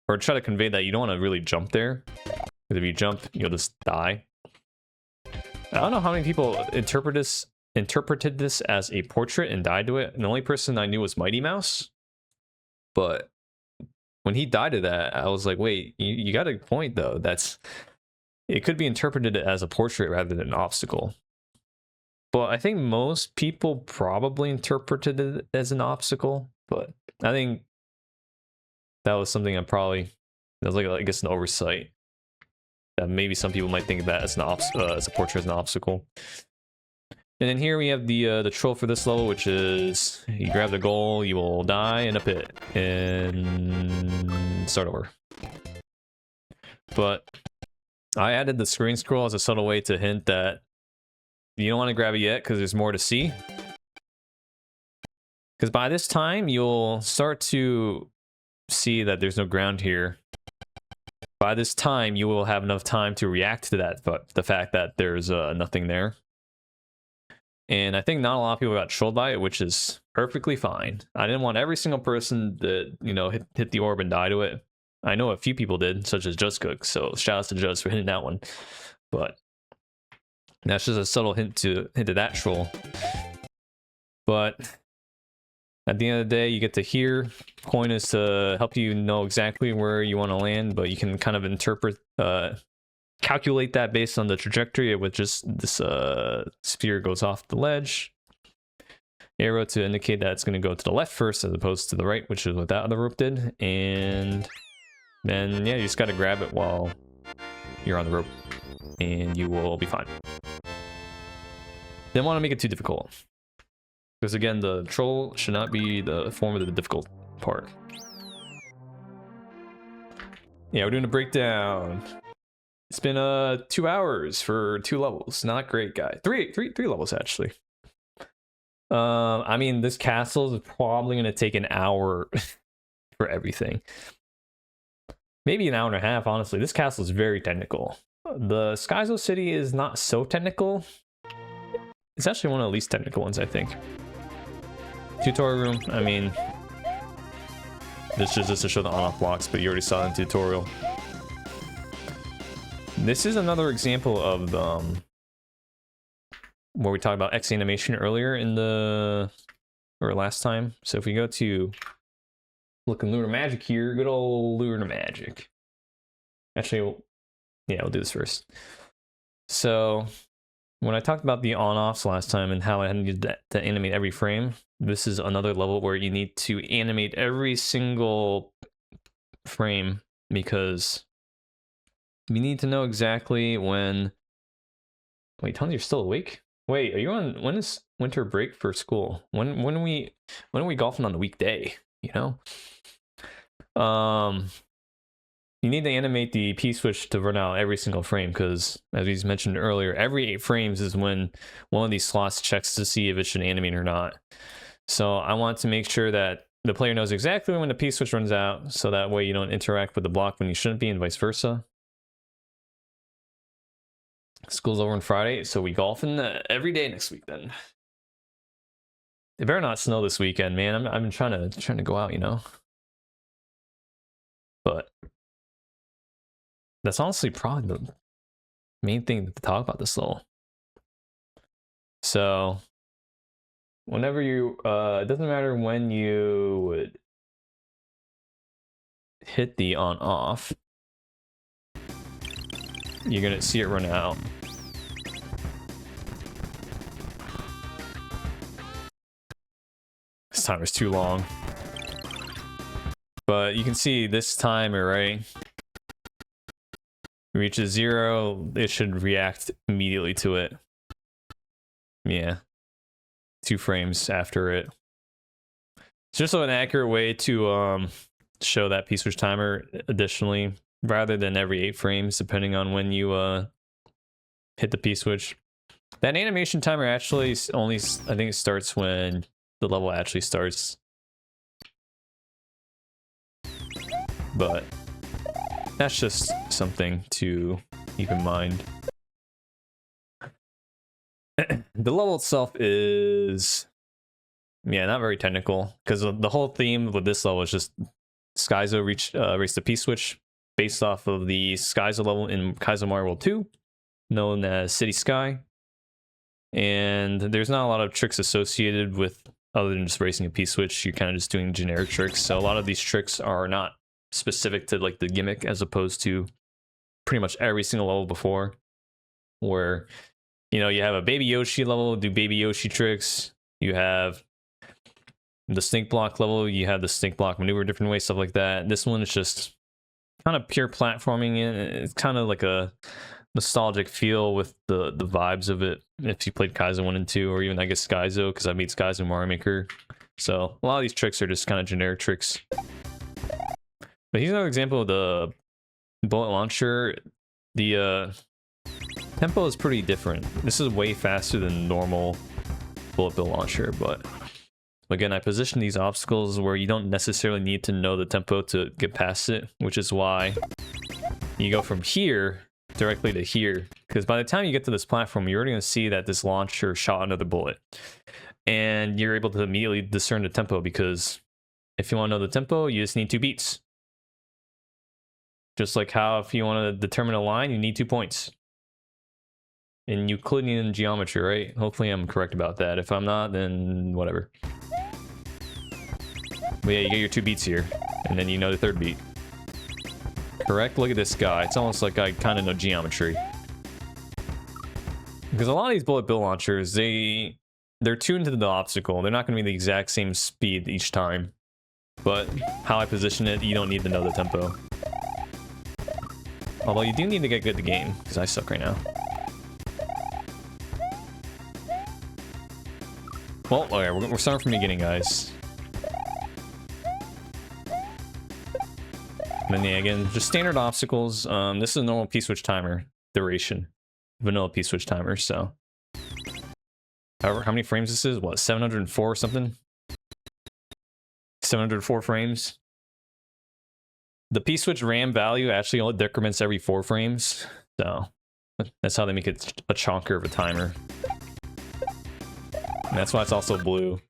[SPEAKER 1] or try to convey that you don't want to really jump there. Because if you jump, you'll just die. I don't know how many people interpreted this as a portrait and died to it. And the only person I knew was Mighty Mouse. But when he died to that, I was like, wait, you got a point though. It could be interpreted as a portrait rather than an obstacle. But I think most people probably interpreted it as an obstacle. But I think that was something that was like, I guess, an oversight. That maybe some people might think of that as as a portrait, as an obstacle. And then here we have the troll for this level, which is you grab the goal, you will die in a pit, and start over. But I added the screen scroll as a subtle way to hint that you don't want to grab it yet because there's more to see. Because by this time, you'll start to see that there's no ground here. By this time, you will have enough time to react to that, but the fact that there's nothing there. And I think not a lot of people got trolled by it, which is perfectly fine. I didn't want every single person that, you know, hit the orb and die to it. I know a few people did, such as Just Cook, so shout out to Just for hitting that one. But that's just a subtle hint to that troll. But at the end of the day, you get to hear. Coin is to help you know exactly where you want to land, but you can kind of interpret, calculate that based on the trajectory with just this sphere goes off the ledge. Arrow to indicate that it's going to go to the left first as opposed to the right, which is what that other rope did. And then, yeah, you just got to grab it while you're on the rope and you will be fine. Didn't want to make it too difficult, because again, the troll should not be the form of the difficult part. Yeah, we're doing a breakdown. It's been 2 hours for 2 levels. Not great, guy. Three levels actually. I mean, this castle is probably gonna take an hour for everything. Maybe an hour and a half, honestly. This castle is very technical. The Skyzo City is not so technical. It's actually one of the least technical ones, I think. Tutorial room, I mean, this is just to show the on-off blocks, but you already saw it in the tutorial. This is another example of where we talked about X animation earlier in the, or last time. So if we go to look in Lunar Magic here, good old Lunar Magic. Actually, yeah, we'll do this first. So when I talked about the on-offs last time and how I needed to animate every frame, this is another level where you need to animate every single frame because you need to know exactly when... Wait, Tons, you're still awake? Wait, are you on... When is winter break for school? When are we golfing on the weekday? You know? You need to animate the P-switch to run out every single frame because, as we mentioned earlier, every 8 frames is when one of these slots checks to see if it should animate or not. So I want to make sure that the player knows exactly when the P-switch runs out, so that way you don't interact with the block when you shouldn't be, and vice versa. School's over on Friday, so we golfing every day next week then. It better not snow this weekend, man. I've been trying to go out, you know. But that's honestly probably the main thing to talk about this level. So whenever you, it doesn't matter when you would hit the on off, you're gonna see it run out. This timer's too long. But you can see this timer, right? Reaches 0, it should react immediately to it. Yeah. 2 frames after it. It's just an accurate way to show that P-switch timer additionally, rather than every 8 frames, depending on when you hit the P-switch. That animation timer actually only, I think it starts when the level actually starts. But that's just something to keep in mind. The level itself is, yeah, not very technical, because the whole theme with this level is just Skyzo race the P-switch based off of the Skyzo level in Kaizo Mario World 2, known as City Sky. And there's not a lot of tricks associated with, other than just racing a P-switch, you're kind of just doing generic tricks. So a lot of these tricks are not specific to like the gimmick, as opposed to pretty much every single level before, where, you know, you have a Baby Yoshi level, do Baby Yoshi tricks. You have the stink block level, you have the stink block maneuver different ways, stuff like that. This one is just kind of pure platforming, and it's kind of like a nostalgic feel with the vibes of it. If you played Kaizo 1 and 2, or even I guess Skyzo, because I beat Skyzo Mario Maker. So a lot of these tricks are just kind of generic tricks. But here's another example of the bullet launcher. The tempo is pretty different. This is way faster than normal bullet bill launcher, but again, I position these obstacles where you don't necessarily need to know the tempo to get past it, which is why you go from here directly to here, because by the time you get to this platform, you're already going to see that this launcher shot another bullet, and you're able to immediately discern the tempo, because if you want to know the tempo, you just need 2 beats. Just like how if you want to determine a line, you need 2 points. In Euclidean geometry, right? Hopefully I'm correct about that. If I'm not, then whatever. But yeah, you get your 2 beats here, and then you know the 3rd beat. Correct? Look at this guy. It's almost like I kind of know geometry. Because a lot of these bullet bill launchers, they're tuned to the obstacle. They're not going to be the exact same speed each time. But how I position it, you don't need to know the tempo. Although you do need to get good at the game, because I suck right now. Well, okay, we're starting from the beginning, guys. And then, yeah, again, just standard obstacles. This is a normal P-switch timer duration. Vanilla P-switch timer, so. However, how many frames this is? What, 704 or something? 704 frames. The P-switch RAM value actually only decrements every 4 frames, so that's how they make it a chonker of a timer. And that's why it's also blue.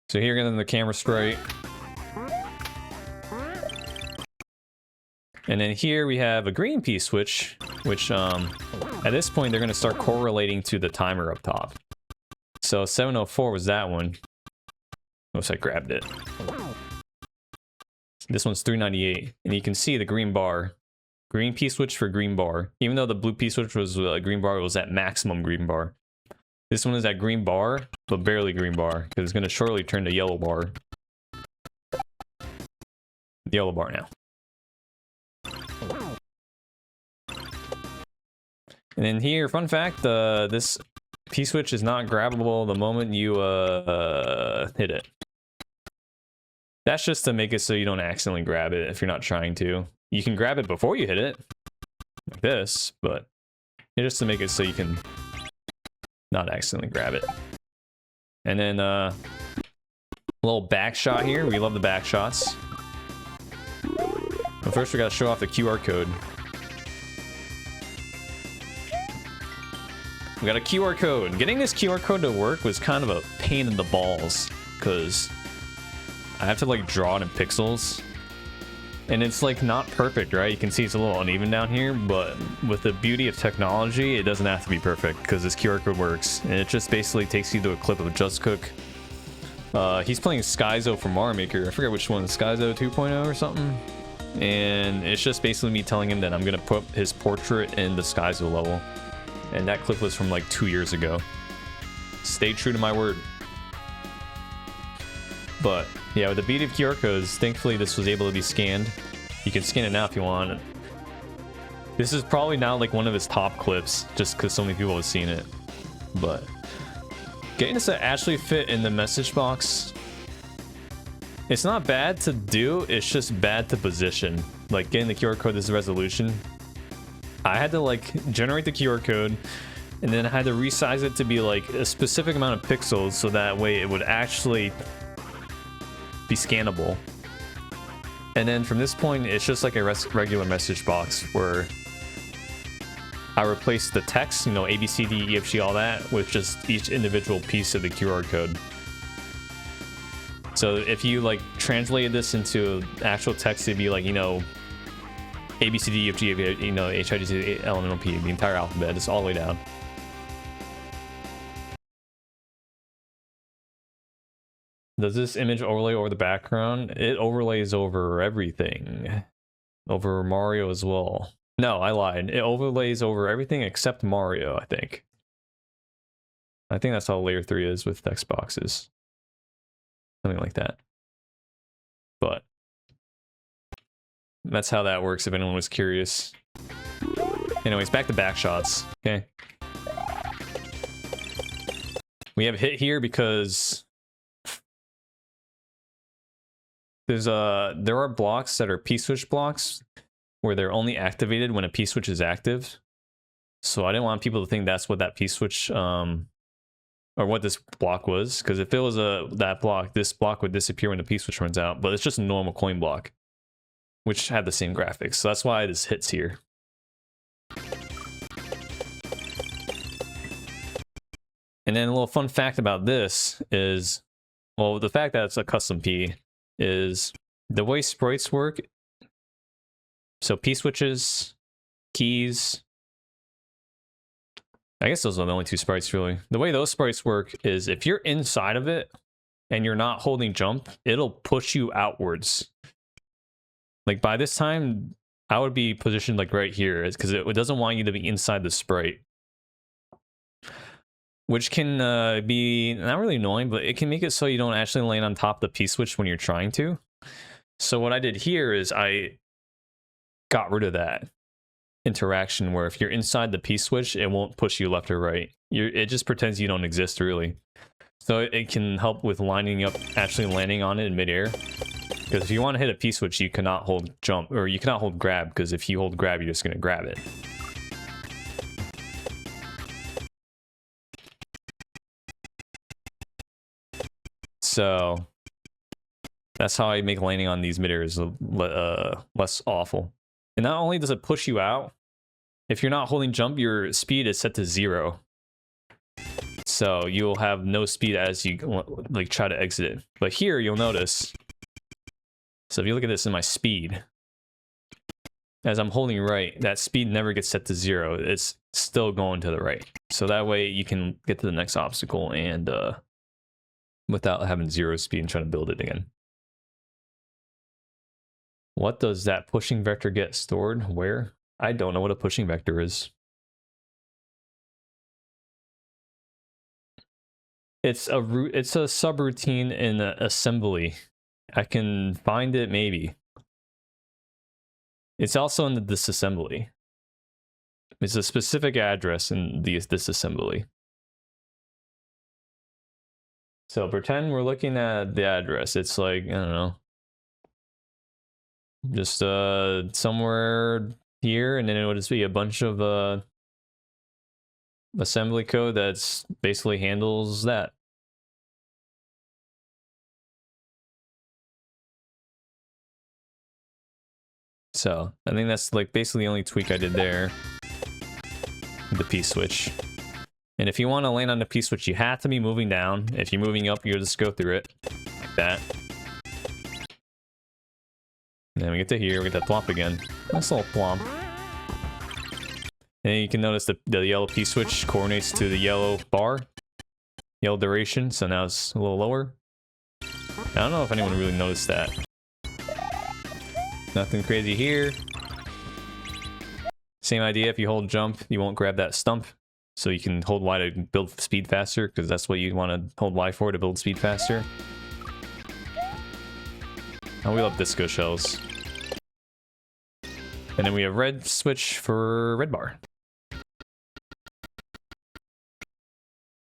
[SPEAKER 1] So here again, the camera sprite. And then here we have a green P-switch, which at this point they're going to start correlating to the timer up top. So 704 was that one. Oops, I grabbed it. This one's 398, and you can see the green bar. Green P-switch for green bar. Even though the blue P-switch was green bar, it was at maximum green bar. This one is at green bar, but barely green bar, because it's going to shortly turn to yellow bar. Yellow bar now. And then here, fun fact, this P-switch is not grabbable the moment you hit it. That's just to make it so you don't accidentally grab it if you're not trying to. You can grab it before you hit it, like this, but it's just to make it so you can not accidentally grab it. And then a little back shot here. We love the back shots. But first we gotta show off the QR code. We got a QR code. Getting this QR code to work was kind of a pain in the balls, because I have to like draw it in pixels. And it's like not perfect, right? You can see it's a little uneven down here, but with the beauty of technology, it doesn't have to be perfect because this QR code works. And it just basically takes you to a clip of Just Cook. He's playing Skyzo from Mario Maker. I forget which one, Skyzo 2.0 or something. And it's just basically me telling him that I'm gonna put his portrait in the Skyzo level. And that clip was from like 2 years ago. Stay true to my word. But yeah, with the beauty of QR codes, thankfully this was able to be scanned. You can scan it now if you want. This is probably now like one of his top clips, just because so many people have seen it. But getting this to actually fit in the message box, it's not bad to do, it's just bad to position. Like getting the QR code, this resolution. I had to like generate the QR code, and then I had to resize it to be like a specific amount of pixels, so that way it would actually be scannable. And then from this point, it's just like a regular message box where I replaced the text, you know, A, B, C, D, E, F, G, all that, with just each individual piece of the QR code. So if you like translated this into actual text, it'd be like, you know, A, B, C, D, E, F, G, you know, H, I, J, K, L, M, N, O, P, the entire alphabet, it's all the way down. Does this image overlay over the background? It overlays over everything. Over Mario as well. No, I lied. It overlays over everything except Mario, I think. I think that's how layer 3 is with text boxes. Something like that. But that's how that works if anyone was curious. Anyways, back to back shots. Okay. We have hit here because there are blocks that are P-switch blocks where they're only activated when a P-switch is active. So I didn't want people to think that's what that P-switch or what this block was, because if it was that block, this block would disappear when the P-switch runs out, but it's just a normal coin block, which had the same graphics. So that's why this hits here. And then a little fun fact about this is, well, the fact that it's a custom P is the way sprites work. So P-switches, keys, I guess those are the only two sprites really. The way those sprites work is if you're inside of it and you're not holding jump, it'll push you outwards. Like by this time, I would be positioned like right here, because it doesn't want you to be inside the sprite. Which can be not really annoying, but it can make it so you don't actually land on top of the P-switch when you're trying to. So what I did here is I got rid of that interaction where if you're inside the P-switch, it won't push you left or right. It just pretends you don't exist really. So it can help with lining up, actually landing on it in midair. Because if you want to hit a P-switch, you cannot hold jump, or you cannot hold grab, because if you hold grab, you're just going to grab it. So that's how I make landing on these midairs less awful. And not only does it push you out, if you're not holding jump, your speed is set to 0. So you'll have no speed as you like try to exit it. But here you'll notice, so if you look at this in my speed, as I'm holding right, that speed never gets set to 0. It's still going to the right. So that way you can get to the next obstacle and without having 0 speed and trying to build it again. What does that pushing vector get stored? Where? I don't know what a pushing vector is. It's a subroutine in assembly. I can find it maybe. It's also in the disassembly. It's a specific address in the disassembly. So pretend we're looking at the address. It's like, I don't know, just somewhere here, and then it would just be a bunch of assembly code that's basically handles that. So I think that's like basically the only tweak I did there. The P-switch. And if you want to land on the P-switch, you have to be moving down. If you're moving up, you just go through it like that. And then we get to here, we get that Thwomp again. Nice little Thwomp. And you can notice the yellow P-switch coordinates to the yellow bar. Yellow duration, so now it's a little lower. I don't know if anyone really noticed that. Nothing crazy here. Same idea, if you hold jump, you won't grab that stump. So you can hold Y to build speed faster, because that's what you want to hold Y for, to build speed faster. Oh, we love disco shells. And then we have red switch for red bar.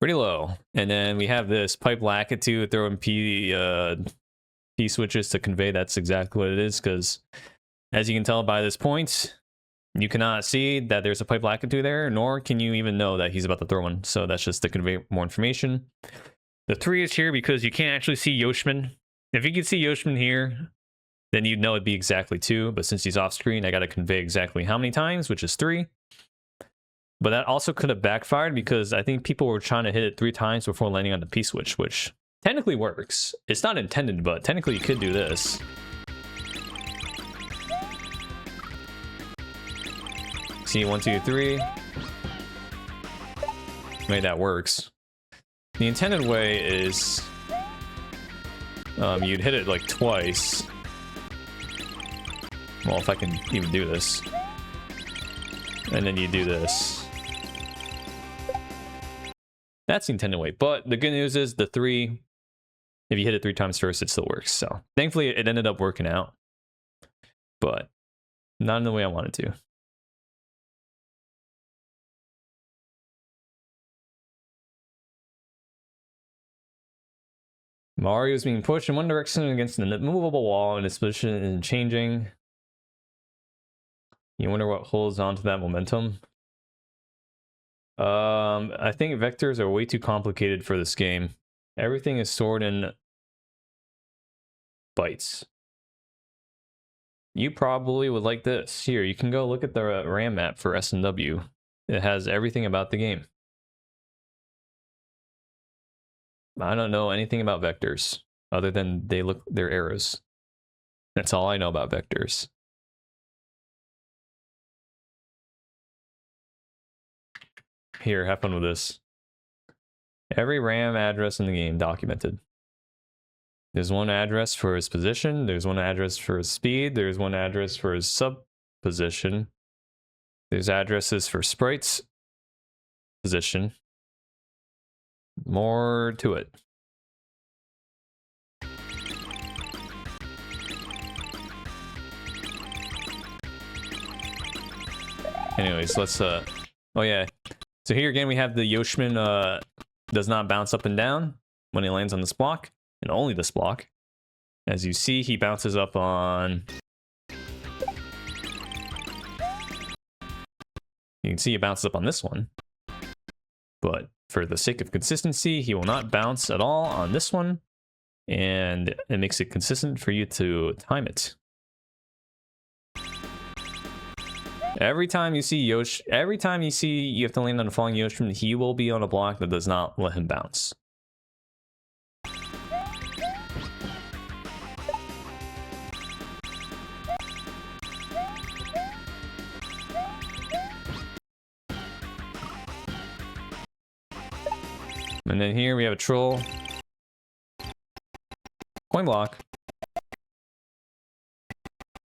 [SPEAKER 1] Pretty low. And then we have this pipe lackitude, throw in P switches to convey that's exactly what it is, because as you can tell by this point, you cannot see that there's a pipe lackitude there, nor can you even know that he's about to throw one. So that's just to convey more information. The 3 is here because you can't actually see Yoshman. If you could see Yoshman here, then you'd know it'd be exactly 2. But since he's off screen, I got to convey exactly how many times, which is 3. But that also could have backfired because I think people were trying to hit it 3 times before landing on the P-switch, which technically works. It's not intended, but technically you could do this. See, 1, 2, 3. Maybe that works. The intended way is you'd hit it like twice. Well, if I can even do this. And then you do this. That's the intended way. But the good news is the 3, if you hit it 3 times first, it still works. So thankfully it ended up working out. But not in the way I wanted to. Mario is being pushed in one direction against an immovable wall, and his position is changing. You wonder what holds on to that momentum? I think vectors are way too complicated for this game. Everything is stored in bytes. You probably would like this. Here, you can go look at the RAM map for S&W. It has everything about the game. I don't know anything about vectors other than they're arrows. That's all I know about vectors. Here, have fun with this. Every RAM address in the game documented. There's one address for his position, there's one address for his speed, there's one address for his sub position. There's addresses for Sprite's position. More to it. Anyways, let's oh yeah. So here again we have the Yoshman does not bounce up and down when he lands on this block, and only this block. As you see, he bounces up on, you can see he bounces up on this one. But for the sake of consistency, he will not bounce at all on this one, and it makes it consistent for you to time it. Every time you see you have to land on a falling Yoshi, he will be on a block that does not let him bounce. And then here we have a troll. Coin block.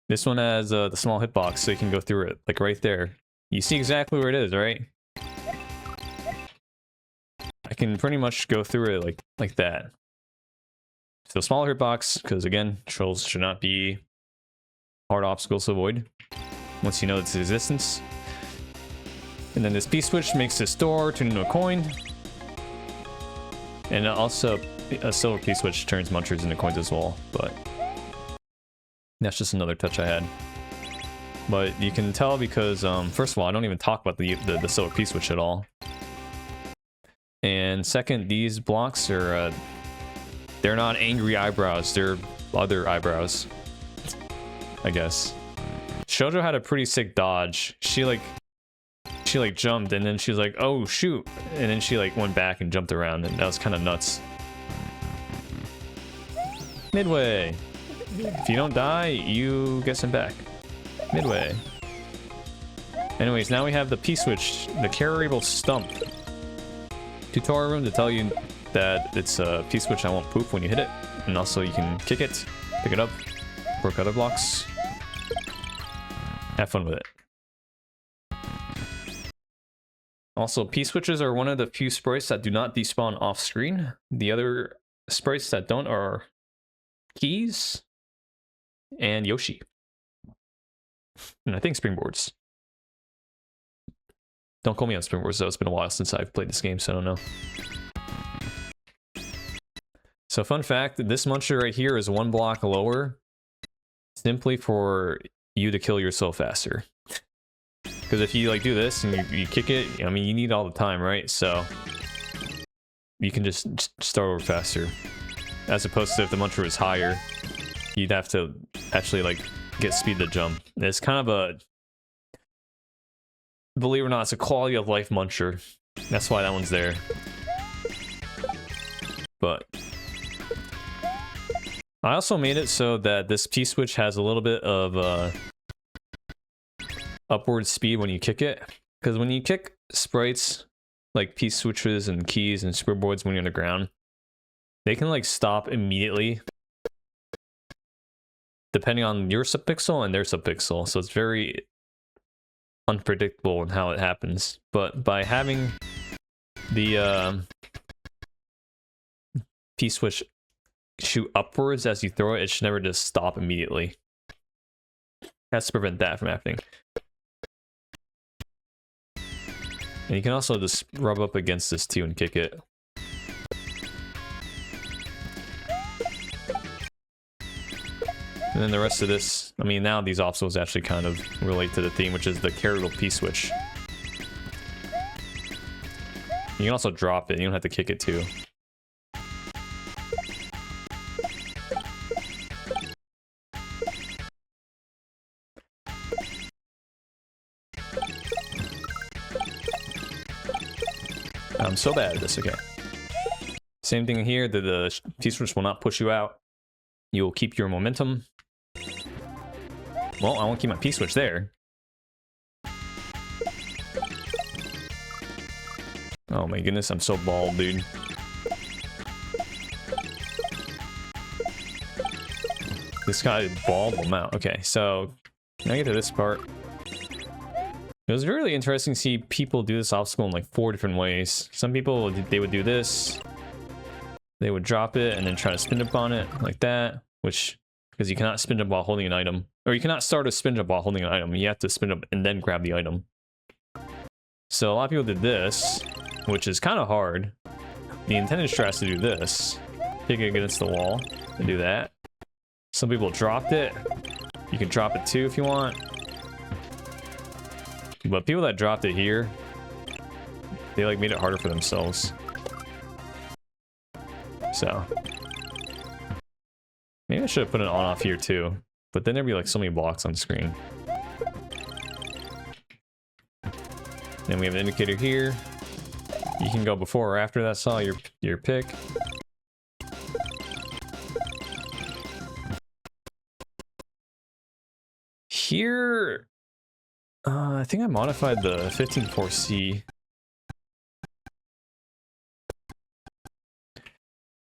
[SPEAKER 1] This one has the small hitbox, so you can go through it, like right there. You see exactly where it is, right? I can pretty much go through it like that. So smaller hitbox, because again, trolls should not be hard obstacles to avoid once you know its existence. And then this P-switch makes this door turn into a coin. And also, a silver P-switch turns munchers into coins as well, but that's just another touch I had. But you can tell because, first of all, I don't even talk about the silver P-switch at all. And second, these blocks are, they're not angry eyebrows, they're other eyebrows, I guess. Shoujo had a pretty sick dodge. She jumped and then she was like, oh shoot, and then she went back and jumped around, and that was kind of nuts. Midway. If you don't die, you get sent back. Midway. Anyways, now we have the P-switch, the carryable stump. Tutorial room to tell you that it's a P-switch that won't poof when you hit it, and also you can kick it, pick it up, broke other blocks. Have fun with it. Also, P-switches are one of the few sprites that do not despawn off screen. The other sprites that don't are keys and Yoshi. And I think Springboards. Don't call me on Springboards though, it's been a while since I've played this game, so I don't know. So fun fact, this muncher right here is 1 block lower, simply for you to kill yourself faster. Because if you do this and you kick it, I mean, you need all the time, right? So you can just start over faster. As opposed to if the muncher was higher, you'd have to actually get speed to jump. It's kind of a, believe it or not, it's a quality of life muncher. That's why that one's there. But I also made it so that this P-switch has a little bit of upward speed when you kick it, because when you kick sprites like P-switches and keys and springboards when you're on the ground, they can stop immediately depending on your subpixel and their subpixel, so it's very unpredictable in how it happens. But by having the P-switch shoot upwards as you throw it, it should never just stop immediately. Has to prevent that from happening. And you can also just rub up against this too and kick it. And then the rest of this, I mean, now these obstacles actually kind of relate to the theme, which is the carryable P-switch. You can also drop it, you don't have to kick it too. I'm so bad at this, okay. Same thing here, the P-switch will not push you out. You'll keep your momentum. Well, I won't keep my P-switch there. Oh my goodness, I'm so bald, dude. This guy bald will mount. Okay, so now I get to this part. It was really interesting to see people do this obstacle in 4 different ways. Some people, they would do this. They would drop it and then try to spin up on it like that, which, because you cannot spin up while holding an item. Or you cannot start a spin up while holding an item. You have to spin up and then grab the item. So a lot of people did this, which is kind of hard. The intended strat is to do this. Kick it against the wall and do that. Some people dropped it. You can drop it too if you want. But people that dropped it here, they made it harder for themselves. So maybe I should have put an on-off here too, but then there'd be so many blocks on the screen. Then we have an indicator here. You can go before or after that saw, your pick. Here, I think I modified the 15.4C.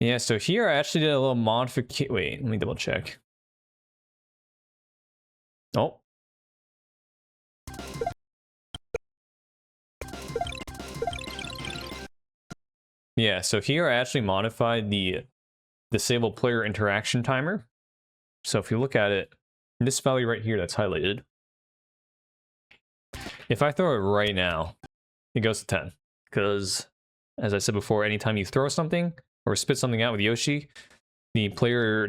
[SPEAKER 1] Yeah, so here I actually did a little modification. Wait, let me double check. Oh. Yeah, so here I actually modified the disable player interaction timer. So if you look at it, this value right here that's highlighted, if I throw it right now, it goes to 10. Because, as I said before, anytime you throw something or spit something out with Yoshi, the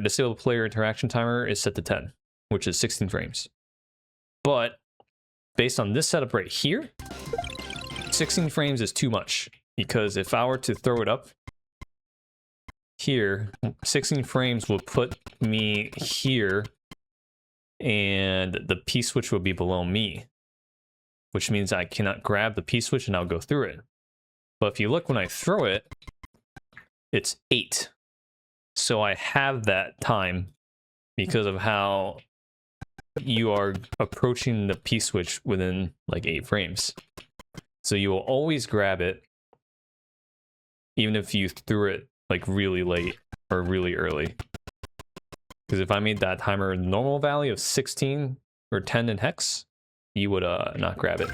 [SPEAKER 1] disable player interaction timer is set to 10, which is 16 frames. But based on this setup right here, 16 frames is too much. Because if I were to throw it up here, 16 frames will put me here, and the P-switch will be below me, which means I cannot grab the P-switch and I'll go through it. But if you look when I throw it, it's 8. So I have that time because of how you are approaching the P-switch within like 8 frames. So you will always grab it, even if you threw it like really late or really early. Because if I made that timer normal value of 16 or 10 in hex, you would not grab it.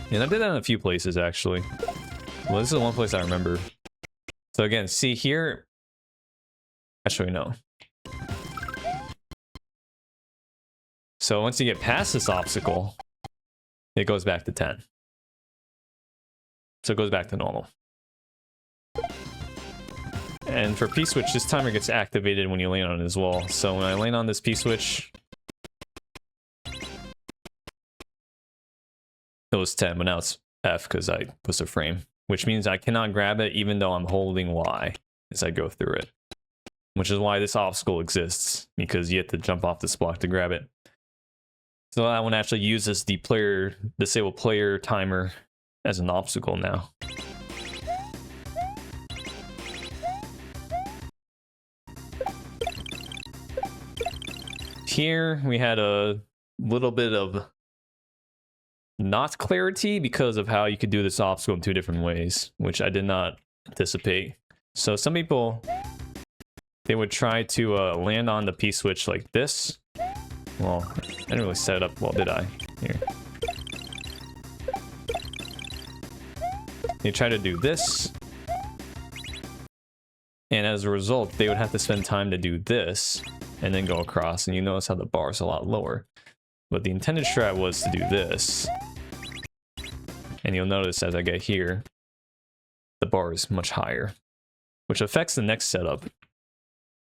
[SPEAKER 1] And I did that in a few places actually. Well, this is the one place I remember. So again, see here, actually no. So once you get past this obstacle, it goes back to 10. So it goes back to normal. And for P-switch, this timer gets activated when you land on it as well. So when I land on this P-switch, it was 10, but now it's F because I pushed a frame, which means I cannot grab it even though I'm holding Y as I go through it. Which is why this obstacle exists, because you have to jump off this block to grab it. So that one actually uses the disable player timer as an obstacle now. Here we had a little bit of not clarity because of how you could do this obstacle in 2 different ways, which I did not anticipate. So some people, they would try to land on the P-switch like this. Well, I didn't really set it up well, did I? Here. They try to do this. And as a result, they would have to spend time to do this and then go across. And you notice how the bar is a lot lower. But the intended strat was to do this. And you'll notice as I get here, the bar is much higher, which affects the next setup.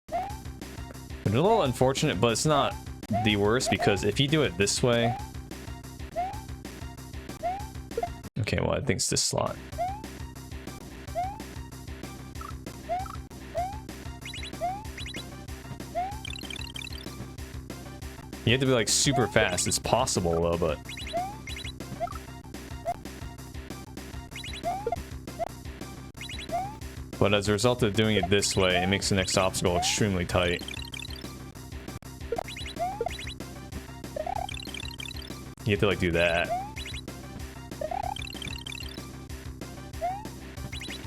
[SPEAKER 1] Which is a little unfortunate, but it's not the worst, because if you do it this way... Okay, well, I think it's this slot. You have to be like super fast. It's possible though, but... But as a result of doing it this way, it makes the next obstacle extremely tight. You have to like do that.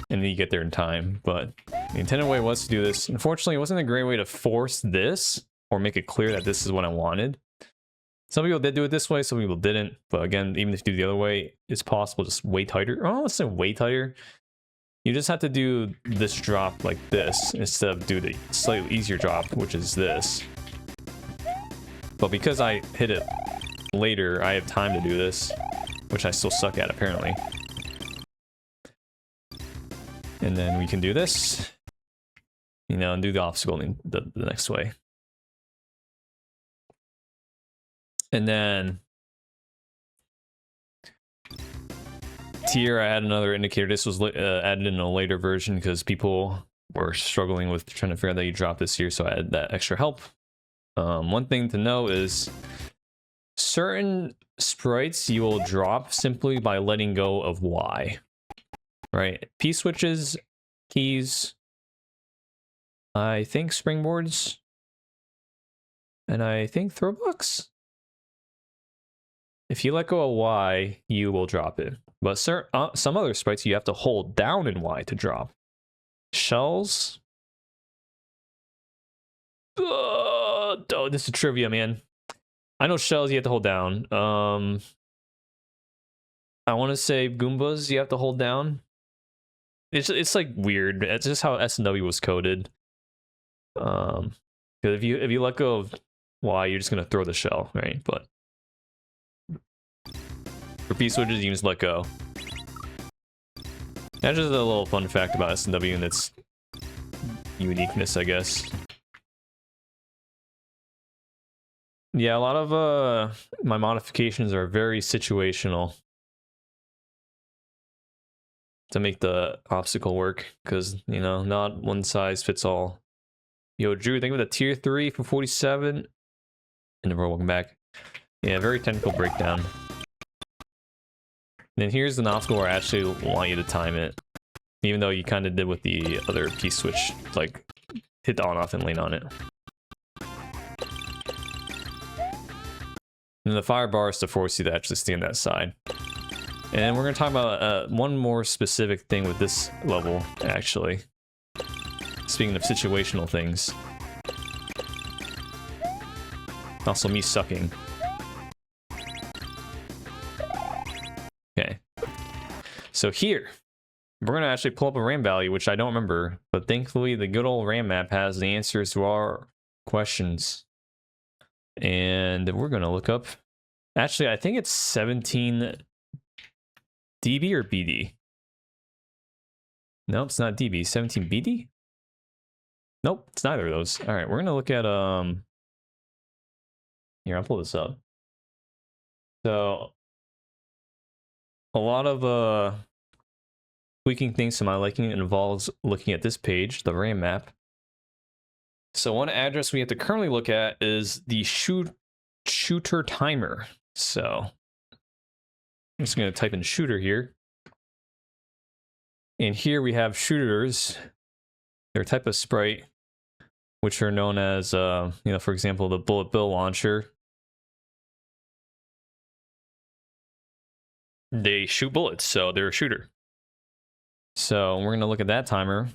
[SPEAKER 1] And then you get there in time, but the intended way was to do this. Unfortunately, it wasn't a great way to force this or make it clear that this is what I wanted. Some people did do it this way, some people didn't. But again, even if you do the other way, it's possible, just way tighter. Oh, let's say way tighter. You just have to do this drop like this instead of do the slightly easier drop, which is this. But because I hit it later, I have time to do this, which I still suck at apparently. And then we can do this, you know, and do the obstacle in the next way. And then here I had another indicator. This was added in a later version because people were struggling with trying to figure out that you drop this here, so I added that extra help. One thing to know is certain sprites you will drop simply by letting go of Y. Right? P-switches, keys, I think springboards, and I think throwbox. If you let go of Y, you will drop it. But some other sprites you have to hold down in Y to drop. Shells, Oh, this is trivia, man. I know shells you have to hold down. I want to say Goombas you have to hold down. It's like weird. It's just how S&W was coded. Because if you let go of Y, you're just gonna throw the shell, right? But for P switches, you just let go. That's just a little fun fact about S&W and its uniqueness, I guess. Yeah, a lot of my modifications are very situational to make the obstacle work, because, you know, not one size fits all. Yo, Drew, think of the tier 3 for 47. And welcome back. Yeah, very technical breakdown. And then here's an obstacle where I actually want you to time it, even though you kind of did with the other P switch, like hit the on off and lean on it. And the fire bar is to force you to actually stay on that side. And we're going to talk about one more specific thing with this level, actually. Speaking of situational things. Also, me sucking. Okay. So here, we're going to actually pull up a RAM value, which I don't remember. But thankfully, the good old RAM map has the answers to our questions. And we're going to look up... Actually, I think it's 17... DB or BD? Nope, it's not DB. 17 BD? Nope, it's neither of those. All right, we're gonna look at here, I'll pull this up. So a lot of tweaking things to my liking involves looking at this page, the RAM map. So one address we have to currently look at is the shooter timer. So I'm just going to type in shooter here. And here we have shooters. They're a type of sprite, which are known as, you know, for example, the bullet bill launcher. They shoot bullets, so they're a shooter. So we're going to look at that timer.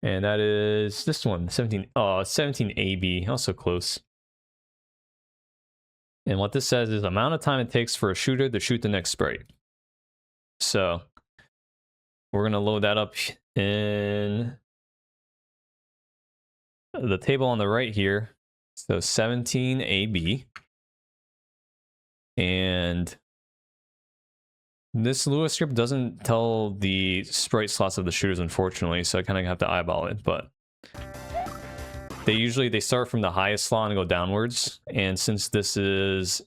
[SPEAKER 1] And that is this one, 17AB, also close. And what this says is the amount of time it takes for a shooter to shoot the next sprite. So we're going to load that up in the table on the right here. So 17AB. And this Lua script doesn't tell the sprite slots of the shooters, unfortunately, so I kind of have to eyeball it, but they start from the highest slot and go downwards. And since this is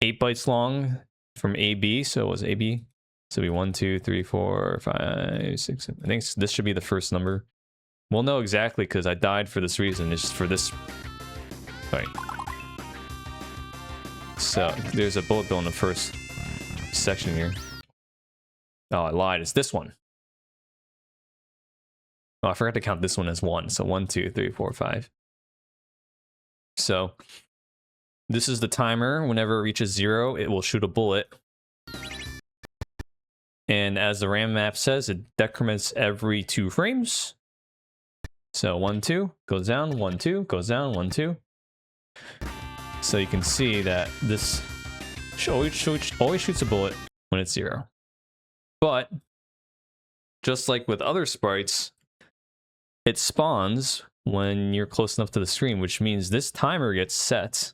[SPEAKER 1] 8 bytes long from AB, so it was AB, so it'd be 1, 2, 3, 4, 5, 6. I think this should be the first number. We'll know exactly because I died for this reason. It's just for this. Right. So there's a bullet bill in the first section here. Oh, I lied. It's this one. Oh, I forgot to count this one as 1. So 1, 2, 3, 4, 5. So this is the timer. Whenever it reaches 0, it will shoot a bullet. And as the RAM map says, it decrements every 2 frames. So 1, 2 goes down, 1, 2 goes down, 1, 2. So you can see that this always shoots a bullet when it's 0. But just like with other sprites, it spawns when you're close enough to the screen, which means this timer gets set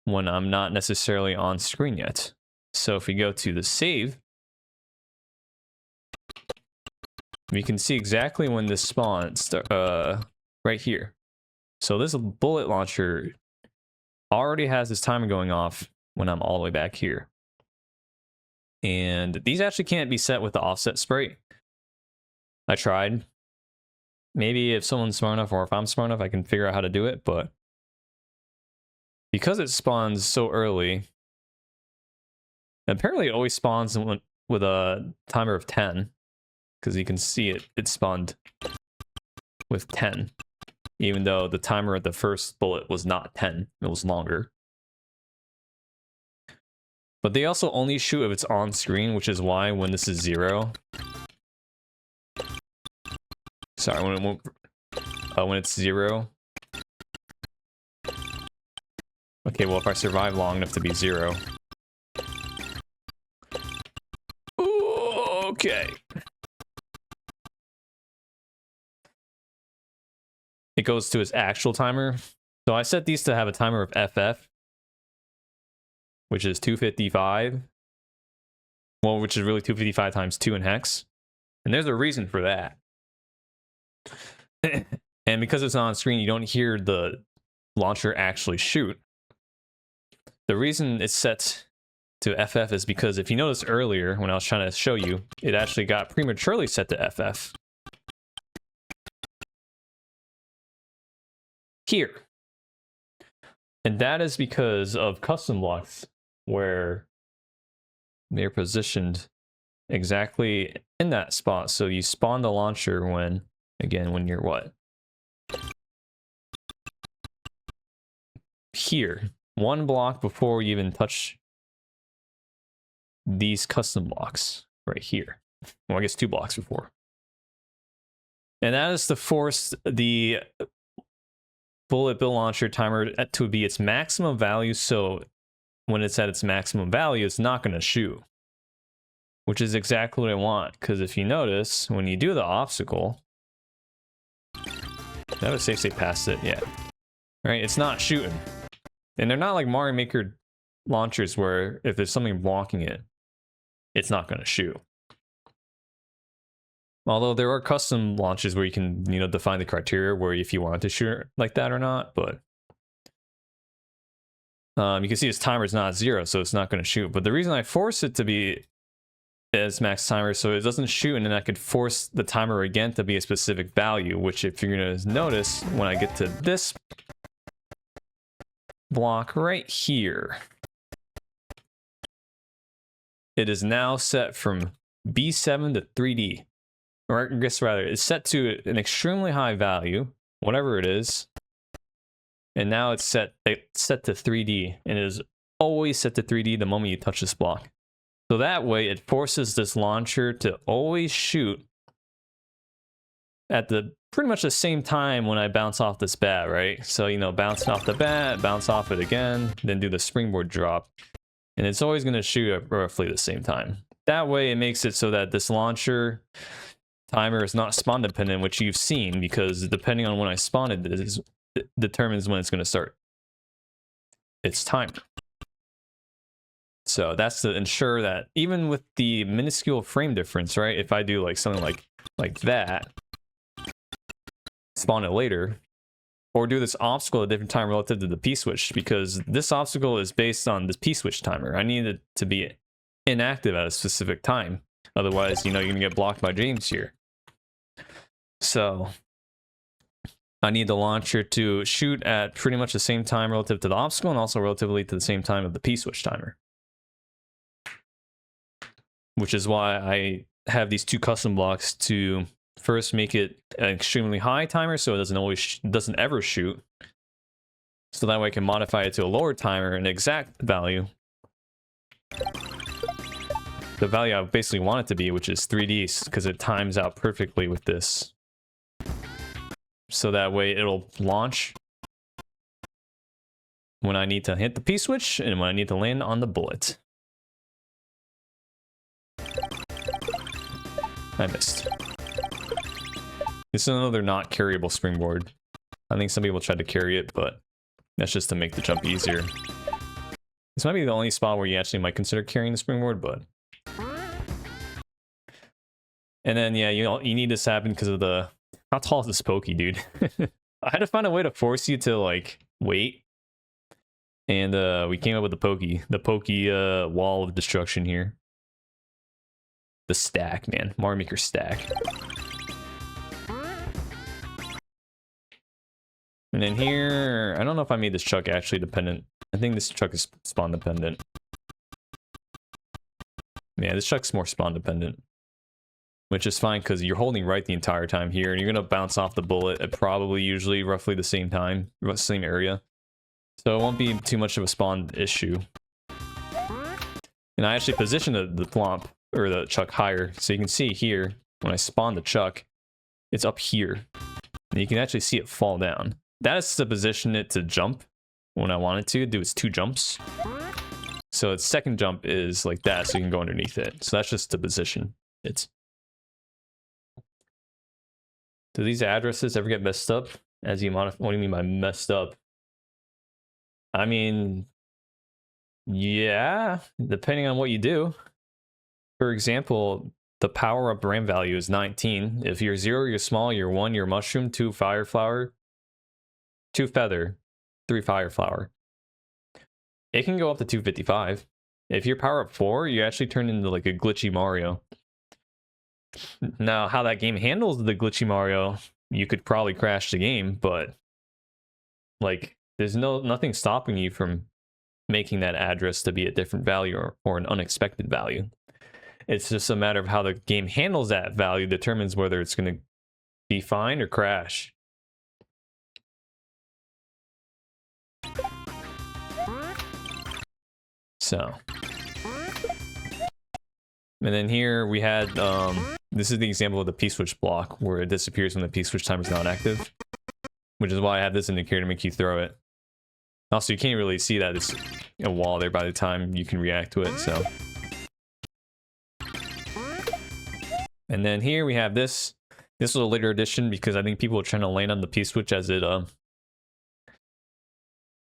[SPEAKER 1] when I'm not necessarily on screen yet. So if we go to the save, we can see exactly when this spawns right here. So this bullet launcher already has this timer going off when I'm all the way back here. And these actually can't be set with the offset sprite. I tried. Maybe if someone's smart enough or if I'm smart enough, I can figure out how to do it. But because it spawns so early, apparently it always spawns with a timer of 10. Because you can see it spawned with 10. Even though the timer at the first bullet was not 10. It was longer. But they also only shoot if it's on screen, which is why when this is 0... Sorry, when it's 0, Okay, well, if I survive long enough to be 0. Ooh, okay. It goes to its actual timer. So I set these to have a timer of FF, which is 255. Well, which is really 255 times 2 in hex. And there's a reason for that. And because it's not on screen, you don't hear the launcher actually shoot. The reason it's set to FF is because if you noticed earlier when I was trying to show you, it actually got prematurely set to FF. Here. And that is because of custom blocks where they're positioned exactly in that spot. So you spawn the launcher when, again, when you're what? Here. One block before you even touch these custom blocks right here. Well, I guess 2 blocks before. And that is to force the bullet bill launcher timer to be its maximum value, so when it's at its maximum value, it's not going to shoot. Which is exactly what I want, because if you notice, when you do the obstacle... That was safe state past it, yeah. Right, it's not shooting. And they're not like Mario Maker launchers where if there's something blocking it, it's not going to shoot. Although there are custom launches where you can, you know, define the criteria where if you want to shoot like that or not, but you can see its timer is not 0, so it's not going to shoot. But the reason I force it to be as max timer so it doesn't shoot, and then I could force the timer again to be a specific value, which if you're going to notice when I get to this block right here, it is now set from B7 to 3D. Or I guess rather, it's set to an extremely high value, whatever it is. And now it's set to 3D, and it is always set to 3D the moment you touch this block. So that way, it forces this launcher to always shoot at the pretty much the same time when I bounce off this bat, right? So, you know, bouncing off the bat, bounce off it again, then do the springboard drop. And it's always going to shoot at roughly the same time. That way, it makes it so that this launcher timer is not spawn dependent, which you've seen, because depending on when I spawn it determines when it's going to start its timer. So that's to ensure that even with the minuscule frame difference, right? If I do like something like that, spawn it later, or do this obstacle at a different time relative to the P-switch, because this obstacle is based on this P-switch timer. I need it to be inactive at a specific time. Otherwise, you know, you're gonna get blocked by James here. So I need the launcher to shoot at pretty much the same time relative to the obstacle, and also relatively to the same time of the P-switch timer. Which is why I have these 2 custom blocks to first make it an extremely high timer, so it doesn't ever shoot. So that way I can modify it to a lower timer, an exact value. The value I basically want it to be, which is 3D, because it times out perfectly with this. So that way it'll launch when I need to hit the P-switch and when I need to land on the bullet. I missed. This is another not carryable springboard. I think some people tried to carry it, but that's just to make the jump easier. This might be the only spot where you actually might consider carrying the springboard, but... And then, yeah, you need this happen because of the... How tall is this pokey, dude? I had to find a way to force you to, like, wait. And we came up with the pokey. The pokey wall of destruction here. The stack, man. Mario Maker stack. And then here... I don't know if I made this chuck actually dependent. I think this chuck is spawn dependent. Yeah, this chuck's more spawn dependent. Which is fine because you're holding right the entire time here, and you're going to bounce off the bullet at probably usually roughly the same time, same area. So it won't be too much of a spawn issue. And I actually positioned the Thwomp, or the chuck, higher, so you can see here, when I spawn the chuck, it's up here. And you can actually see it fall down. That is to position it to jump when I wanted to do its 2 jumps. So its second jump is like that, so you can go underneath it. So that's just the position. It's. Do these addresses ever get messed up as you modify? What do you mean by messed up? I mean, yeah, depending on what you do. For example, the power up Dram value is 19. If you're 0, you're small, you're 1, you're mushroom, 2 fire flower, 2 feather, 3 fire flower. It can go up to 255. If you're power up 4, you actually turn into like a glitchy Mario. Now, how that game handles the glitchy Mario, you could probably crash the game, but like there's nothing stopping you from making that address to be a different value or an unexpected value. It's just a matter of how the game handles that value determines whether it's going to be fine or crash. So, and then here we had, this is the example of the P-switch block where it disappears when the P-switch timer is not active, which is why I have this indicator to make you throw it. Also, you can't really see that it's a wall there by the time you can react to it, so. And then here we have this. This was a later addition because I think people were trying to land on the P-switch as it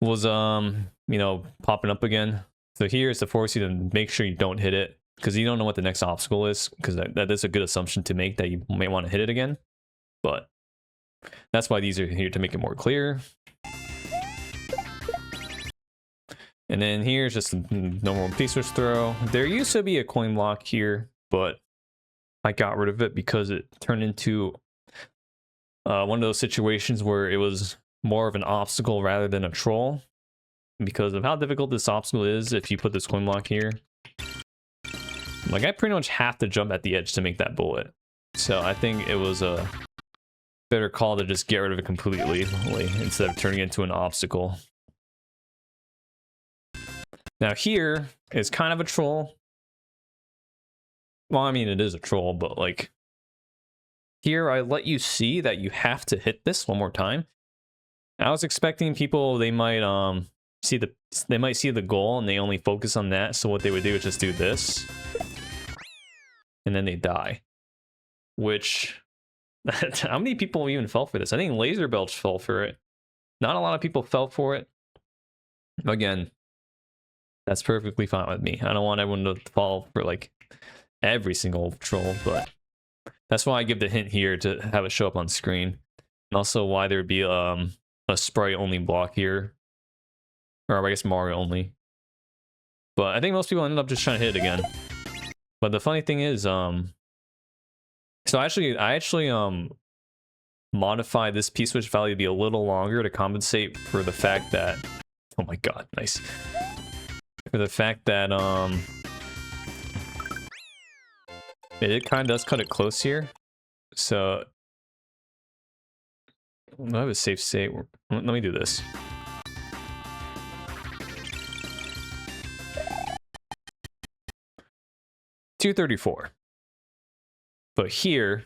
[SPEAKER 1] was, you know, popping up again. So here is to force you to make sure you don't hit it, because you don't know what the next obstacle is, because that is a good assumption to make that you may want to hit it again. But that's why these are here, to make it more clear. And then here's just a normal P-switch throw. There used to be a coin block here, but I got rid of it because it turned into one of those situations where it was more of an obstacle rather than a troll. Because of how difficult this obstacle is, if you put this coin block here. Like, I pretty much have to jump at the edge to make that bullet. So I think it was a better call to just get rid of it completely instead of turning it into an obstacle. Now here is kind of a troll. Well, I mean, it is a troll, but like here I let you see that you have to hit this one more time. I was expecting people, they might see the goal and they only focus on that. So what they would do is just do this, and then they die. Which, how many people even fell for this? I think Laser Belch fell for it. Not a lot of people fell for it. Again, that's perfectly fine with me. I don't want everyone to fall for like every single troll, but that's why I give the hint here to have it show up on screen. And also why there would be a Sprite only block here. Or I guess Mario only. But I think most people ended up just trying to hit it again. But the funny thing is, so I actually modified this P-switch value to be a little longer to compensate for the fact that, oh my god, nice. For the fact that it kind of does cut it close here. So I have a safe state. Let me do this. $234. But here,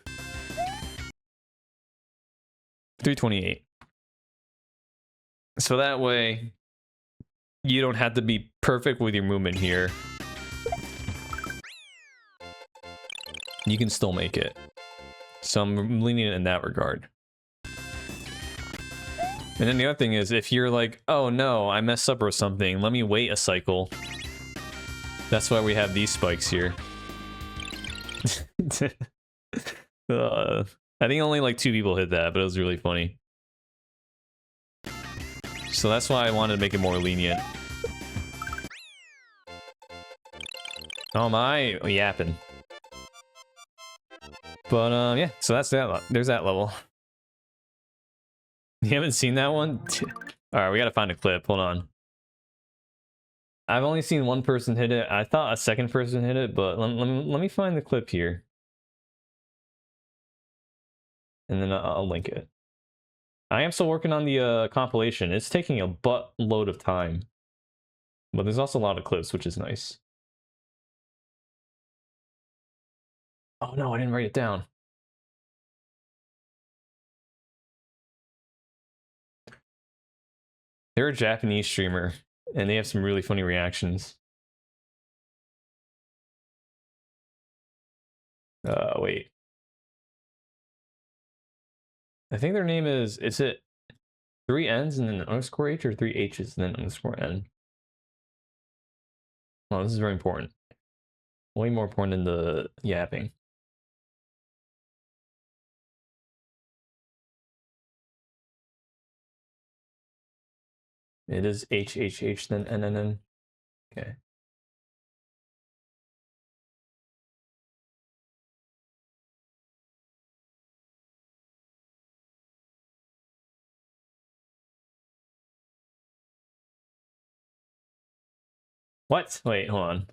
[SPEAKER 1] $328. So that way, you don't have to be perfect with your movement here. You can still make it. So I'm lenient in that regard. And then the other thing is, if you're like, oh no, I messed up or something, let me wait a cycle. That's why we have these spikes here. I think only like 2 people hit that, but it was really funny. So that's why I wanted to make it more lenient. Oh my, yapping. But yeah, so that's that. There's that level. You haven't seen that one? Alright, we gotta find a clip. Hold on. I've only seen one person hit it. I thought a second person hit it, but let me find the clip here. And then I'll link it. I am still working on the compilation. It's taking a buttload of time. But there's also a lot of clips, which is nice. Oh no, I didn't write it down. They're a Japanese streamer, and they have some really funny reactions. Wait. I think their name is it 3 N's and then underscore H, or 3 H's and then underscore N? Oh, this is very important. Way more important than the yapping. It is HHH then NNN. Okay. What? Wait, hold on.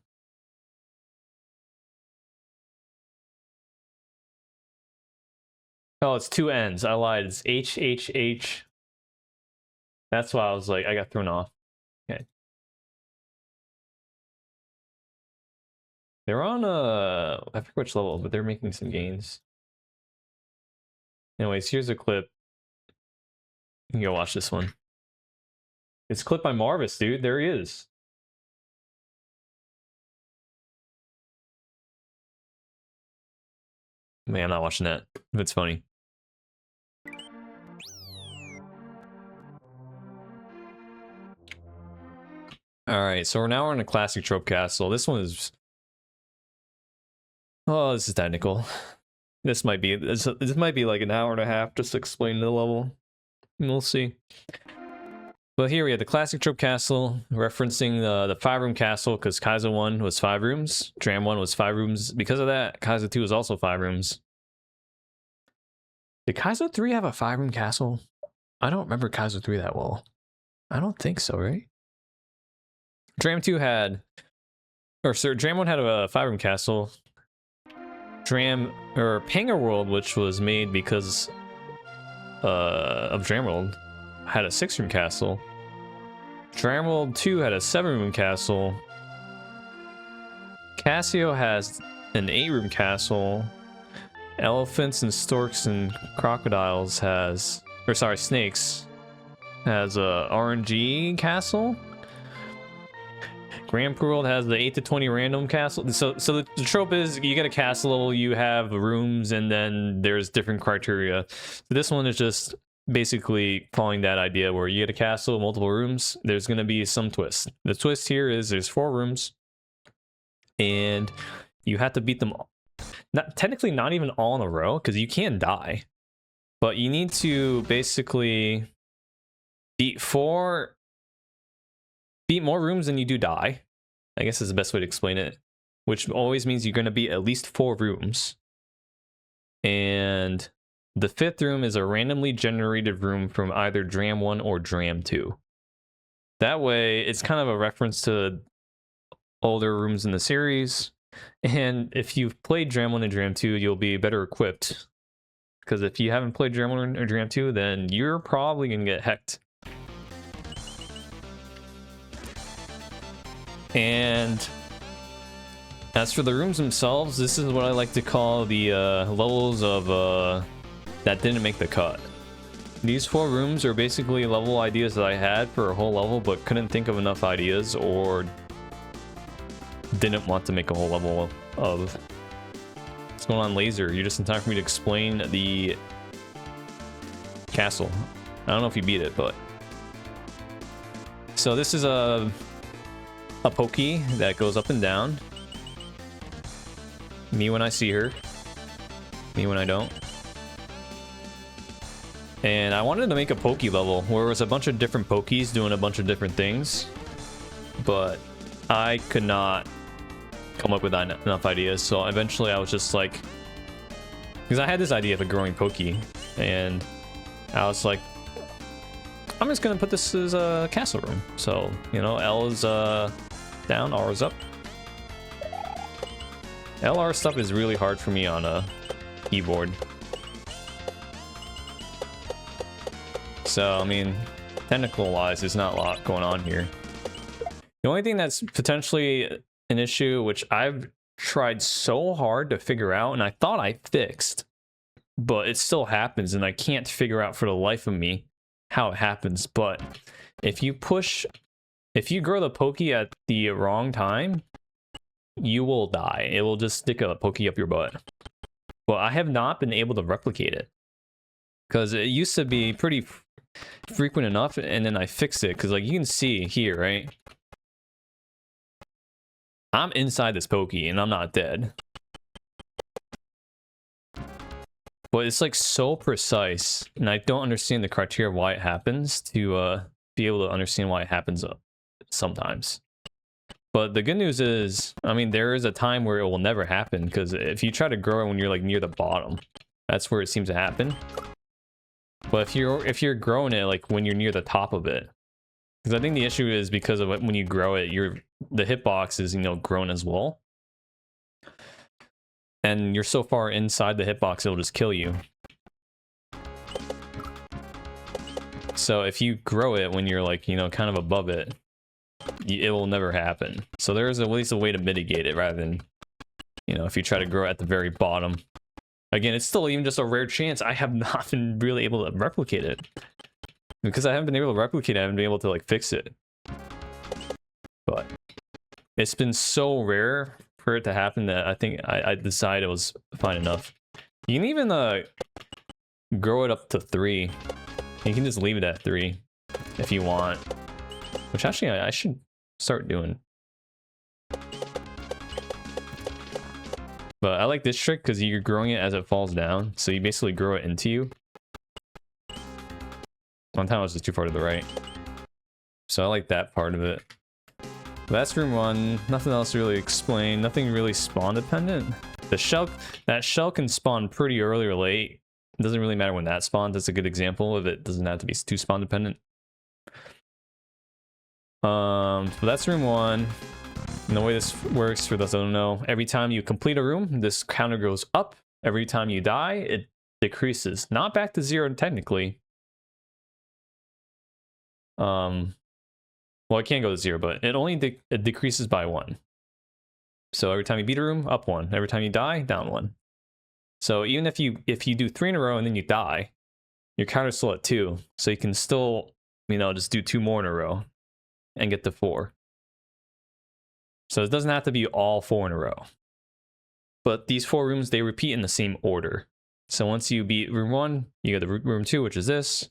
[SPEAKER 1] Oh, it's 2 N's. I lied. It's HHH. That's why I was like, I got thrown off. Okay. They're on I forget which level, but they're making some gains. Anyways, here's a clip. You can go watch this one. It's clipped by Marvis, dude. There he is. Man, I'm not watching that. It's funny. Alright, so we're in a classic trope castle. This one is... Oh, this is technical. This might be like an hour and a half just to explain the level. We'll see. But here we have the classic trope castle, referencing the 5-room castle, because Kaizo 1 was 5 rooms, Dram 1 was 5 rooms. Because of that, Kaizo 2 is also 5 rooms. Did Kaizo 3 have a 5-room castle? I don't remember Kaizo 3 that well. I don't think so, right? Dram 2 had... Dram 1 had a 5-room castle. Panga World, which was made because of Dram World, had a 6-room castle. Dram World 2 had a 7-room castle. Casio has an 8-room castle. Elephants and Storks and Crocodiles has... Snakes has a RNG castle. Grand World has the 8 to 20 random castle. So the trope is you get a castle level, you have rooms, and then there's different criteria. So this one is just basically following that idea where you get a castle, multiple rooms, there's going to be some twist. The twist here is there's 4 rooms, and you have to beat them all. Technically not even all in a row, because you can die. But you need to basically beat more rooms than you do die. I guess is the best way to explain it. Which always means you're going to beat at least 4 rooms. And the 5th room is a randomly generated room from either Dram 1 or Dram 2. That way, it's kind of a reference to older rooms in the series. And if you've played Dram 1 and Dram 2, you'll be better equipped. Because if you haven't played Dram 1 or Dram 2, then you're probably going to get hecked. And as for the rooms themselves, this is what I like to call the levels of that didn't make the cut. These 4 rooms are basically level ideas that I had for a whole level, but couldn't think of enough ideas or didn't want to make a whole level of. What's going on, Laser? You're just in time for me to explain the castle. I don't know if you beat it, but... So this is a pokey that goes up and down. Me when I see her. Me when I don't. And I wanted to make a pokey level where it was a bunch of different pokies doing a bunch of different things. But I could not come up with enough ideas, so eventually I was just like... Because I had this idea of a growing pokey, and I was like, I'm just gonna put this as a castle room. So, you know, L is down, R is up. LR stuff is really hard for me on a keyboard. So, I mean, technical-wise, there's not a lot going on here. The only thing that's potentially an issue, which I've tried so hard to figure out, and I thought I fixed, but it still happens, and I can't figure out for the life of me how it happens. But if you grow the pokey at the wrong time, you will die. It will just stick a pokey up your butt. Well, I have not been able to replicate it because it used to be pretty frequent enough, and then I fixed it because, like, you can see here, right? I'm inside this pokey and I'm not dead. But it's like so precise, and I don't understand the criteria of why it happens to be able to understand why it happens sometimes. But the good news is, I mean, there is a time where it will never happen, because if you try to grow it when you're like near the bottom, that's where it seems to happen. But if you're growing it like when you're near the top of it, because I think the issue is because of when you grow it, the hitbox is, you know, grown as well. And you're so far inside the hitbox, it'll just kill you. So if you grow it when you're like, you know, kind of above it, it will never happen. So there's at least a way to mitigate it rather than, you know, if you try to grow at the very bottom. Again, it's still even just a rare chance. I have not been really able to replicate it. Because I haven't been able to replicate it, I haven't been able to like fix it. But it's been so rare for it to happen that I think I decided it was fine enough. You can even grow it up to 3. You can just leave it at 3 if you want. Which actually I should start doing. But I like this trick because you're growing it as it falls down. So you basically grow it into you. One time I was just too far to the right. So I like that part of it. That's room 1. Nothing else to really explain. Nothing really spawn dependent. That shell can spawn pretty early or late. It doesn't really matter when that spawns. That's a good example of it. Doesn't have to be too spawn dependent. So that's room 1. And the way this works, for those that don't know, every time you complete a room, this counter goes up. Every time you die, it decreases. Not back to 0 technically. Well, it can't go to 0, but it only it decreases by 1. So every time you beat a room, up 1. Every time you die, down 1. So even if you do 3 in a row and then you die, your counter's still at 2. So you can still, you know, just do 2 more in a row and get to 4. So it doesn't have to be all 4 in a row. But these 4 rooms, they repeat in the same order. So once you beat room 1, you get the room 2, which is this.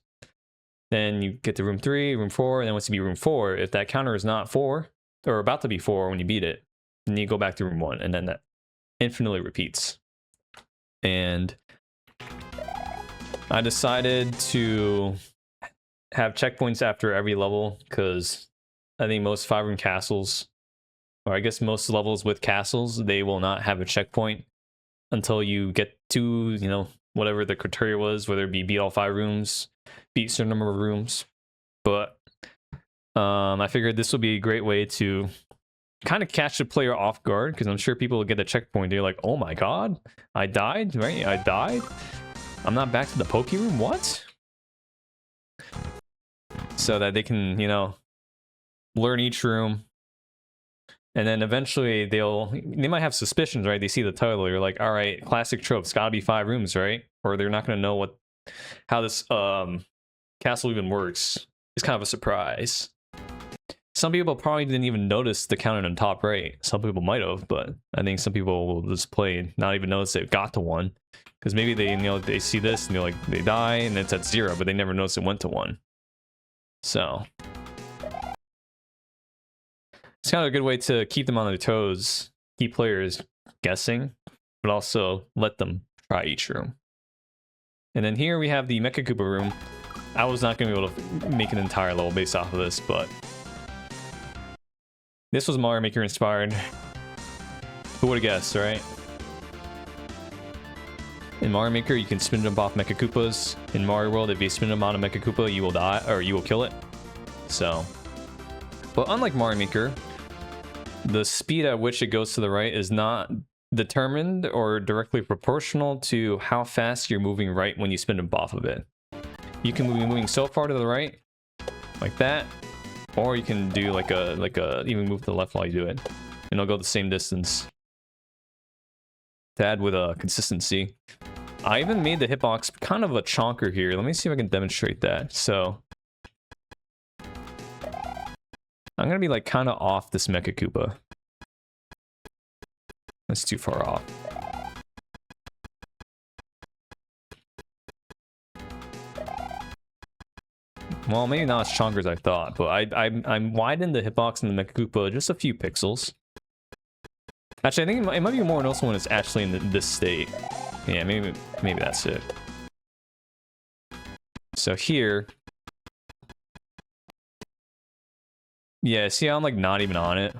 [SPEAKER 1] Then you get to room 3, room 4, and then once you beat room 4, if that counter is not 4, or about to be 4 when you beat it, then you go back to room 1, and then that infinitely repeats. And I decided to have checkpoints after every level, because I think most 5-room castles, or I guess most levels with castles, they will not have a checkpoint until you get to, you know, whatever the criteria was, whether it be beat all 5 rooms, beat a certain number of rooms. But I figured this would be a great way to kind of catch the player off guard, because I'm sure people will get a checkpoint. They're like, oh my god, I died, right? I died? I'm not back to the Poke room? What? So that they can, you know, learn each room. And then eventually they might have suspicions, right? They see the title, you're like, all right, classic tropes, gotta be 5 rooms, right? Or they're not gonna know how this castle even works. It's kind of a surprise. Some people probably didn't even notice the counter on the top right. Some people might have, but I think some people will just play, not even notice they got to 1. Because maybe they, you know, they see this and they're like, they die and it's at 0, but they never notice it went to 1. So it's kind of a good way to keep them on their toes, keep players guessing, but also let them try each room. And then here we have the Mecha Koopa room. I was not going to be able to make an entire level based off of this, but this was Mario Maker inspired. Who would have guessed, right? In Mario Maker, you can spin jump off Mecha Koopas. In Mario World, if you spin them on a Mecha Koopa, you will die, or you will kill it. So, but unlike Mario Maker, the speed at which it goes to the right is not determined or directly proportional to how fast you're moving right when you spin jump off of it. You can be moving so far to the right, like that, or you can do like a even move to the left while you do it, and it'll go the same distance. To add with a consistency, I even made the hitbox kind of a chonker here. Let me see if I can demonstrate that. So I'm gonna be like kind of off this Mecha Koopa. That's too far off. Well, maybe not as strong as I thought, but I'm widened the hitbox in the Mecha Koopa just a few pixels. Actually, I think it might be more noticeable when it's actually in this state. Yeah, maybe that's it. So here, yeah, see how I'm like not even on it?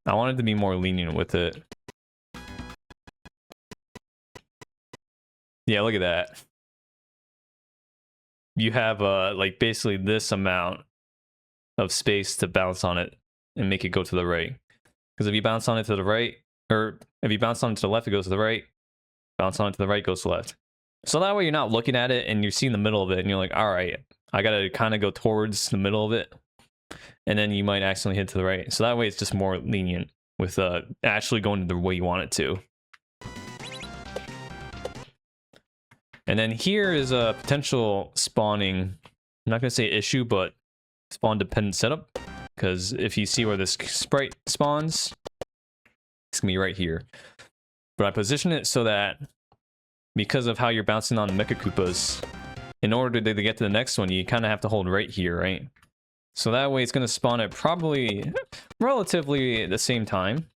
[SPEAKER 1] I wanted to be more lenient with it. Yeah, look at that. You have like basically this amount of space to bounce on it and make it go to the right. Because if you bounce on it to the right, or if you bounce on it to the left, it goes to the right. Bounce on it to the right, goes to the left. So that way you're not looking at it and you're seeing the middle of it and you're like, all right, I gotta kind of go towards the middle of it. And then you might accidentally hit to the right. So that way it's just more lenient with actually going the way you want it to. And then here is a potential spawning, I'm not gonna say issue, but spawn dependent setup. Because if you see where this sprite spawns, it's gonna be right here. But I position it so that because of how you're bouncing on the Mecha Koopas, in order to get to the next one, you kind of have to hold right here, right? So that way it's going to spawn at probably relatively the same time.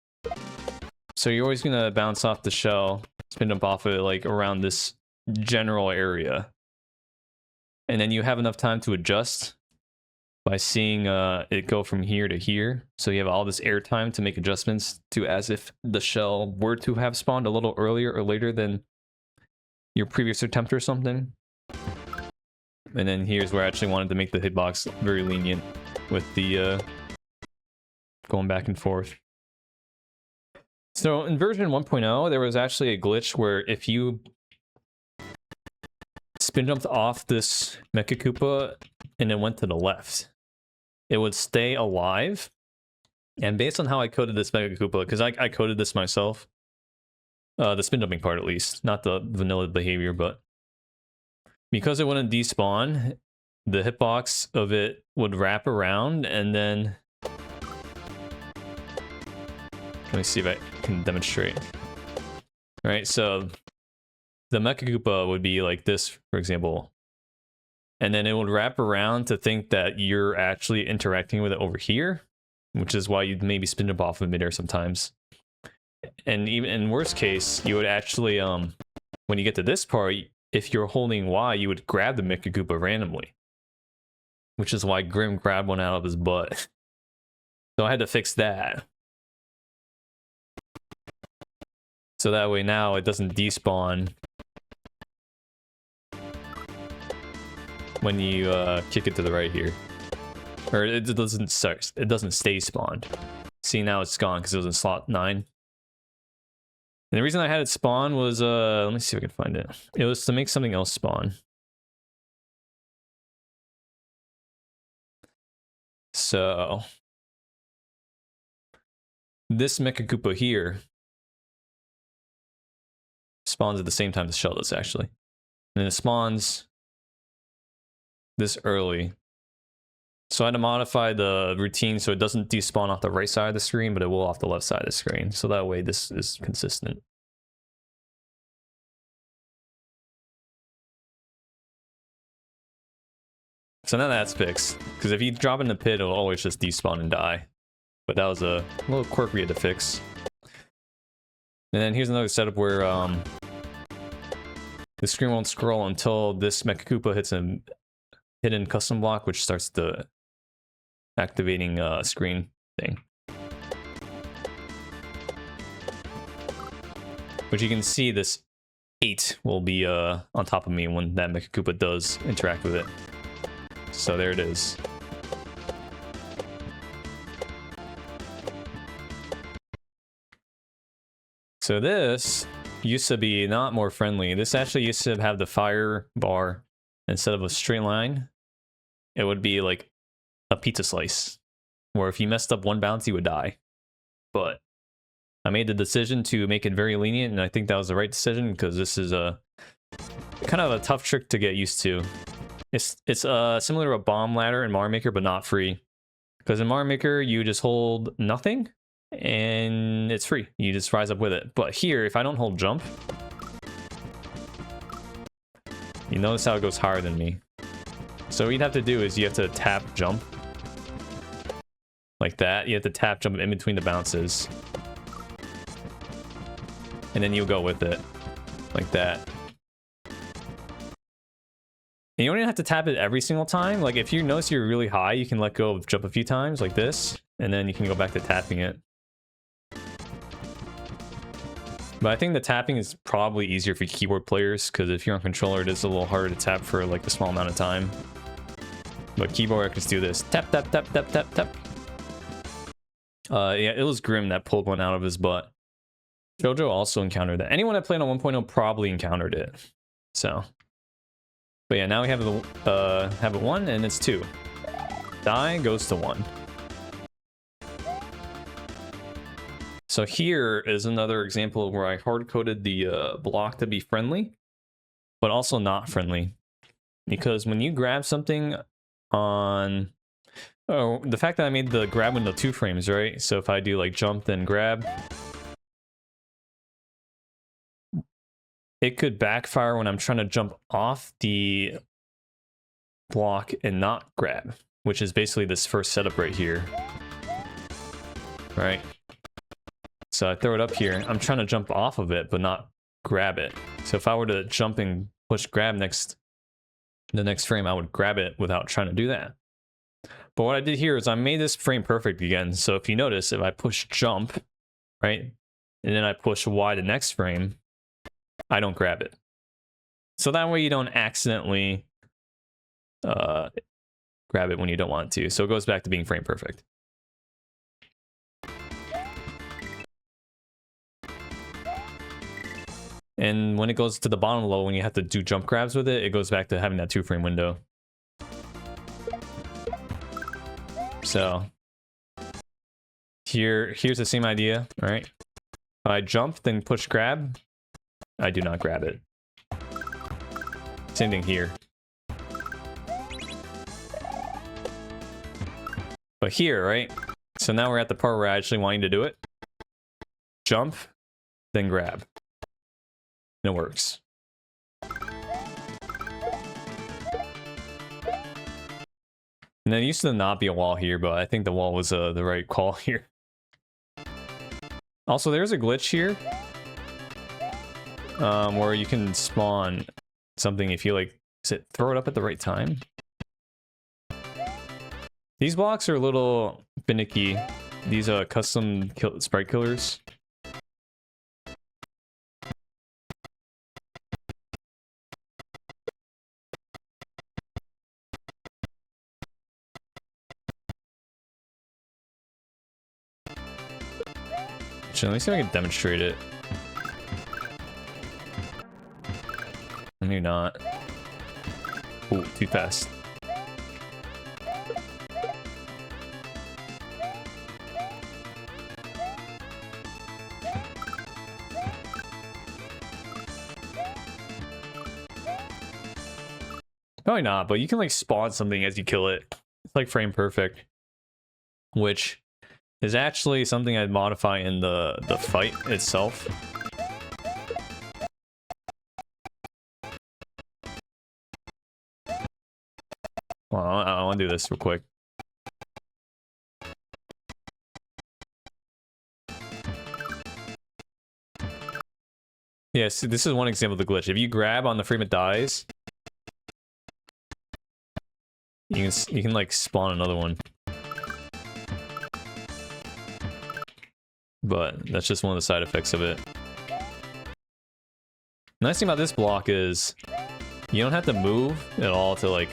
[SPEAKER 1] So you're always going to bounce off the shell, spin up off of it like around this general area. And then you have enough time to adjust by seeing it go from here to here. So you have all this air time to make adjustments to as if the shell were to have spawned a little earlier or later than your previous attempt or something. And then here's where I actually wanted to make the hitbox very lenient with the going back and forth. So in version 1.0, there was actually a glitch where if you spin jumped off this Mecha Koopa and it went to the left, it would stay alive. And based on how I coded this Mecha Koopa, because I coded this myself, the spin jumping part at least, not the vanilla behavior, but because it wouldn't despawn, the hitbox of it would wrap around and then... Let me see if I can demonstrate. All right, so the Mecha Koopa would be like this, for example. And then it would wrap around to think that you're actually interacting with it over here, which is why you'd maybe spin jump off of midair sometimes. And even in worst case, you would actually, when you get to this part, if you're holding Y, you would grab the Mecha Koopa randomly. Which is why Grim grabbed one out of his butt. So I had to fix that. So that way now it doesn't despawn when you kick it to the right here. Or it doesn't stay spawned. See, now it's gone because it was in slot 9. And the reason I had it spawn was, let me see if I can find it. It was to make something else spawn. So this Mecha Koopa here spawns at the same time the shell does, actually. And then it spawns this early. So I had to modify the routine so it doesn't despawn off the right side of the screen, but it will off the left side of the screen. So that way this is consistent. So now that's fixed. Because if you drop in the pit, it'll always just despawn and die. But that was a little quirk we had to fix. And then here's another setup where the screen won't scroll until this Mecha Koopa hits a hidden custom block, which starts the activating screen thing. Which you can see this 8 will be on top of me when that Mecha Koopa does interact with it. So there it is. So this used to be not more friendly. This actually used to have the fire bar instead of a straight line. It would be like a pizza slice, where if you messed up one bounce, you would die. But I made the decision to make it very lenient, and I think that was the right decision because this is a kind of a tough trick to get used to. It's similar to a bomb ladder in Mario Maker, but not free. Because in Mario Maker, you just hold nothing, and it's free. You just rise up with it. But here, if I don't hold jump, you notice how it goes higher than me. So what you'd have to do is you have to tap jump. Like that. You have to tap jump in between the bounces. And then you'll go with it. Like that. And you don't even have to tap it every single time. Like if you notice you're really high, you can let go of jump a few times like this. And then you can go back to tapping it. But I think the tapping is probably easier for keyboard players, because if you're on controller, it is a little harder to tap for like a small amount of time. But keyboard can just do this. Tap, tap, tap, tap, tap, tap. Yeah, it was Grim that pulled one out of his butt. Jojo also encountered that. Anyone that played on 1.0 probably encountered it. So. But yeah, now we have it 1 and it's 2. Die goes to 1. So here is another example where I hard-coded the block to be friendly, but also not friendly. Because when you grab something on... Oh, the fact that I made the grab window 2 frames, right? So if I do like jump, then grab, it could backfire when I'm trying to jump off the block and not grab, which is basically this first setup right here. Right? So I throw it up here. I'm trying to jump off of it, but not grab it. So if I were to jump and push grab the next frame, I would grab it without trying to do that. But what I did here is I made this frame perfect again. So if you notice, if I push jump, right, and then I push Y the next frame, I don't grab it. So that way you don't accidentally grab it when you don't want to. So it goes back to being frame perfect. And when it goes to the bottom low, when you have to do jump grabs with it, it goes back to having that 2 frame window. So here's the same idea, all right? I jump, then push grab. I do not grab it. Same thing here. But here, right? So now we're at the part where I actually want you to do it. Jump, then grab. And it works. And there used to not be a wall here, but I think the wall was the right call here. Also, there's a glitch here. Where you can spawn something if you like, throw it up at the right time. These blocks are a little finicky. These are custom sprite killers. Let me see if I can demonstrate it. Maybe not. Ooh, too fast. Probably not, but you can like spawn something as you kill it. It's like frame perfect, which is actually something I'd modify in the fight itself. Well, I want to do this real quick. Yes, this is one example of the glitch. If you grab on the frame it dies, you can like spawn another one. But that's just one of the side effects of it. The nice thing about this block is you don't have to move at all to like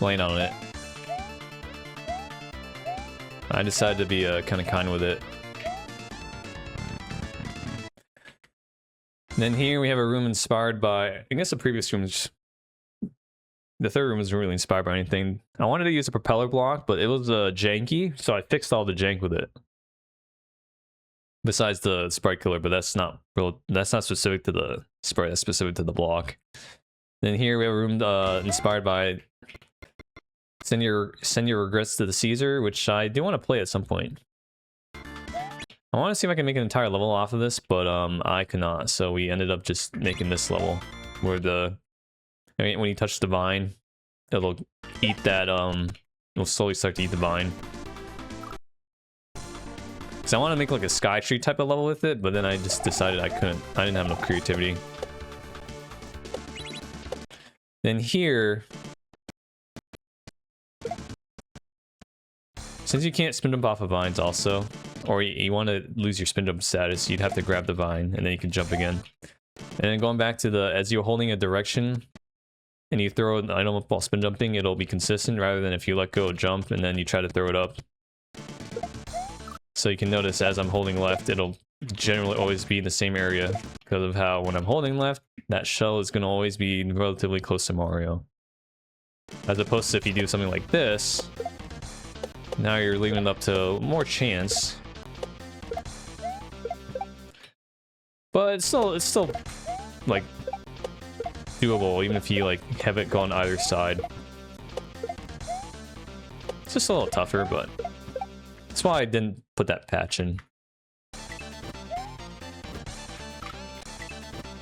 [SPEAKER 1] land on it. I decided to be kind of kind with it. And then here we have a room inspired by, I guess the previous rooms, the third room wasn't really inspired by anything. I wanted to use a propeller block, but it was janky, so I fixed all the jank with it. Besides the sprite killer, but that's not specific to the sprite, that's specific to the block. Then here we have a room inspired by Send Your Regrets to the Caesar, which I do want to play at some point. I want to see if I can make an entire level off of this, but I cannot. So we ended up just making this level where when you touch the vine, it'll eat that it'll slowly start to eat the vine. Because I want to make like a sky tree type of level with it, but then I just decided I couldn't. I didn't have enough creativity. Then here, since you can't spin jump off of vines also, or you want to lose your spin jump status, you'd have to grab the vine and then you can jump again. And then going back to as you're holding a direction and you throw an item while spin jumping, it'll be consistent rather than if you let go jump and then you try to throw it up. So you can notice as I'm holding left, it'll generally always be in the same area because of how when I'm holding left, that shell is going to always be relatively close to Mario. As opposed to if you do something like this, now you're leaving it up to more chance. But it's still like doable even if you like have it go on either side. It's just a little tougher, but that's why I didn't put that patch in.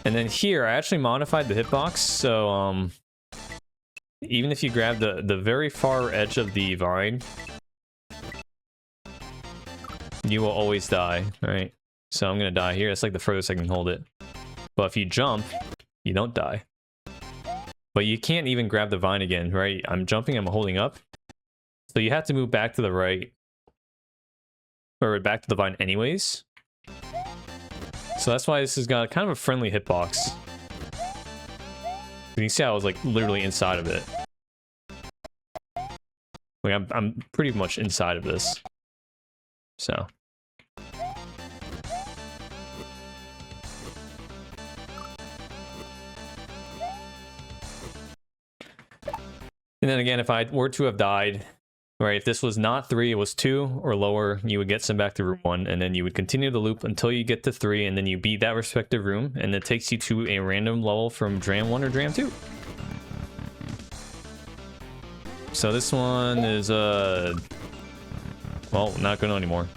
[SPEAKER 1] And then here I actually modified the hitbox, so even if you grab the very far edge of the vine, you will always die, right? So I'm gonna die here. That's like the furthest I can hold it. But if you jump, you don't die. But you can't even grab the vine again, right? I'm jumping, I'm holding up. So you have to move back to the right. Or back to the vine anyways. So that's why this has got kind of a friendly hitbox. You can see I was like literally inside of it. Like I'm pretty much inside of this. So. And then again, if I were to have died, right, if this was not 3, it was 2 or lower, you would get sent back to room 1, and then you would continue the loop until you get to 3, and then you beat that respective room, and it takes you to a random level from Dram 1 or Dram 2. So this one is, well, not going on anymore.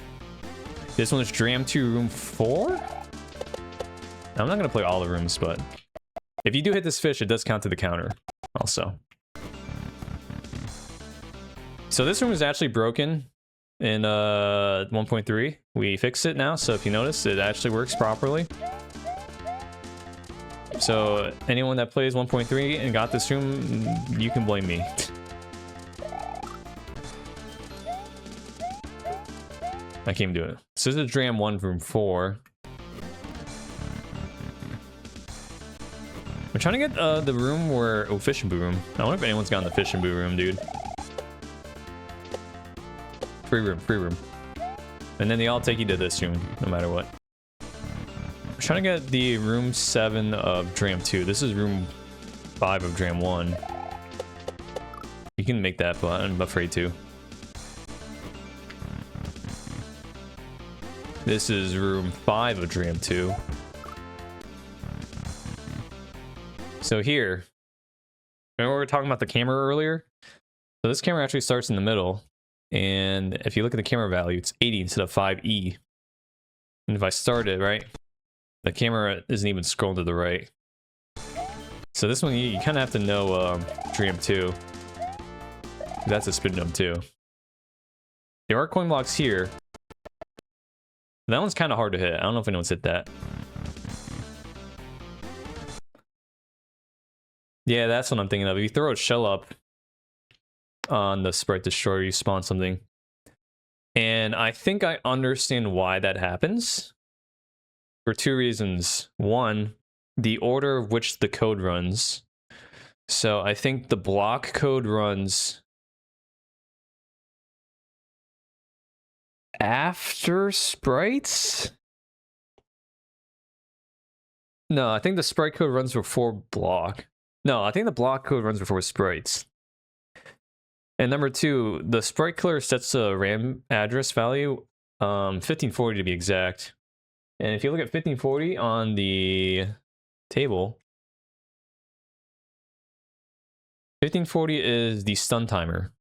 [SPEAKER 1] This one is Dram 2 room 4? I'm not going to play all the rooms, but if you do hit this fish, it does count to the counter also. So this room is actually broken in 1.3. We fixed it now, so if you notice, it actually works properly. So anyone that plays 1.3 and got this room, you can blame me. I can't even do it. So this is Dram 1 room 4. I'm trying to get the room where... Oh, Fish and Boo room. I wonder if anyone's gotten the Fish and Boo room, dude. Free room. And then they all take you to this room, no matter what. I'm trying to get the room 7 of Dram 2. This is room 5 of Dram 1. You can make that, but I'm afraid to. This is room 5 of Dram 2. So here, remember we were talking about the camera earlier? So this camera actually starts in the middle. And if you look at the camera value, it's 80 instead of 5E. And if I start it, right, the camera isn't even scrolling to the right. So this one, you kind of have to know Dram 2. That's a spin jump too. There are coin blocks here. That one's kind of hard to hit. I don't know if anyone's hit that. Yeah, that's what I'm thinking of. If you throw a shell up on the Sprite Destroyer, you spawn something. And I think I understand why that happens. For 2 reasons. One, the order of which the code runs. So I think the block code runs after sprites? No, I think the sprite code runs before block. No, I think the block code runs before sprites. And number 2, the sprite killer sets a RAM address value, 1540 to be exact. And if you look at 1540 on the table, 1540 is the stun timer.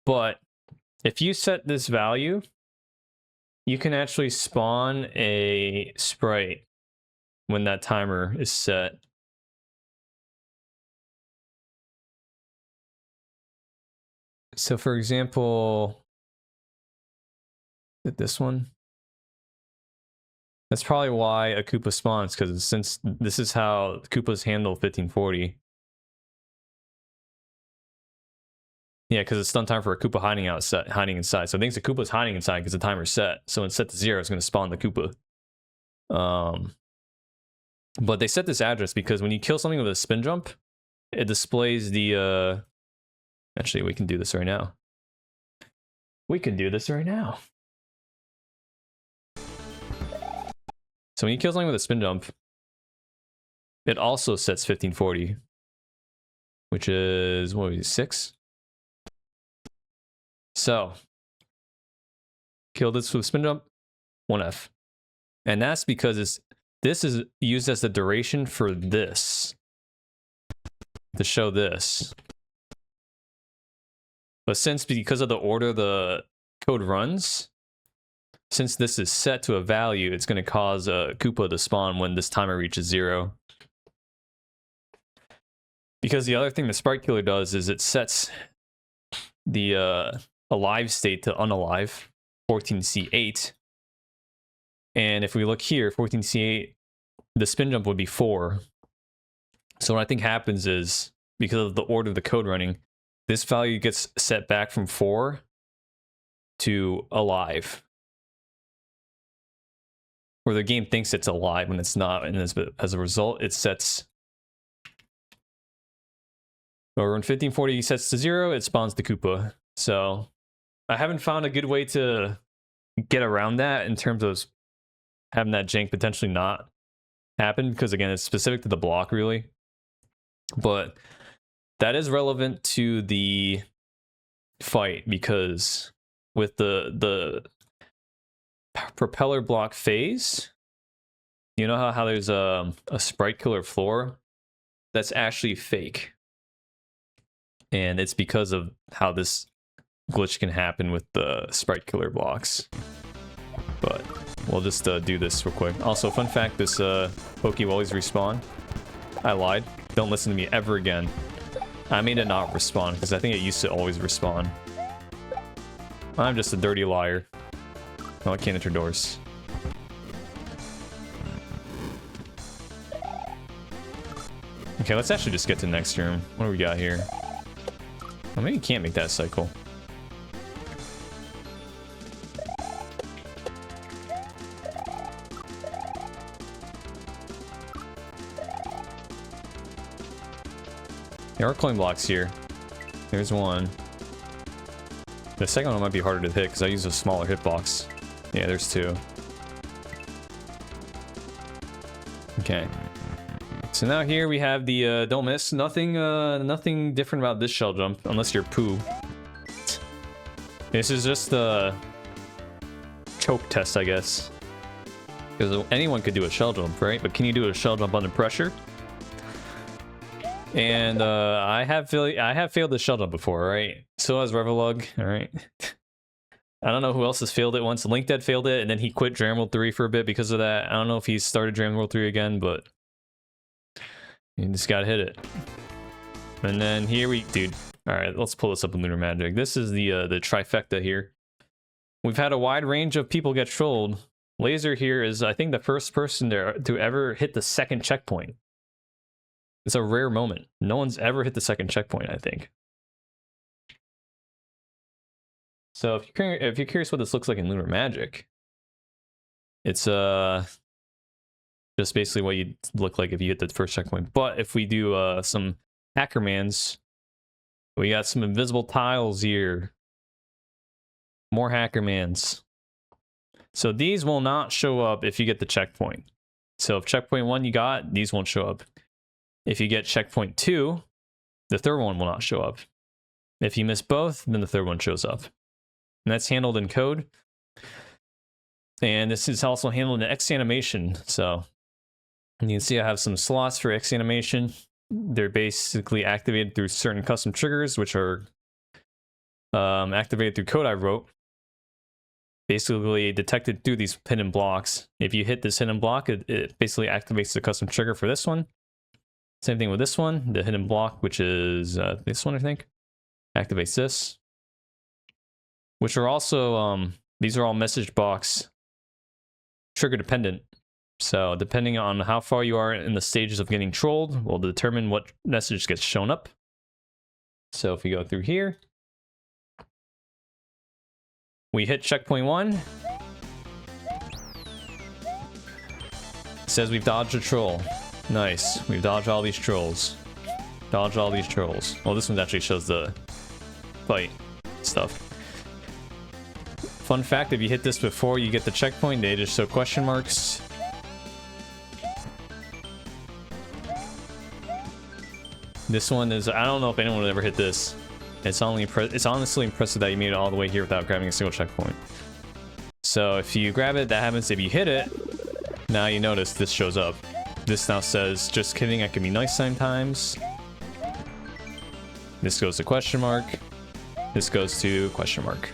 [SPEAKER 1] But if you set this value, you can actually spawn a sprite when that timer is set. So for example, this one. That's probably why a Koopa spawns, because since this is how Koopas handle 1540. Yeah, because it's stun time for a Koopa hiding inside. So it thinks the Koopa's hiding inside because the timer's set. So when it's set to 0, it's going to spawn the Koopa. But they set this address because when you kill something with a spin jump, it displays the... Actually, we can do this right now. We can do this right now. So when you kill something with a spin jump, it also sets 1540, which is, what was it, 6? So, kill this with spin jump, 1F. And that's because this is used as the duration for this, to show this. But because of the order the code runs, since this is set to a value, it's going to cause a Koopa to spawn when this timer reaches 0. Because the other thing the Sprite Killer does is it sets the alive state to unalive, 14C8. And if we look here, 14C8, the spin jump would be 4. So what I think happens is, because of the order of the code running, this value gets set back from 4 to alive. Or the game thinks it's alive when it's not, and as a result, it sets... Or when 1540 sets to 0, it spawns the Koopa. So I haven't found a good way to get around that in terms of having that jank potentially not happen, because again, it's specific to the block, really. But that is relevant to the fight, because with the propeller block phase, you know how there's a Sprite Killer floor? That's actually fake. And it's because of how this glitch can happen with the Sprite Killer blocks. But we'll just do this real quick. Also, fun fact, this Pokey will always respawn. I lied. Don't listen to me ever again. I made it not respawn, because I think it used to always respawn. I'm just a dirty liar. Oh, I can't enter doors. Okay, let's actually just get to the next room. What do we got here? Oh, maybe you can't make that cycle. There are coin blocks here. There's one. The second one might be harder to hit because I use a smaller hitbox. Yeah, there's 2. Okay. So now here we have the don't miss. Nothing different about this shell jump unless you're poo. This is just a choke test, I guess. Because anyone could do a shell jump, right? But can you do a shell jump under pressure? And I have failed the shell jump before, right? So has Revolug, all right? I don't know who else has failed it once. LinkDead failed it, and then he quit Dram World 3 for a bit because of that. I don't know if he started Dram World 3 again, but you just gotta hit it. And then here dude. All right, let's pull this up in Lunar Magic. This is the trifecta here. We've had a wide range of people get trolled. Laser here is, I think, the first person to ever hit the second checkpoint. It's a rare moment. No one's ever hit the second checkpoint, I think. So if you're curious what this looks like in Lunar Magic, it's just basically what you'd look like if you hit the first checkpoint. But if we do some Hackermans, we got some invisible tiles here. More Hackermans. So these will not show up if you get the checkpoint. So if checkpoint 1 you got, these won't show up. If you get checkpoint 2, the third one will not show up. If you miss both, then the third one shows up. And that's handled in code. And this is also handled in X animation. So you can see I have some slots for X animation. they're basically activated through certain custom triggers, which are activated through code I wrote. Basically detected through these hidden blocks. If you hit this hidden block, it basically activates the custom trigger for this one. Same thing with this one, the hidden block, which is this one, I think, activates this. Which are also, these are all message box trigger dependent. So depending on how far you are in the stages of getting trolled, will determine what message gets shown up. So if we go through here, we hit checkpoint 1. It says we've dodged a troll. Nice. We've dodged all these trolls. Dodged all these trolls. Well, this one actually shows the fight stuff. Fun fact, if you hit this before you get the checkpoint, they just show question marks. This one is, I don't know if anyone would ever hit this. It's honestly impressive that you made it all the way here without grabbing a single checkpoint. So if you grab it, that happens. If you hit it, now you notice this shows up. This now says, just kidding, I can be nice sometimes. This goes to question mark. This goes to question mark.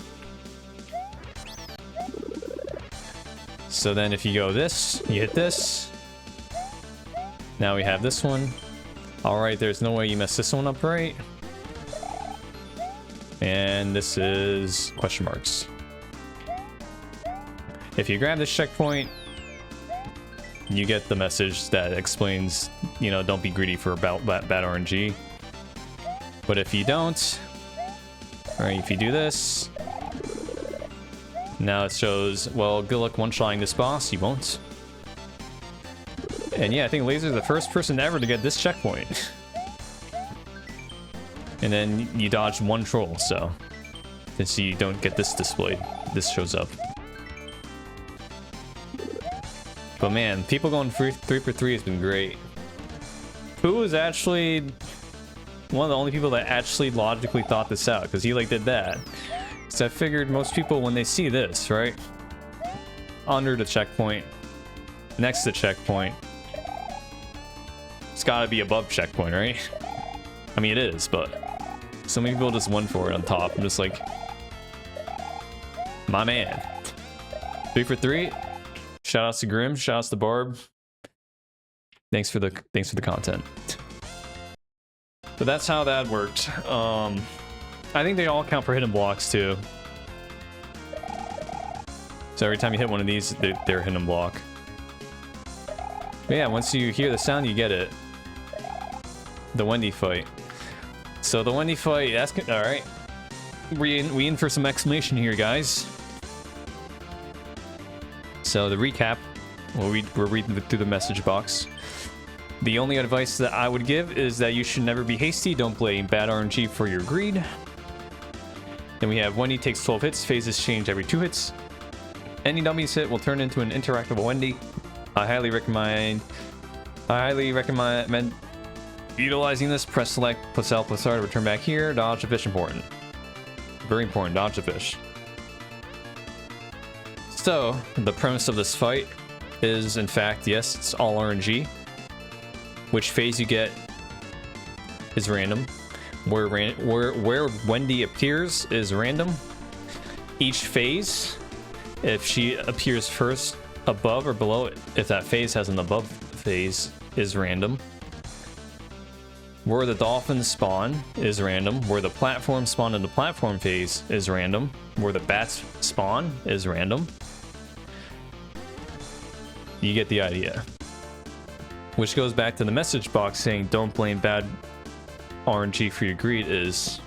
[SPEAKER 1] So then if you go this, you hit this. Now we have this one. All right, there's no way you mess this one up, right? And this is question marks. If you grab this checkpoint, you get the message that explains, you know, don't be greedy for bad RNG. But if you don't, all right, if you do this, now it shows, well, good luck one-shotting this boss. You won't. And yeah, I think Laser's the first person ever to get this checkpoint. And then you dodge one troll, so since you don't get this displayed, this shows up. But man, people going 3 for 3 has been great. Who is actually one of the only people that actually logically thought this out, because he like did that. So I figured most people, when they see this, right, under the checkpoint, next to checkpoint, it's got to be above checkpoint, right? I mean, it is, but so many people just went for it on top. I'm just like, my man. 3 for 3. Shout outs to Grim. Shout outs to Barb. Thanks for the content. But that's how that worked. I think they all count for hidden blocks too. So every time you hit one of these, they're a hidden block. But yeah, once you hear the sound, you get it. The Wendy fight. So the Wendy fight, all right. We in for some exclamation here, guys. So the recap, we're reading through the message box. The only advice that I would give is that you should never be hasty. Don't blame bad RNG for your greed. Then we have Wendy takes 12 hits. Phases change every 2 hits. Any dummies hit will turn into an interactable Wendy. I highly recommend utilizing this. Press select, plus L, plus R to return back here. Dodge the fish important. Very important, dodge the fish. So, the premise of this fight is, in fact, yes, it's all RNG. Which phase you get is random. Where Wendy appears is random. Each phase, if she appears first above or below it, if that phase has an above phase, is random. Where the dolphins spawn is random. Where the platform spawn in the platform phase is random. Where the bats spawn is random. You get the idea. Which goes back to the message box saying don't blame bad RNG for your greed, is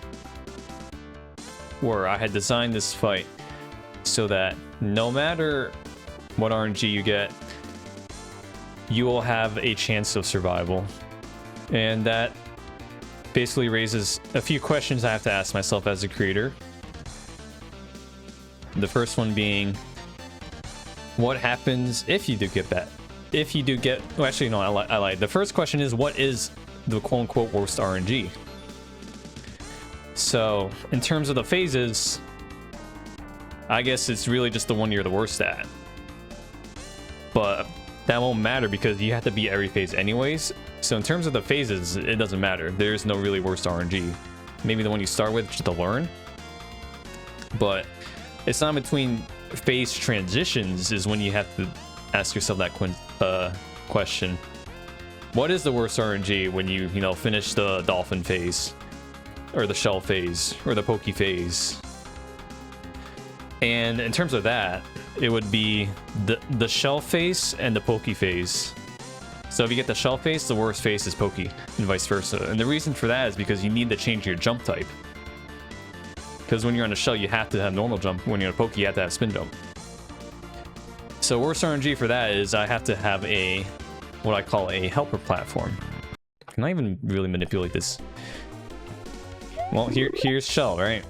[SPEAKER 1] where I had designed this fight so that no matter what RNG you get, you will have a chance of survival. And that basically raises a few questions I have to ask myself as a creator. The first one being, what happens if you do get that? If you do get, well, actually, no, I lied. The first question is, what is the quote-unquote worst RNG? So, in terms of the phases, I guess it's really just the one you're the worst at. But that won't matter because you have to beat every phase anyways. So in terms of the phases, it doesn't matter. There's no really worst RNG. Maybe the one you start with just to learn. But it's not between phase transitions is when you have to ask yourself that question. What is the worst RNG when you finish the dolphin phase? Or the shell phase? Or the pokey phase? And in terms of that, it would be the shell phase and the pokey phase. So if you get the shell phase, the worst phase is pokey, and vice versa. And the reason for that is because you need to change your jump type. Because when you're on a shell, you have to have normal jump. When you're on a pokey, you have to have spin jump. So worst RNG for that is I have to have what I call a helper platform. Can I even really manipulate this? Well, here's shell, right?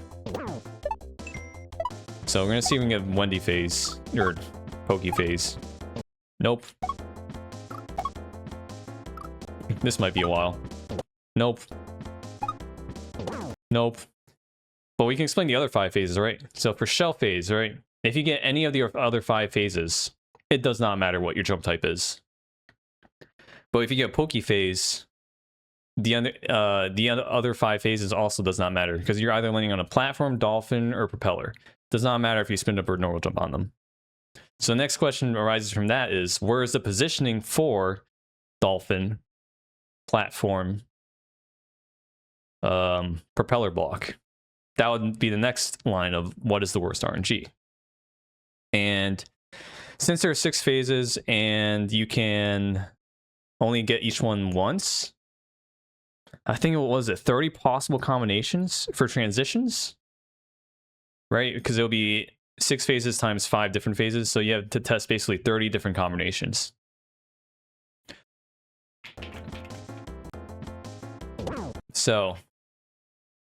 [SPEAKER 1] So we're gonna see if we can get Wendy phase, or pokey phase. Nope. This might be a while. Nope. Nope. But we can explain the other 5 phases, right? So for shell phase, right? If you get any of the other 5 phases, it does not matter what your jump type is. But if you get pokey phase, the other 5 phases also does not matter because you're either landing on a platform, dolphin, or propeller. Does not matter if you spin up or normal jump on them. So the next question arises from that is, where is the positioning for dolphin, platform, propeller block? That would be the next line of what is the worst RNG. And since there are 6 phases and you can only get each one once, I think it was 30 possible combinations for transitions, right? Because it'll be 6 phases times 5 different phases. So you have to test basically 30 different combinations. So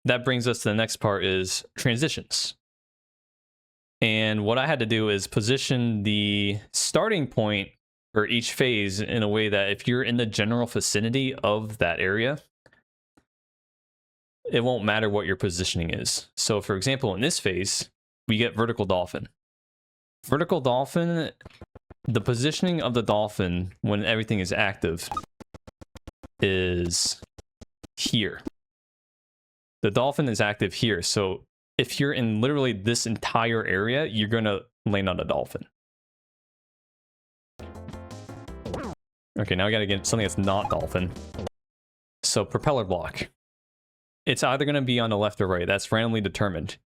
[SPEAKER 1] that brings us to the next part is transitions. And what I had to do is position the starting point for each phase in a way that if you're in the general vicinity of that area, it won't matter what your positioning is. So for example, in this phase, we get vertical dolphin. Vertical dolphin, the positioning of the dolphin when everything is active is here. The dolphin is active here. So if you're in literally this entire area, you're going to land on a dolphin. Okay, now I got to get something that's not dolphin. So propeller block. It's either going to be on the left or right. That's randomly determined.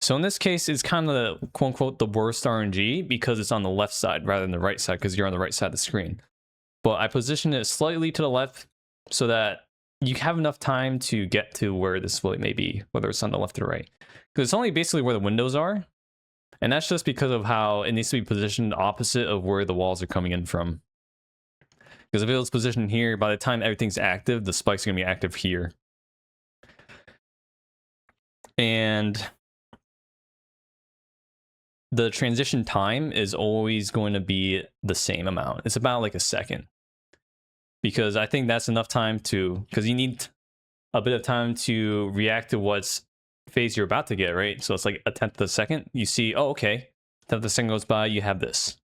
[SPEAKER 1] So in this case, it's kind of the quote unquote the worst RNG because it's on the left side rather than the right side because you're on the right side of the screen. But I positioned it slightly to the left so that you have enough time to get to where this split may be, whether it's on the left or right. Because it's only basically where the windows are. And that's just because of how it needs to be positioned opposite of where the walls are coming in from. Because if it was positioned here, by the time everything's active, the spike's going to be active here. And the transition time is always going to be the same amount. It's about like a second. Because I think that's enough time because you need a bit of time to react to what's phase you're about to get, right? So it's like a tenth of a second. You see, oh, okay. Tenth of a second goes by, you have this.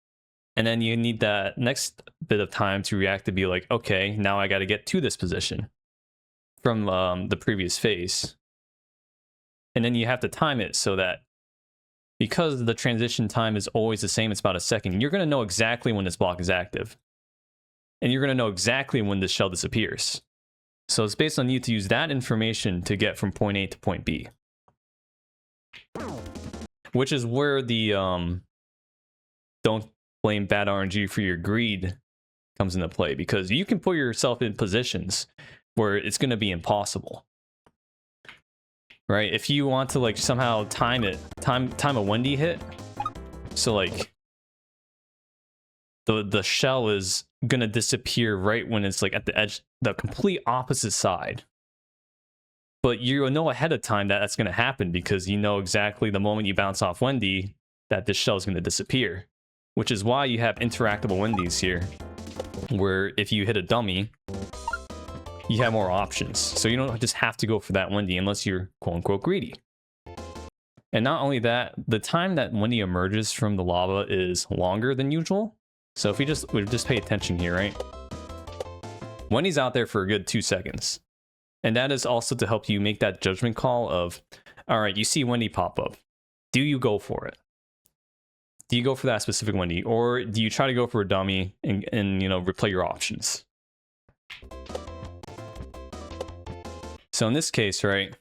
[SPEAKER 1] And then you need that next bit of time to react to be like, okay, now I got to get to this position from the previous phase. And then you have to time it so that because the transition time is always the same, it's about a second, you're going to know exactly when this block is active. And you're going to know exactly when this shell disappears. So it's based on you to use that information to get from point A to point B. Which is where the don't blame bad RNG for your greed comes into play. Because you can put yourself in positions where it's going to be impossible. Right? If you want to like somehow time a Wendy hit. So like the shell is gonna disappear right when it's like at the edge, the complete opposite side. But you know ahead of time that that's gonna happen because you know exactly the moment you bounce off Wendy that this shell is gonna disappear. Which is why you have interactable Wendy's here, where if you hit a dummy, you have more options. So you don't just have to go for that Wendy unless you're quote unquote greedy. And not only that, the time that Wendy emerges from the lava is longer than usual. So if we just pay attention here, right? Wendy's out there for a good 2 seconds. And that is also to help you make that judgment call of, all right, you see Wendy pop up. Do you go for it? Do you go for that specific Wendy? Or do you try to go for a dummy and you know, replay your options? So in this case, right,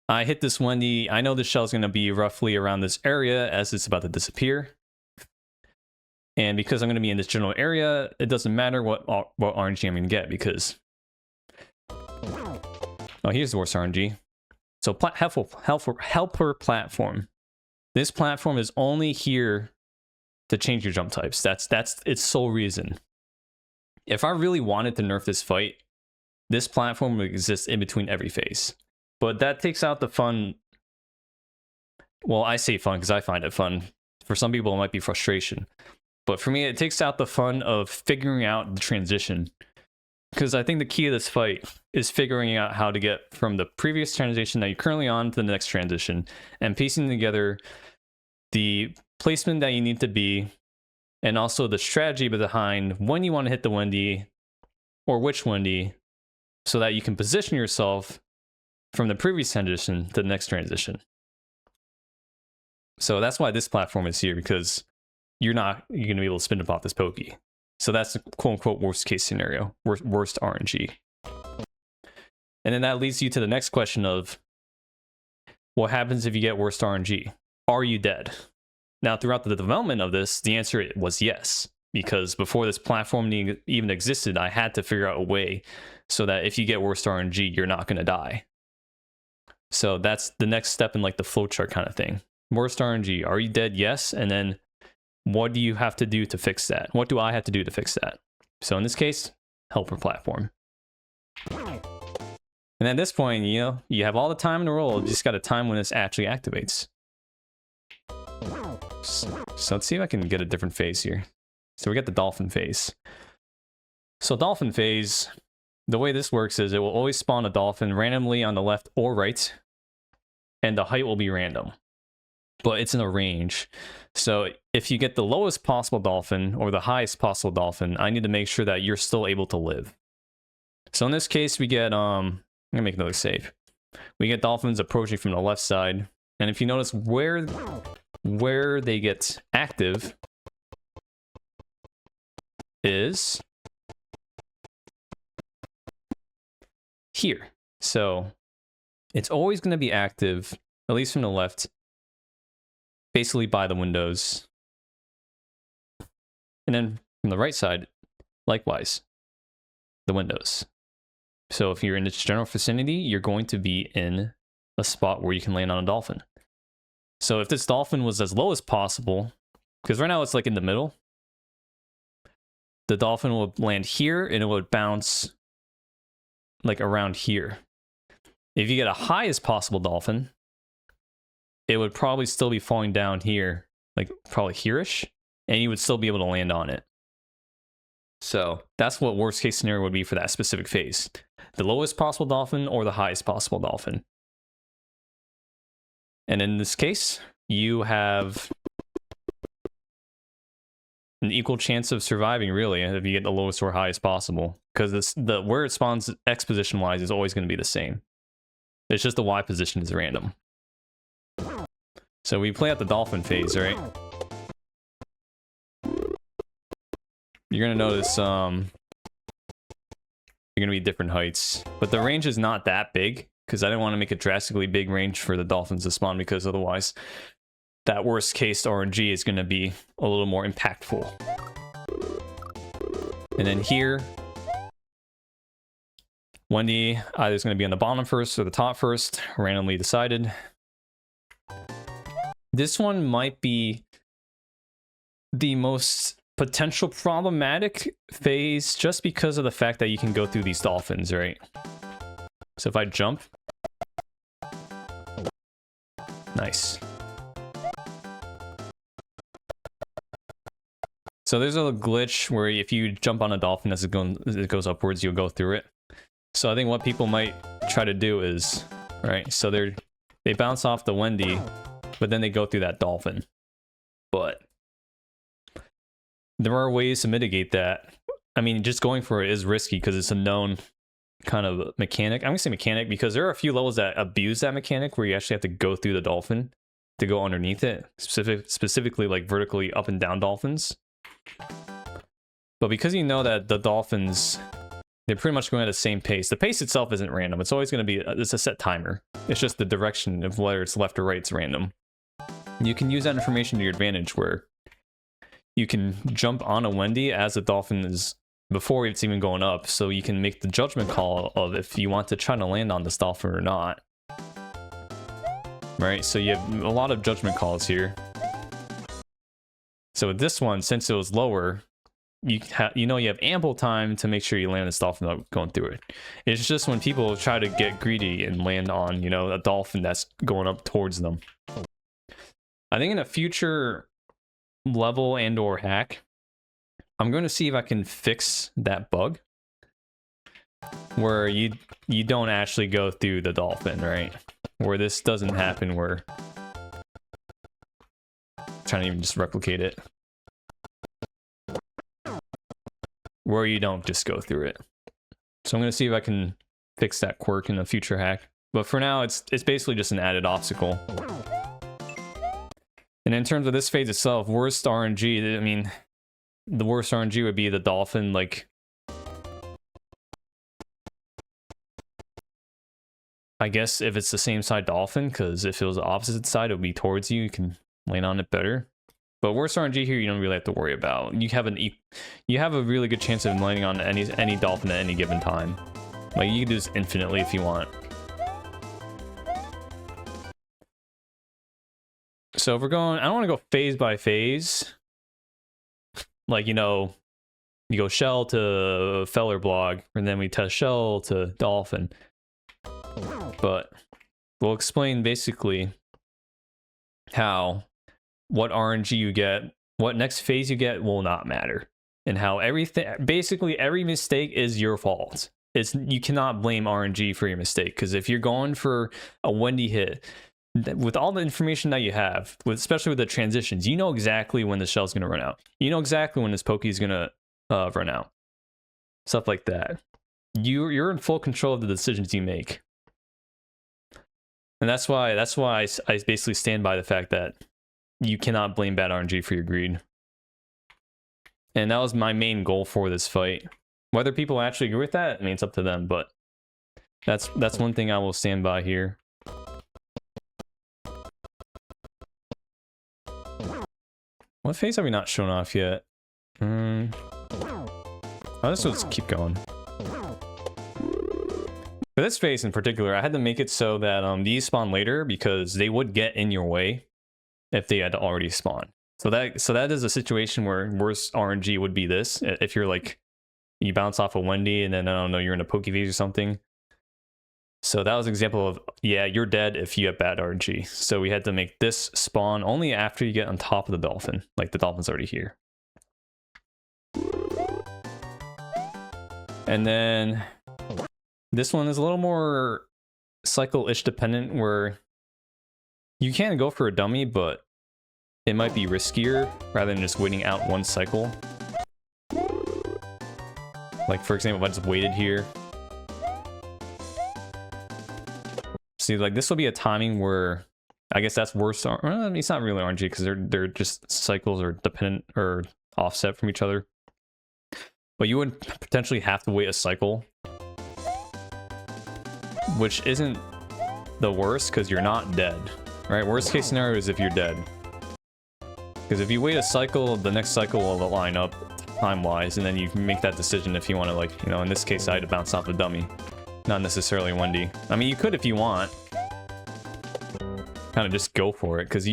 [SPEAKER 1] I hit this Wendy. I know the shell's going to be roughly around this area as it's about to disappear. And because I'm going to be in this general area, it doesn't matter what RNG I'm going to get because... Oh, here's the worst RNG. So helper platform. This platform is only here to change your jump types. That's its sole reason. If I really wanted to nerf this fight, this platform would exist in between every phase. But that takes out the fun. Well, I say fun because I find it fun. For some people, it might be frustration. But for me, it takes out the fun of figuring out the transition. Because I think the key of this fight is figuring out how to get from the previous transition that you're currently on to the next transition and piecing together the placement that you need to be and also the strategy behind when you want to hit the Wendy or which Wendy so that you can position yourself from the previous transition to the next transition. So that's why this platform is here, because you're going to be able to spin up off this pokey. So that's the quote-unquote worst case scenario, worst RNG. And then that leads you to the next question of, what happens if you get worst RNG? Are you dead? Now, throughout the development of this, the answer was yes. Because before this platform even existed, I had to figure out a way so that if you get worst RNG, you're not going to die. So that's the next step in like the flowchart kind of thing. Worst RNG, are you dead? Yes. And then what do you have to do to fix that? What do I have to do to fix that? So in this case, helper platform. And at this point, you know, you have all the time in the world. You just got a time when this actually activates. So let's see if I can get a different phase here. So we get the dolphin phase. So dolphin phase, the way this works is it will always spawn a dolphin randomly on the left or right. And the height will be random. But it's in a range. So if you get the lowest possible dolphin or the highest possible dolphin, I need to make sure that you're still able to live. So in this case, we get, I'm gonna make another save. We get dolphins approaching from the left side. And if you notice where they get active is here. So it's always gonna be active, at least from the left, basically by the windows. And then from the right side, likewise, the windows. So if you're in its general vicinity, you're going to be in a spot where you can land on a dolphin. So if this dolphin was as low as possible, because right now it's like in the middle, the dolphin will land here and it would bounce like around here. If you get a high as possible dolphin, it would probably still be falling down here, like probably here-ish, and you would still be able to land on it. So that's what worst case scenario would be for that specific phase. The lowest possible dolphin or the highest possible dolphin. And in this case, you have an equal chance of surviving, really, if you get the lowest or highest possible. Because where it spawns X position-wise is always going to be the same. It's just the Y position is random. So we play out the dolphin phase, right? You're gonna notice you're gonna be different heights, but the range is not that big because I didn't want to make a drastically big range for the dolphins to spawn, because otherwise that worst case RNG is gonna be a little more impactful. And then here, Wendy either is gonna be on the bottom first or the top first, randomly decided. This one might be the most potential problematic phase just because of the fact that you can go through these dolphins, right? So if I jump. Nice. So there's a glitch where if you jump on a dolphin as it goes upwards, you'll go through it. So I think what people might try to do is, right, so they bounce off the Wendy, but then they go through that dolphin. But there are ways to mitigate that. I mean, just going for it is risky because it's a known kind of mechanic. I'm gonna say mechanic because there are a few levels that abuse that mechanic where you actually have to go through the dolphin to go underneath it, specifically like vertically up and down dolphins. But because you know that the dolphins, they're pretty much going at the same pace. The pace itself isn't random. It's always going to be, it's a set timer. It's just the direction of whether it's left or right is random. You can use that information to your advantage where you can jump on a Wendy as the dolphin is before it's even going up, so you can make the judgment call of if you want to try to land on this dolphin or not. Right, so you have a lot of judgment calls here. So with this one, since it was lower, you have ample time to make sure you land this dolphin without going through it. It's just when people try to get greedy and land on, a dolphin that's going up towards them. I think in a future level and or hack, I'm going to see if I can fix that bug where you don't actually go through the dolphin, right? Where this doesn't happen, where I'm trying to even just replicate it, where you don't just go through it. So I'm going to see if I can fix that quirk in a future hack. But for now, it's basically just an added obstacle. And in terms of this phase itself, worst RNG, I mean, the worst RNG would be the dolphin, like, I guess if it's the same side dolphin, because if it was the opposite side, it would be towards you. You can land on it better. But worst RNG here, you don't really have to worry about. You have a really good chance of landing on any dolphin at any given time. Like, you can do this infinitely if you want. So if we're going, I don't want to go phase by phase. Like, you go shell to feller blog, and then we test shell to dolphin. But we'll explain basically what RNG you get, what next phase you get will not matter, and how basically every mistake is your fault. You cannot blame RNG for your mistake, because if you're going for a Wendy hit, with all the information that you have, especially with the transitions, you know exactly when the shell's going to run out. You know exactly when this Pokey is going to run out. Stuff like that. You're in full control of the decisions you make. And that's why I basically stand by the fact that you cannot blame bad RNG for your greed. And that was my main goal for this fight. Whether people actually agree with that, I mean, it's up to them, but that's one thing I will stand by here. What phase have we not shown off yet? Let's just keep going. For this phase in particular, I had to make it so that these spawn later because they would get in your way if they had already spawned. So that is a situation where worst RNG would be this. If you're like, you bounce off a Wendy and then, I don't know, you're in a Poke phase or something. So that was an example of, yeah, you're dead if you have bad RNG. So we had to make this spawn only after you get on top of the dolphin. Like, the dolphin's already here. And then this one is a little more cycle-ish dependent, where you can go for a dummy, but it might be riskier rather than just waiting out one cycle. Like, for example, if I just waited here. See, like, this will be a timing where I guess that's worse. It's not really RNG because they're just cycles are dependent or offset from each other. But you would potentially have to wait a cycle, which isn't the worst because you're not dead, right? Worst case scenario is if you're dead. Because if you wait a cycle, the next cycle will line up time-wise, and then you can make that decision if you want to, like, in this case, I had to bounce off a dummy. Not necessarily Wendy. I mean, you could if you want. Kind of just go for it, because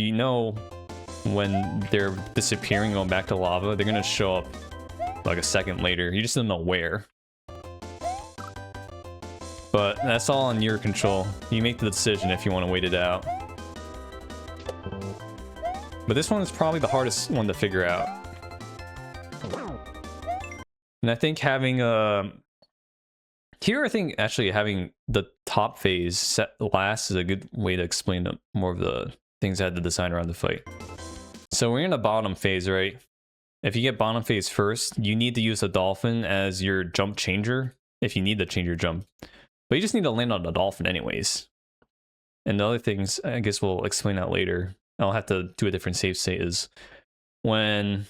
[SPEAKER 1] when they're disappearing, going back to lava, they're going to show up like a second later. You just don't know where. But that's all in your control. You make the decision if you want to wait it out. But this one is probably the hardest one to figure out. And I think having I think actually having the top phase set last is a good way to explain more of the things I had to design around the fight. So we're in the bottom phase, right? if you get bottom phase first, you need to use the dolphin as your jump changer if you need to change your jump. But you just need to land on the dolphin anyways. And the other things, I guess we'll explain that later. I'll have to do a different save state is when...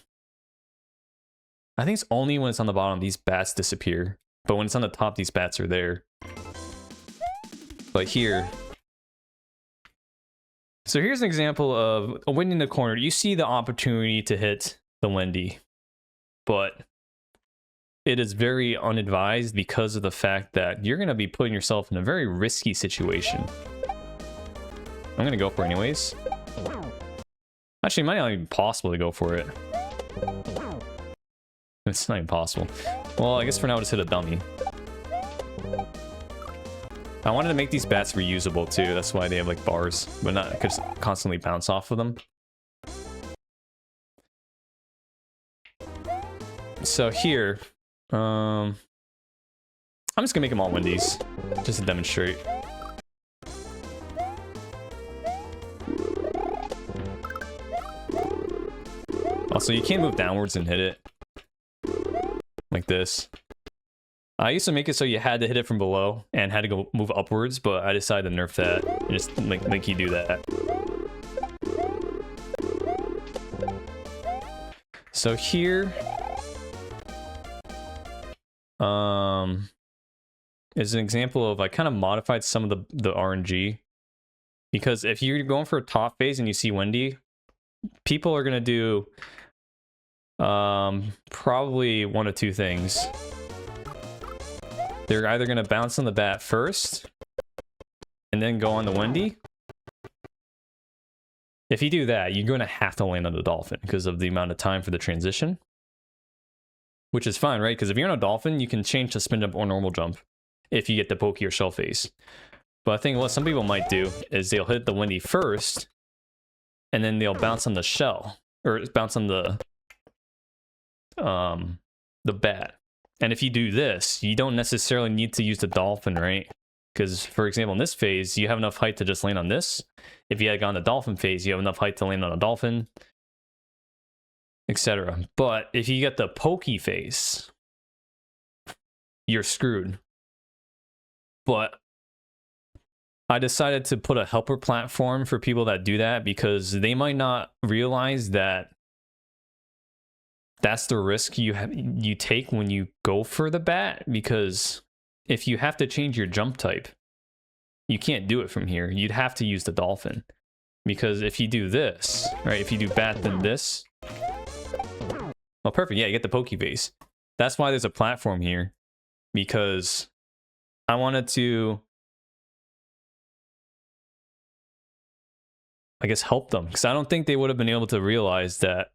[SPEAKER 1] I think it's only when it's on the bottom, these bats disappear. But when it's on the top, these bats are there. But here... So here's an example of a Wendy in the corner. You see the opportunity to hit the Wendy. But it is very unadvised because of the fact that you're going to be putting yourself in a very risky situation. I'm going to go for it anyways. Actually, it might not even be possible to go for it. It's not even possible. Well, I guess for now I'll just hit a dummy. I wanted to make these bats reusable too. That's why they have like bars, but not, I could just constantly bounce off of them. So here, I'm just gonna make them all Wendy's, just to demonstrate. Also, you can't move downwards and hit it. Like this. I used to make it so you had to hit it from below and had to go move upwards, but I decided to nerf that and just make you do that. So here, is an example of I kind of modified some of the RNG, because if you're going for a top phase and you see Wendy, people are gonna do probably one of two things. They're either going to bounce on the bat first and then go on the Wendy. If you do that, you're going to have to land on the dolphin because of the amount of time for the transition. Which is fine, right? Because if you're on a dolphin, you can change to spin jump or normal jump if you get the pokey or shell phase. But I think what some people might do is they'll hit the Wendy first and then they'll bounce on the shell or bounce on the bat. And if you do this, you don't necessarily need to use the dolphin, right? Because, for example, in this phase, you have enough height to just land on this. If you had gone the dolphin phase, you have enough height to land on a dolphin, etc. But if you get the pokey phase, you're screwed. But I decided to put a helper platform for people that do that because they might not realize that that's the risk you take when you go for the bat, because if you have to change your jump type, you can't do it from here. You'd have to use the dolphin, because if you do this, right, if you do bat then this, well, perfect, yeah, you get the pokey base. That's why there's a platform here, because I wanted to, I guess, help them, because I don't think they would have been able to realize that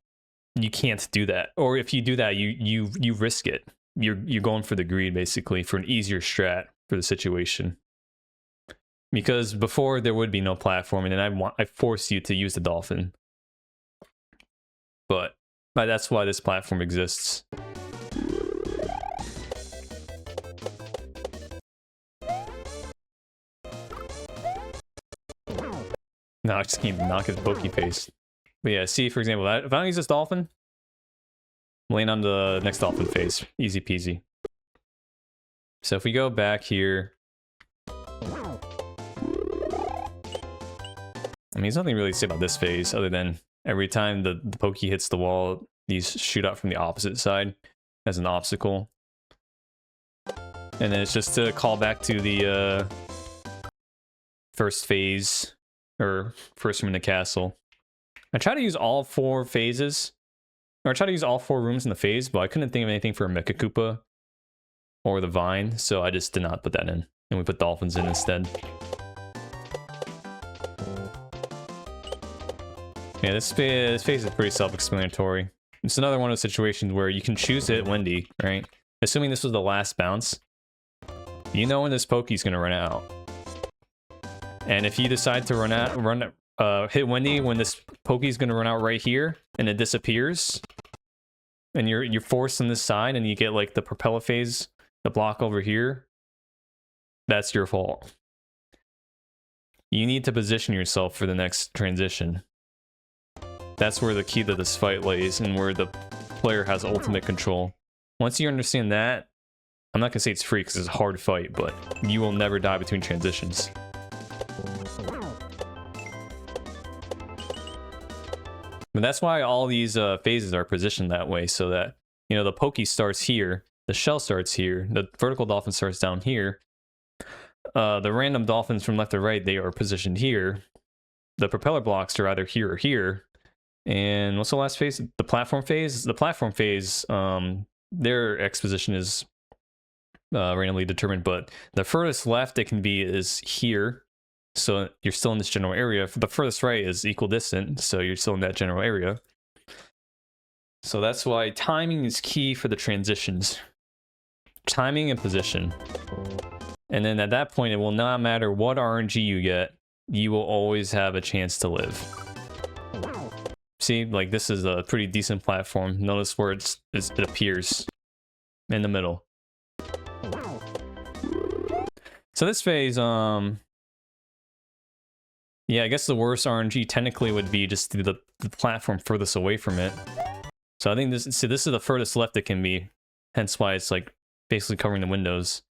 [SPEAKER 1] you can't do that, or if you do that, you risk it. You're going for the greed, basically, for an easier strat for the situation. Because before there would be no platform, and then I force you to use the dolphin. But that's why this platform exists. No, I just can't knock his pokey pace. But yeah, see, for example, if I don't use this dolphin, land on the next dolphin phase. Easy peasy. So if we go back here, I mean, there's nothing really to say about this phase other than every time the pokey hits the wall, these shoot out from the opposite side as an obstacle. And then it's just to call back to the first phase, or first room in the castle. I try to use all 4 phases, or I try to use all 4 rooms in the phase, but I couldn't think of anything for a Mecha Koopa or the Vine, so I just did not put that in, and we put Dolphins in instead. Yeah, this phase is pretty self-explanatory. It's another one of those situations where you can choose to hit Wendy, right? Assuming this was the last bounce, you know when this Pokey's gonna run out. And if you decide to hit Wendy when this Pokey's gonna run out right here, and it disappears, and you're forced on this side, and you get like the propeller phase, the block over here, that's your fault. You need to position yourself for the next transition. That's where the key to this fight lays, and where the player has ultimate control. Once you understand that, I'm not gonna say it's free because it's a hard fight, but you will never die between transitions. But that's why all these phases are positioned that way, so that, you know, the pokey starts here, the shell starts here, the vertical dolphin starts down here, the random dolphins from left to right, they are positioned here, the propeller blocks are either here or here, and what's the last phase? The platform phase? The platform phase, their X position is randomly determined, but the furthest left it can be is here. So you're still in this general area. The furthest right is equidistant, so you're still in that general area. So that's why timing is key for the transitions. Timing and position. And then at that point, it will not matter what RNG you get, you will always have a chance to live. See, like this is a pretty decent platform. Notice where it appears in the middle. So this phase, yeah, I guess the worst RNG technically would be just the platform furthest away from it. So I think this is the furthest left it can be. Hence why it's like basically covering the windows.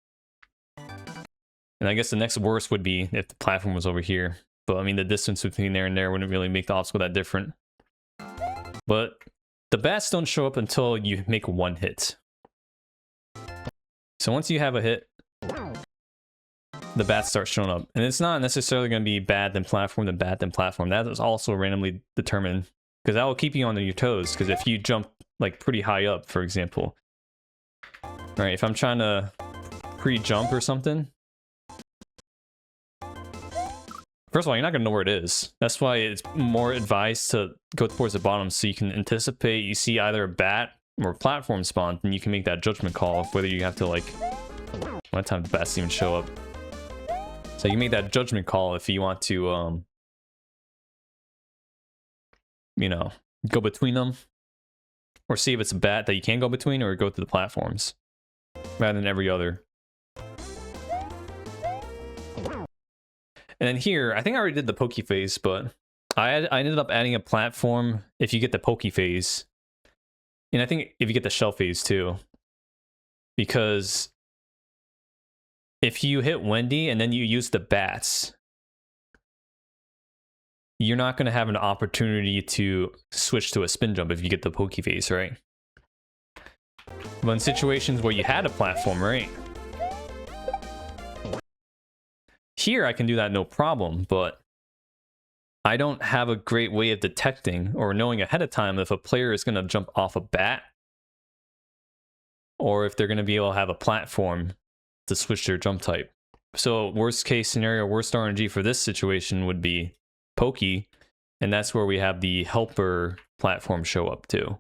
[SPEAKER 1] And I guess the next worst would be if the platform was over here. But I mean, the distance between there and there wouldn't really make the obstacle that different. But the bats don't show up until you make one hit. So once you have a hit, the bats start showing up. And it's not necessarily going to be bad then platform, then bad then platform. That is also randomly determined, because that will keep you on your toes. Because if you jump like pretty high up, for example, all right, if I'm trying to pre-jump or something, first of all, you're not going to know where it is. That's why it's more advised to go towards the bottom, so you can anticipate, you see either a bat or a platform spawn, and you can make that judgment call of whether you have to, like, one time the bats even show up. So you make that judgment call if you want to, you know, go between them, or see if it's a bat that you can go between, or go to the platforms, rather than every other. And then here, I think I already did the pokey phase, but I ended up adding a platform if you get the pokey phase. And I think if you get the shell phase too. Because if you hit Wendy and then you use the bats, you're not going to have an opportunity to switch to a spin jump if you get the pokey phase, right? But in situations where you had a platform, right? Here, I can do that no problem, but I don't have a great way of detecting or knowing ahead of time if a player is going to jump off a bat, or if they're going to be able to have a platform to switch their jump type. So worst case scenario, worst RNG for this situation would be pokey, and that's where we have the helper platform show up too.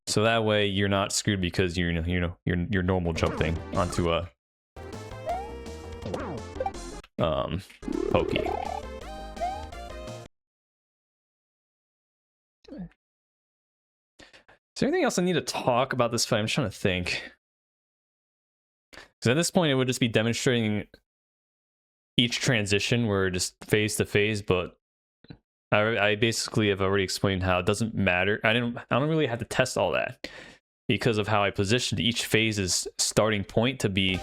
[SPEAKER 1] So that way you're not screwed because you're normal jumping onto a pokey. Is there anything else I need to talk about this fight? I'm trying to think. Because at this point, it would just be demonstrating each transition where just phase to phase, but I basically have already explained how it doesn't matter. I don't really have to test all that because of how I positioned each phase's starting point to be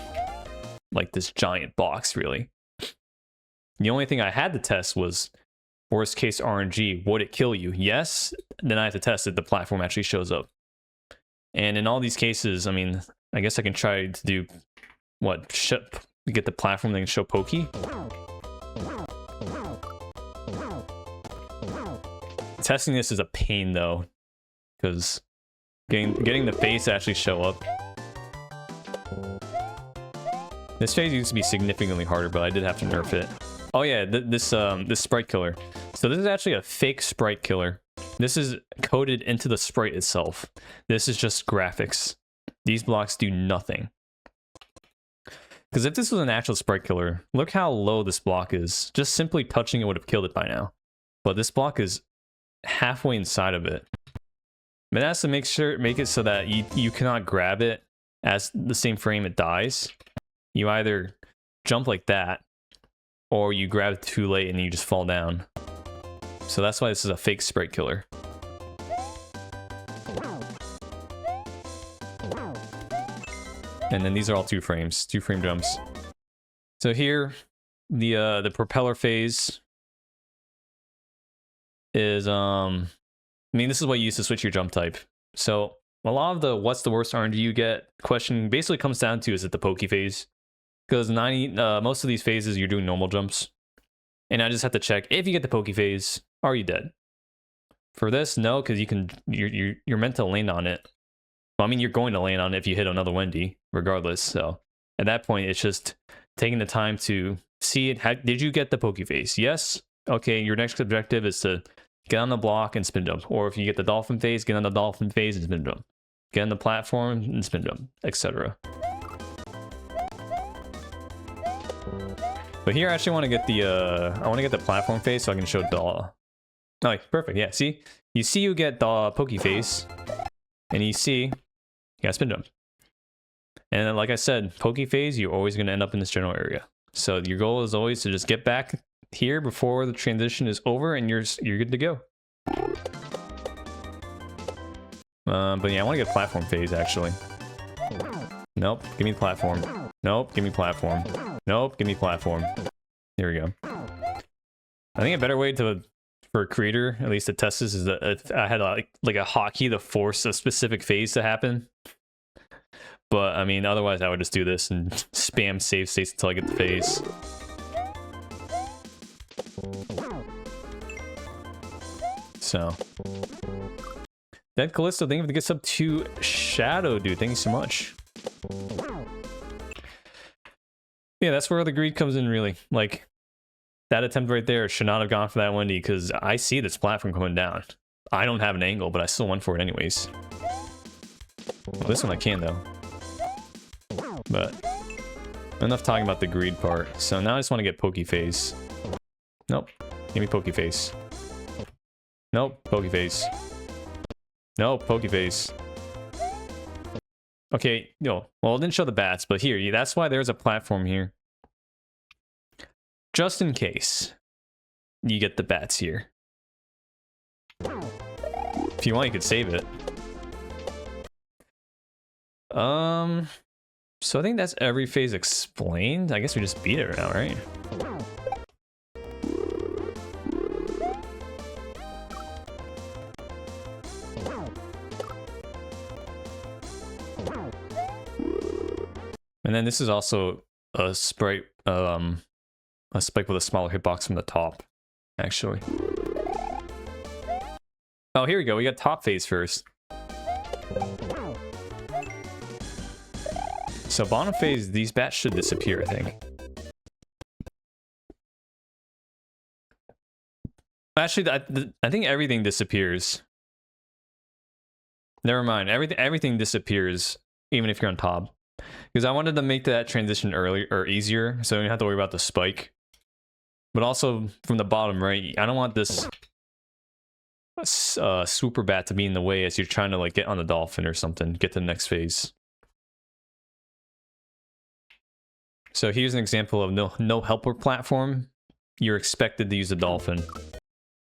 [SPEAKER 1] like this giant box, really. The only thing I had to test was worst case RNG. Would it kill you? Yes. Then I have to test if the platform actually shows up. And in all these cases, I mean, I guess I can try to do what? Get the platform then show pokey. Testing this is a pain though, because getting the face to actually show up. This phase used to be significantly harder, but I did have to nerf it. Oh yeah, this sprite killer. So this is actually a fake sprite killer. This is coded into the sprite itself. This is just graphics. These blocks do nothing. Because if this was an actual sprite killer, look how low this block is. Just simply touching it would have killed it by now. But this block is halfway inside of it. But that's to make it so that you cannot grab it as the same frame it dies. You either jump like that, or you grab it too late and you just fall down. So that's why this is a fake sprite killer. And then these are all 2 frames, 2-frame jumps. So here, the propeller phase is I mean, this is what you use to switch your jump type. So a lot of the what's the worst RNG you get question basically comes down to, is it the pokey phase? Because most of these phases you're doing normal jumps, and I just have to check if you get the pokey phase, are you dead? For this, no, because you're meant to land on it. Well, I mean, you're going to land on it if you hit another Wendy, regardless. So at that point, it's just taking the time to see it. Did you get the pokey phase? Yes. Okay. Your next objective is to get on the block and spin jump. Or if you get the dolphin phase, get on the dolphin phase and spin jump. Get on the platform and spin jump, etc. But here I actually want to get the platform phase so I can show the. Oh, perfect. Yeah, see? You get the pokey phase, and you see you got spin jump. And then, like I said, pokey phase, you're always going to end up in this general area. So your goal is always to just get back here before the transition is over, and you're good to go. But yeah, I want to get platform phase, actually. Nope, give me platform. Nope, give me platform. Nope, give me platform. Here we go. I think a better way for a creator, at least to test this, is that if I had like a hotkey to force a specific phase to happen. But I mean, otherwise I would just do this and spam save states until I get the phase. So Dead Callisto, thank you for the gift sub to Shadow, dude. Thank you so much. Yeah, that's where the greed comes in, really. Like, that attempt right there should not have gone for that Wendy, because I see this platform coming down. I don't have an angle, but I still went for it anyways. Well, this one I can, though. But enough talking about the greed part. So now I just want to get pokey phase. Nope. Give me pokey phase. Nope. Pokey phase. Nope. Pokey phase. Okay, no. Well, it didn't show the bats, but here, that's why there's a platform here. Just in case you get the bats here. If you want, you could save it. So I think that's every phase explained. I guess we just beat it now, right? And then this is also a sprite, a spike with a smaller hitbox from the top, actually. Oh, here we go. We got top phase first. So bottom phase, these bats should disappear, I think. Actually, I think everything disappears. Never mind. Everything disappears, even if you're on top. Because I wanted to make that transition earlier or easier, so you don't have to worry about the spike. But also from the bottom right, I don't want this super bat to be in the way as you're trying to like get on the dolphin or something, get to the next phase. So here's an example of no helper platform. You're expected to use a dolphin.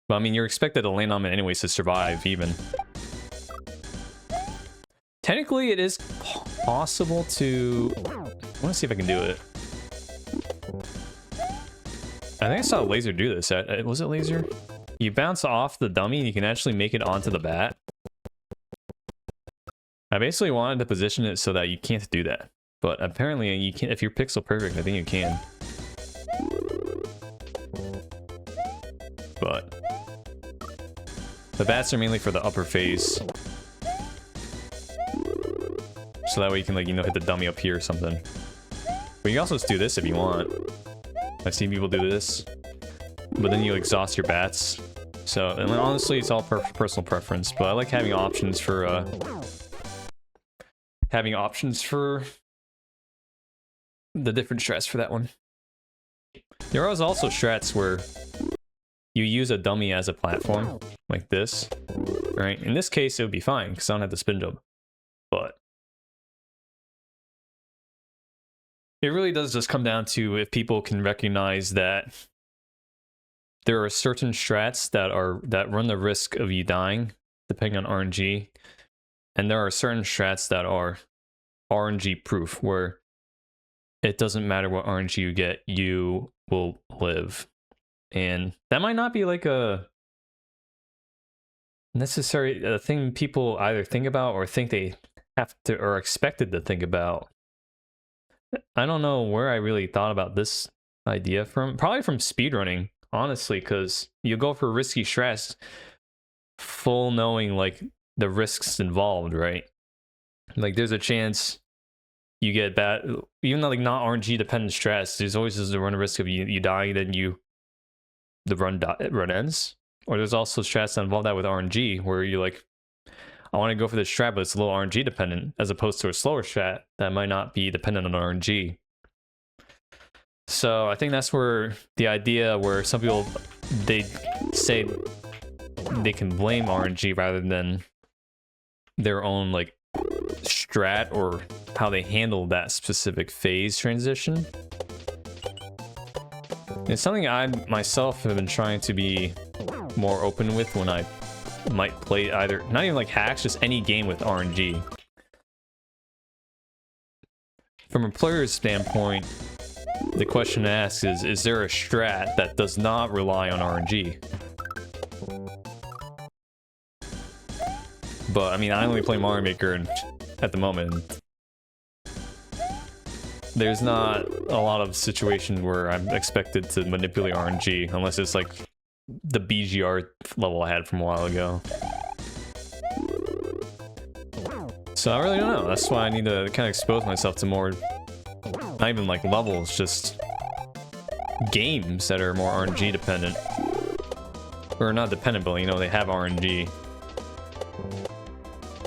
[SPEAKER 1] But I mean, you're expected to land on it anyways to survive, even. Technically, it is possible to... I want to see if I can do it. I think I saw a laser do this. Was it laser? You bounce off the dummy and you can actually make it onto the bat. I basically wanted to position it so that you can't do that. But apparently you can, if you're pixel perfect, I think you can. But the bats are mainly for the upper phase. So that way you can, like, you know, hit the dummy up here or something. But you can also just do this if you want. I've seen people do this. But then you exhaust your bats. So, and honestly, it's all personal preference. But I like having options for, the different strats for that one. There was also strats where you use a dummy as a platform, like this, right? In this case, it would be fine, because I don't have the spin jump. But it really does just come down to if people can recognize that there are certain strats that run the risk of you dying, depending on RNG. And there are certain strats that are RNG proof, where it doesn't matter what RNG you get, you will live. And that might not be like a necessary thing people either think about or think they have to or expected to think about. I don't know where I really thought about this idea from. Probably from speedrunning, honestly, because you go for risky strats full knowing like the risks involved, right? Like there's a chance you get bad, even though like not RNG dependent strats, there's always the run risk of you die, then the run ends. Or there's also strats that involve that with RNG, where you're like, I want to go for this strat, but it's a little RNG dependent, as opposed to a slower strat that might not be dependent on RNG. So I think that's where the idea where some people, they say they can blame RNG rather than their own like strat or how they handle that specific phase transition. It's something I myself have been trying to be more open with when I might play either, not even like hacks, just any game with RNG. From a player's standpoint, the question to ask is there a strat that does not rely on RNG? But I mean, I only play Mario Maker at the moment. There's not a lot of situations where I'm expected to manipulate RNG, unless it's like the BGR level I had from a while ago. So I really don't know. That's why I need to kind of expose myself to more, not even like levels, just games that are more RNG dependent. Or not dependent, but you know, they have RNG.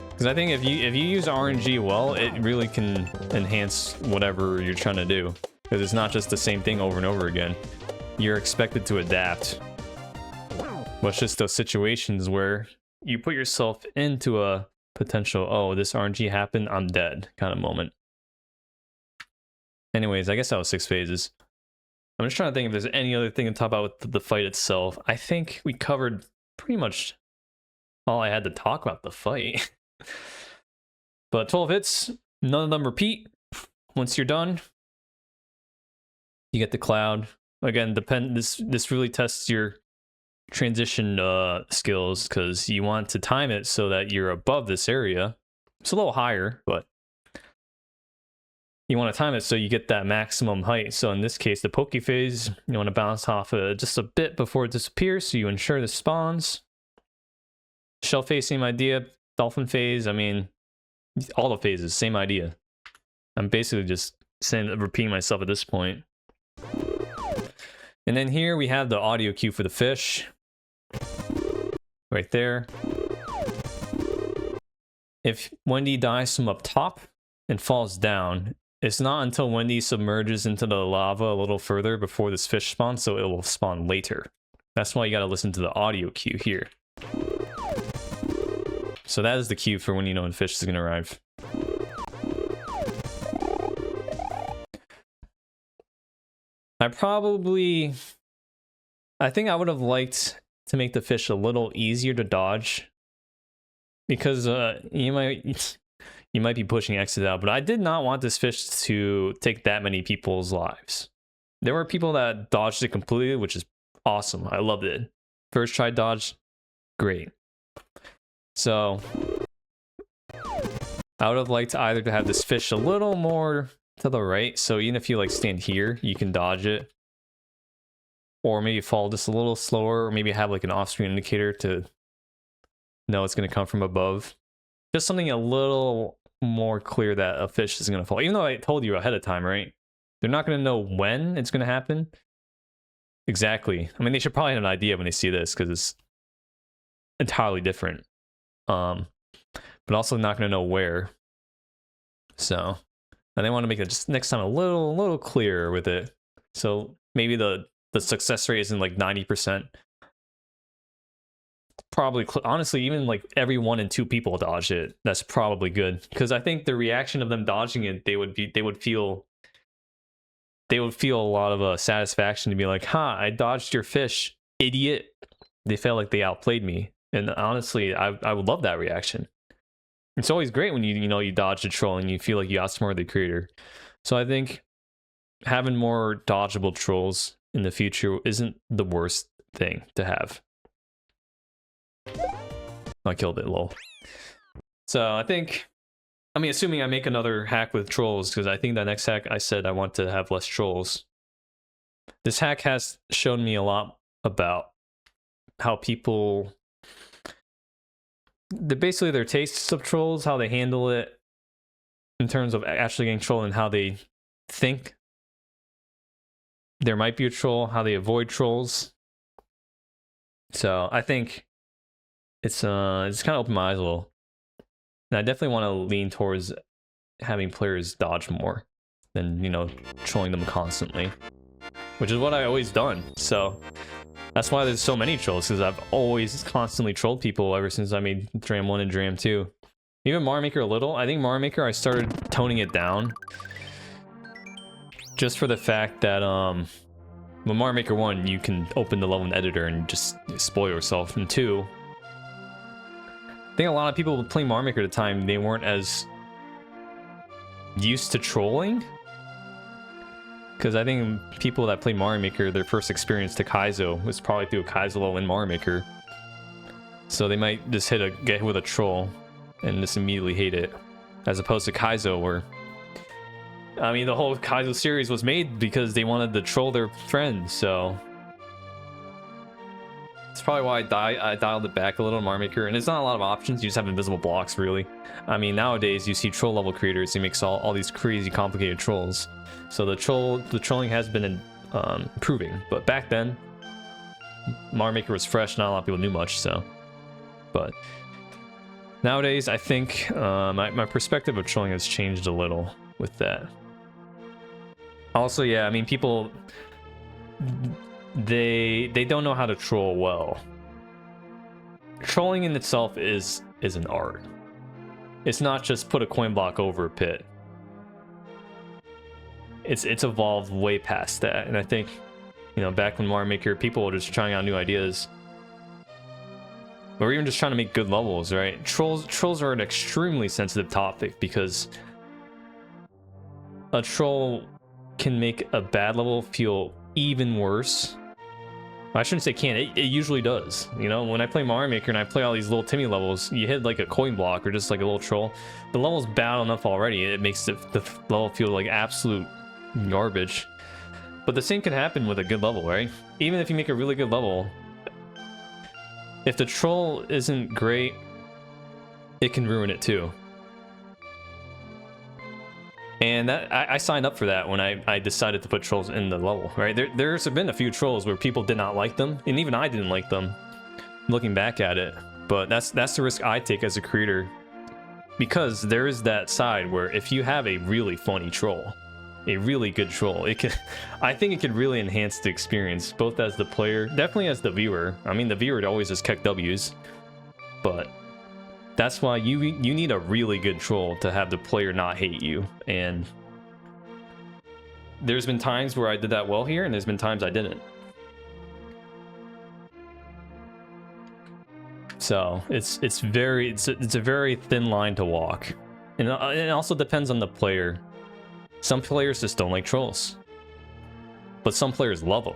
[SPEAKER 1] Because I think if you use RNG well, it really can enhance whatever you're trying to do. Because it's not just the same thing over and over again. You're expected to adapt. But it's just those situations where you put yourself into a potential, oh, this RNG happened, I'm dead kind of moment. Anyways, I guess that was 6 phases. I'm just trying to think if there's any other thing to talk about with the fight itself. I think we covered pretty much all I had to talk about the fight. But 12 hits, none of them repeat. Once you're done, you get the cloud. Again, this really tests your transition skills, because you want to time it so that you're above this area. It's a little higher, but you want to time it so you get that maximum height. So in this case, the poke phase, you want to bounce off just a bit before it disappears, so you ensure this spawns. Shell phase, same idea. Dolphin phase, I mean, all the phases, same idea. I'm basically just repeating myself at this point. And then here we have the audio cue for the fish. Right there. If Wendy dies from up top and falls down, it's not until Wendy submerges into the lava a little further before this fish spawns, so it will spawn later. That's why you gotta listen to the audio cue here. So that is the cue for when you know when fish is gonna arrive. I think I would have liked to make the fish a little easier to dodge, because you might be pushing X's out, but I did not want this fish to take that many people's lives. There were people that dodged it completely, which is awesome. I loved it. First try dodge, great. So I would have liked either to have this fish a little more to the right, so even if you like stand here, you can dodge it. Or maybe fall just a little slower, or maybe have like an off-screen indicator to know it's going to come from above. Just something a little more clear that a fish is going to fall. Even though I told you ahead of time, right? They're not going to know when it's going to happen. Exactly. I mean, they should probably have an idea when they see this, because it's entirely different. But also not going to know where. So, and they want to make it just next time a little clearer with it. So maybe the success rate isn't like 90%. Probably, honestly, even like every 1 in 2 people dodge it. That's probably good, because I think the reaction of them dodging it, they would feel a lot of satisfaction to be like, "Ha, I dodged your fish, idiot." They felt like they outplayed me, and honestly, I would love that reaction. It's always great when you dodge the troll and you feel like you outsmarted the creator. So I think having more dodgeable trolls in the future isn't the worst thing to have. I killed it, lol. So I think, I mean, assuming I make another hack with trolls, because I think that next hack I said I want to have less trolls. This hack has shown me a lot about how people, basically their tastes of trolls, how they handle it in terms of actually getting trolled, and how they think there might be a troll, how they avoid trolls. So I think it's kind of opened my eyes a little. And I definitely want to lean towards having players dodge more than, trolling them constantly, which is what I've always done. So that's why there's so many trolls, because I've always constantly trolled people ever since I made Dram 1 and Dram 2. Even Mario Maker a little. I think Mario Maker I started toning it down just for the fact that with Mario Maker 1 you can open the level in the editor and just spoil yourself. And 2, I think a lot of people playing Mario Maker at the time, they weren't as used to trolling. Because I think people that play Mario Maker, their first experience to Kaizo was probably through a Kaizo level in Mario Maker. So they might just get hit with a troll and just immediately hate it. As opposed to Kaizo, where, I mean, the whole Kaizo series was made because they wanted to troll their friends, so that's probably why I dialed it back a little in Mario Maker. And it's not a lot of options, you just have invisible blocks, really. I mean, nowadays you see troll level creators who makes all these crazy complicated trolls. So the trolling has been improving, but back then Mario Maker was fresh, not a lot of people knew much, so. But nowadays I think my perspective of trolling has changed a little with that. Also, yeah, I mean, people, they don't know how to troll well. Trolling in itself is an art. It's not just put a coin block over a pit. It's evolved way past that, and I think, back when Mario Maker, people were just trying out new ideas, or even just trying to make good levels, right? Trolls are an extremely sensitive topic, because a troll can make a bad level feel even worse. I shouldn't say can, it usually does. When I play Mario Maker and I play all these little Timmy levels, you hit like a coin block or just like a little troll, the level's bad enough already, it makes the level feel like absolute garbage. But the same can happen with a good level, right? Even if you make a really good level, if the troll isn't great, it can ruin it too. And that I signed up for that when I decided to put trolls in the level, right? There's been a few trolls where people did not like them, and even I didn't like them, looking back at it. But that's the risk I take as a creator, because there is that side where if you have a really funny troll, a really good troll, I think it could really enhance the experience, both as the player, definitely as the viewer. I mean, the viewer always just kick W's, but that's why you need a really good troll to have the player not hate you. And there's been times where I did that well here, and there's been times I didn't. So it's a very thin line to walk, and it also depends on the player. Some players just don't like trolls, but some players love them.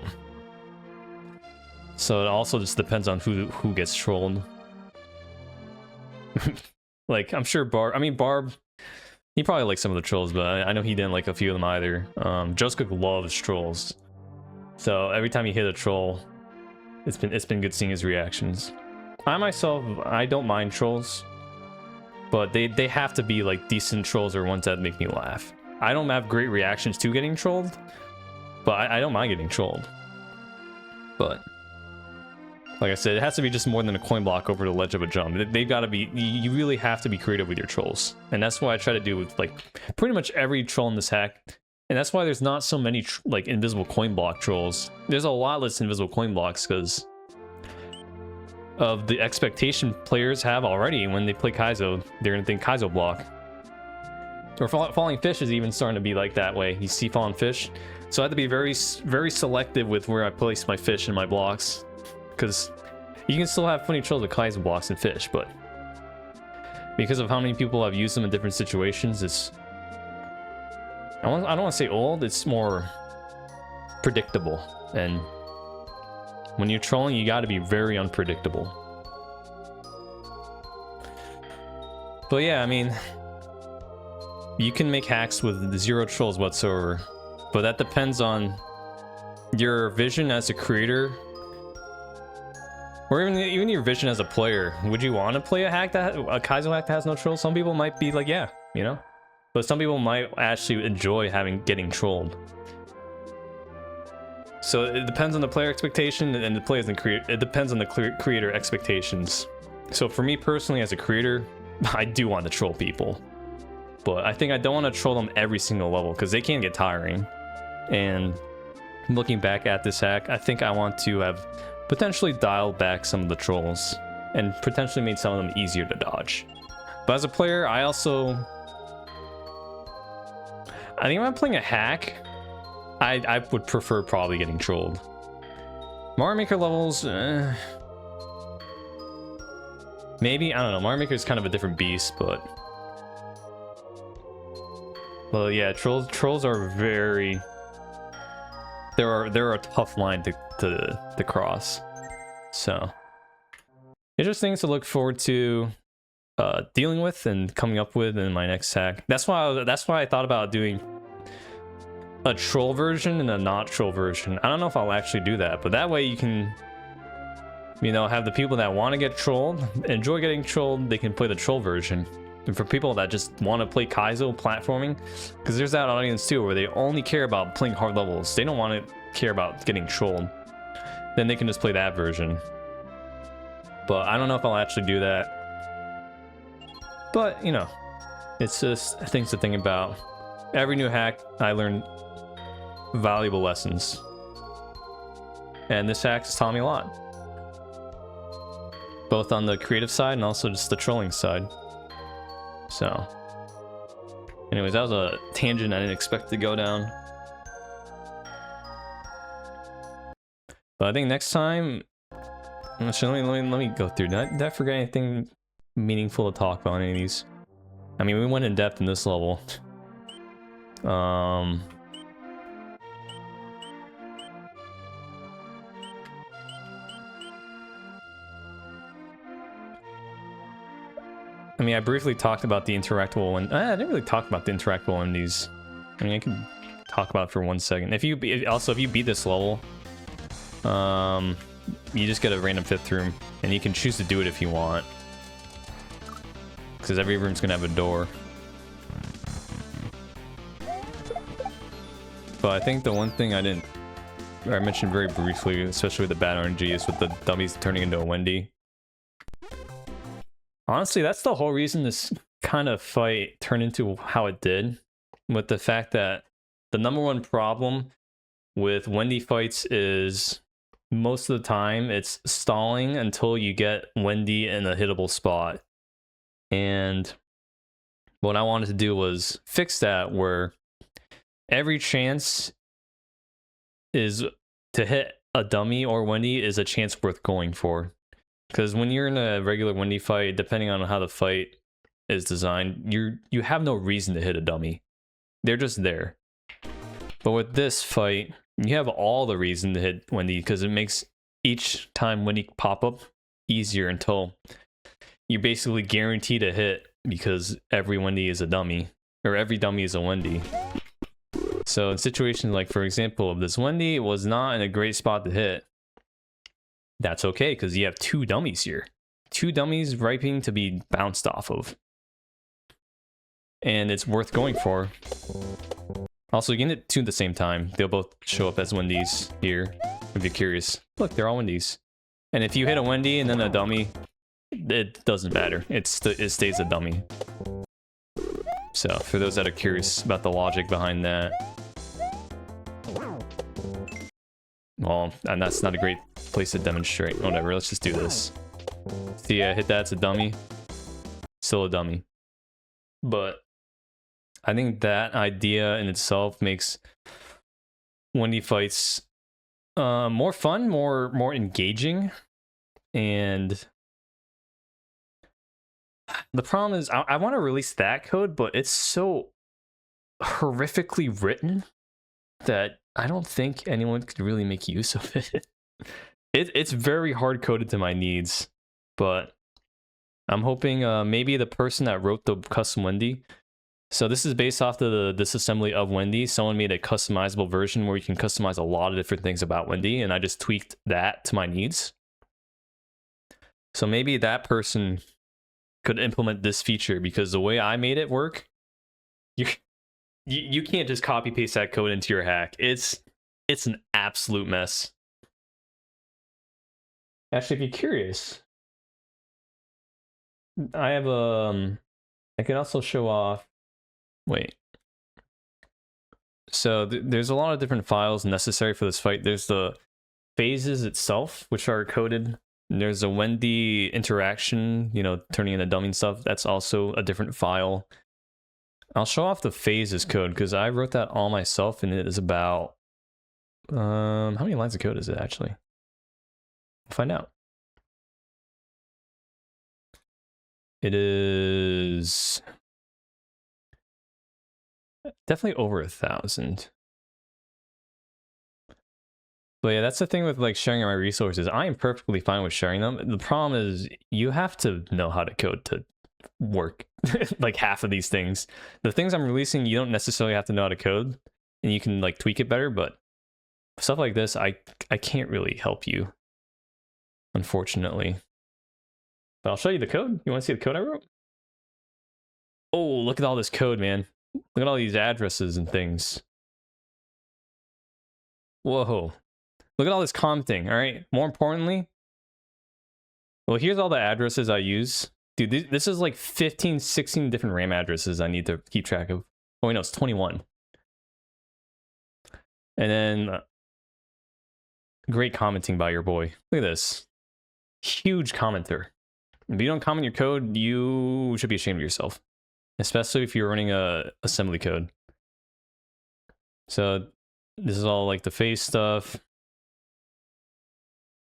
[SPEAKER 1] So it also just depends on who gets trolled. Like, I'm sure Barb, he probably likes some of the trolls, but I know he didn't like a few of them either. Joskook loves trolls, so every time you hit a troll, it's been good seeing his reactions. I myself, I don't mind trolls, but they have to be like decent trolls or ones that make me laugh. I don't have great reactions to getting trolled, but I don't mind getting trolled. But like I said, it has to be just more than a coin block over the ledge of a jump. They've got to be, you really have to be creative with your trolls. And that's what I try to do with like pretty much every troll in this hack. And that's why there's not so many like invisible coin block trolls. There's a lot less invisible coin blocks because of the expectation players have already when they play Kaizo. They're gonna think Kaizo block. Or falling fish is even starting to be like that way. You see falling fish, so I have to be very selective with where I place my fish and my blocks, because you can still have funny trolls with Kaizo blocks and fish, but because of how many people have used them in different situations, it's... I don't want to say old, it's more predictable. And when you're trolling, you got to be very unpredictable. But yeah, I mean, you can make hacks with 0 trolls whatsoever, but that depends on your vision as a creator, or even your vision as a player. Would you want to play a Kaizo hack that has no trolls? Some people might be like, yeah, you know, but some people might actually enjoy getting trolled. So it depends on the player expectation and the players and it depends on the creator expectations. So for me personally, as a creator, I do want to troll people, but I think I don't want to troll them every single level because they can get tiring. And looking back at this hack, I think I want to have potentially dialed back some of the trolls and potentially made some of them easier to dodge. But as a player, I think when I'm playing a hack, I would prefer probably getting trolled. Mario Maker levels, maybe, I don't know. Mario Maker is kind of a different beast, but well, yeah, trolls are very. They're a tough line to cross. So interesting to look forward to dealing with and coming up with in my next hack. That's why I thought about doing a troll version and a not troll version. I don't know if I'll actually do that, but that way you can, you know, have the people that want to get trolled, enjoy getting trolled, they can play the troll version. And for people that just want to play Kaizo platforming, because there's that audience too where they only care about playing hard levels, they don't want to care about getting trolled, then they can just play that version. But I don't know if I'll actually do that. But, you know, it's just things to think about. Every new hack, I learned valuable lessons. And this hack has taught me a lot. Both on the creative side and also just the trolling side. So, anyways, that was a tangent I didn't expect to go down. But I think next time, actually, let me go through. Did I forget anything meaningful to talk about on any of these? I mean, we went in depth in this level. I mean, I briefly talked about the interactable one. I didn't really talk about the interactable Wendy's. I mean, I can talk about it for 1 second. If you beat this level, you just get a random 5th room, and you can choose to do it if you want, because every room's gonna have a door. But I think the one thing I mentioned very briefly, especially with the bad RNG, is with the dummies turning into a Wendy. Honestly, that's the whole reason this kind of fight turned into how it did, with the fact that the #1 problem with Wendy fights is most of the time it's stalling until you get Wendy in a hittable spot. And what I wanted to do was fix that, where every chance is to hit a dummy or Wendy is a chance worth going for. Because when you're in a regular Wendy fight, depending on how the fight is designed, you have no reason to hit a dummy. They're just there. But with this fight, you have all the reason to hit Wendy, because it makes each time Wendy pop up easier until you're basically guaranteed a hit, because every Wendy is a dummy, or every dummy is a Wendy. So in situations like, for example, if this Wendy was not in a great spot to hit, that's okay, because you have 2 dummies here. 2 dummies ripening to be bounced off of. And it's worth going for. Also, you can hit 2 at the same time. They'll both show up as Wendy's here, if you're curious. Look, they're all Wendy's. And if you hit a Wendy and then a dummy, it doesn't matter. It stays a dummy. So, for those that are curious about the logic behind that. Well, and that's not a great place to demonstrate. Whatever, let's just do this. See, I hit that, it's a dummy. Still a dummy. But I think that idea in itself makes Wendy fights more fun, more engaging, and the problem is I want to release that code, but it's so horrifically written that I don't think anyone could really make use of it. It's very hard coded to my needs, but I'm hoping maybe the person that wrote the custom Wendy. So this is based off the disassembly of Wendy. Someone made a customizable version where you can customize a lot of different things about Wendy, and I just tweaked that to my needs. So maybe that person could implement this feature, because the way I made it work, you can't just copy paste that code into your hack. It's an absolute mess. Actually, if you're curious, I have I can also show off. Wait. So there's a lot of different files necessary for this fight. There's the phases itself, which are coded. There's a Wendy interaction, you know, turning into dummy and stuff. That's also a different file. I'll show off the phases code because I wrote that all myself, and it is about how many lines of code is it actually? We'll find out. It is definitely over 1,000. But yeah, that's the thing with like sharing my resources. I am perfectly fine with sharing them. The problem is you have to know how to code to work like half of these things. The things I'm releasing, you don't necessarily have to know how to code, and you can like tweak it better, but stuff like this, I can't really help you, unfortunately. But I'll show you the code. You want to see the code I wrote? Oh, look at all this code, man. Look at all these addresses and things. Whoa. Look at all this commenting, all right? More importantly, well, here's all the addresses I use. Dude, this is like 15, 16 different RAM addresses I need to keep track of. Oh, wait, no, it's 21. And then, great commenting by your boy. Look at this. Huge commenter. If you don't comment your code, you should be ashamed of yourself. Especially if you're running a assembly code. So, this is all like the face stuff.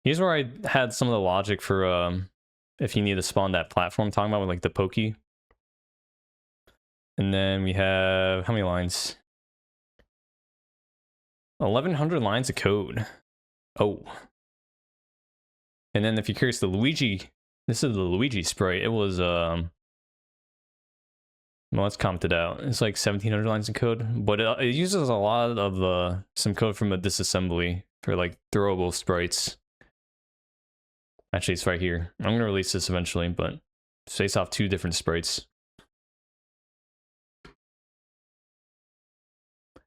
[SPEAKER 1] Here's where I had some of the logic for if you need to spawn that platform I'm talking about with like the pokey. And then we have, how many lines? 1,100 lines of code. Oh. And then if you're curious, the Luigi, this is the Luigi sprite. It was, well, it's commented out. It's like 1,700 lines of code, but it uses a lot of some code from a disassembly for like throwable sprites. Actually, it's right here. I'm going to release this eventually, but it's based off 2 different sprites.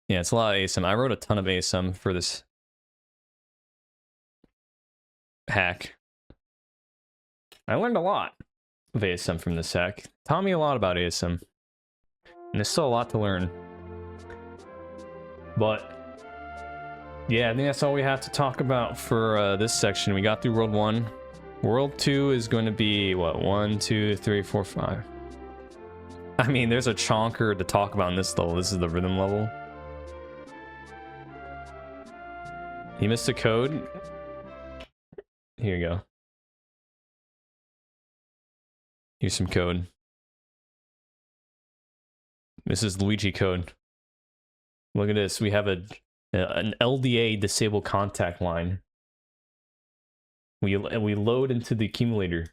[SPEAKER 1] Yeah, it's a lot of ASM. I wrote a ton of ASM for this hack. I learned a lot of ASM from this hack. Taught me a lot about ASM. And there's still a lot to learn. But yeah, I think that's all we have to talk about for this section. We got through World 1. World 2 is going to be, what, 1, 2, 3, 4, 5. I mean, there's a chonker to talk about in this level. This is the rhythm level. You missed a code? Here you go. Here's some code. This is Luigi code. Look at this. We have an LDA disabled contact line. We load into the accumulator,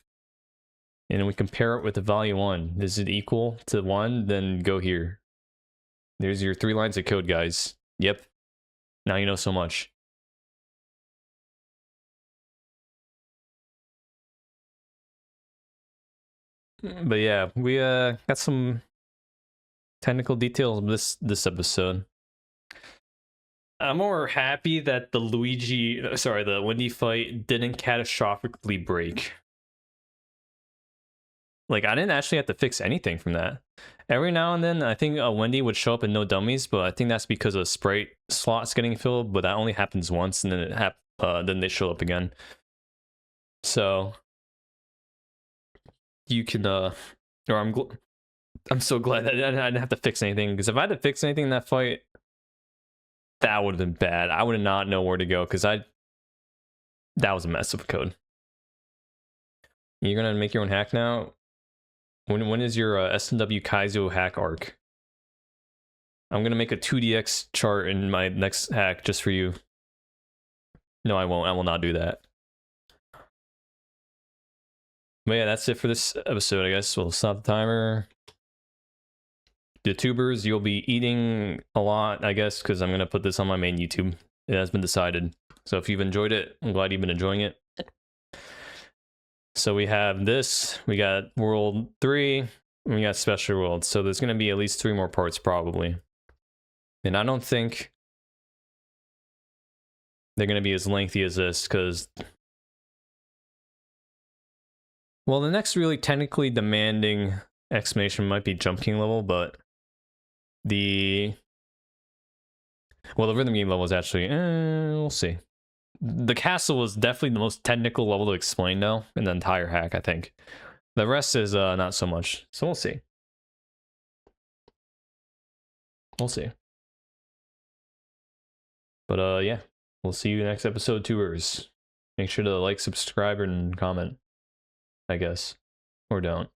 [SPEAKER 1] and we compare it with the value 1. Is it equal to 1? Then go here. There's your 3 lines of code, guys. Yep. Now you know so much. But yeah, we got some technical details of this episode. I'm more happy that the the Wendy fight didn't catastrophically break. Like, I didn't actually have to fix anything from that. Every now and then, I think Wendy would show up in no dummies, but I think that's because of Sprite slots getting filled, but that only happens once, and then then they show up again. So you can, I'm so glad that I didn't have to fix anything, because if I had to fix anything in that fight, that would have been bad. I would not know where to go, because that was a mess of code. You're gonna make your own hack now? When is your SNW Kaizo hack arc? I'm gonna make a 2DX chart in my next hack just for you. No, I won't. I will not do that. But yeah, that's it for this episode, I guess. We'll stop the timer. YouTubers, you'll be eating a lot, I guess, because I'm gonna put this on my main YouTube. It has been decided. So if you've enjoyed it, I'm glad you've been enjoying it. So we have this, we got World 3, and we got Special World. So there's gonna be at least 3 more parts, probably. And I don't think they're gonna be as lengthy as this, because... Well, the next really technically demanding explanation might be Jump King level, but... the rhythm game level is actually, we'll see. The castle was definitely the most technical level to explain though in the entire hack, I think. The rest is not so much, so we'll see. We'll see. But yeah, we'll see you next episode, tours. Make sure to like, subscribe, and comment, I guess. Or don't.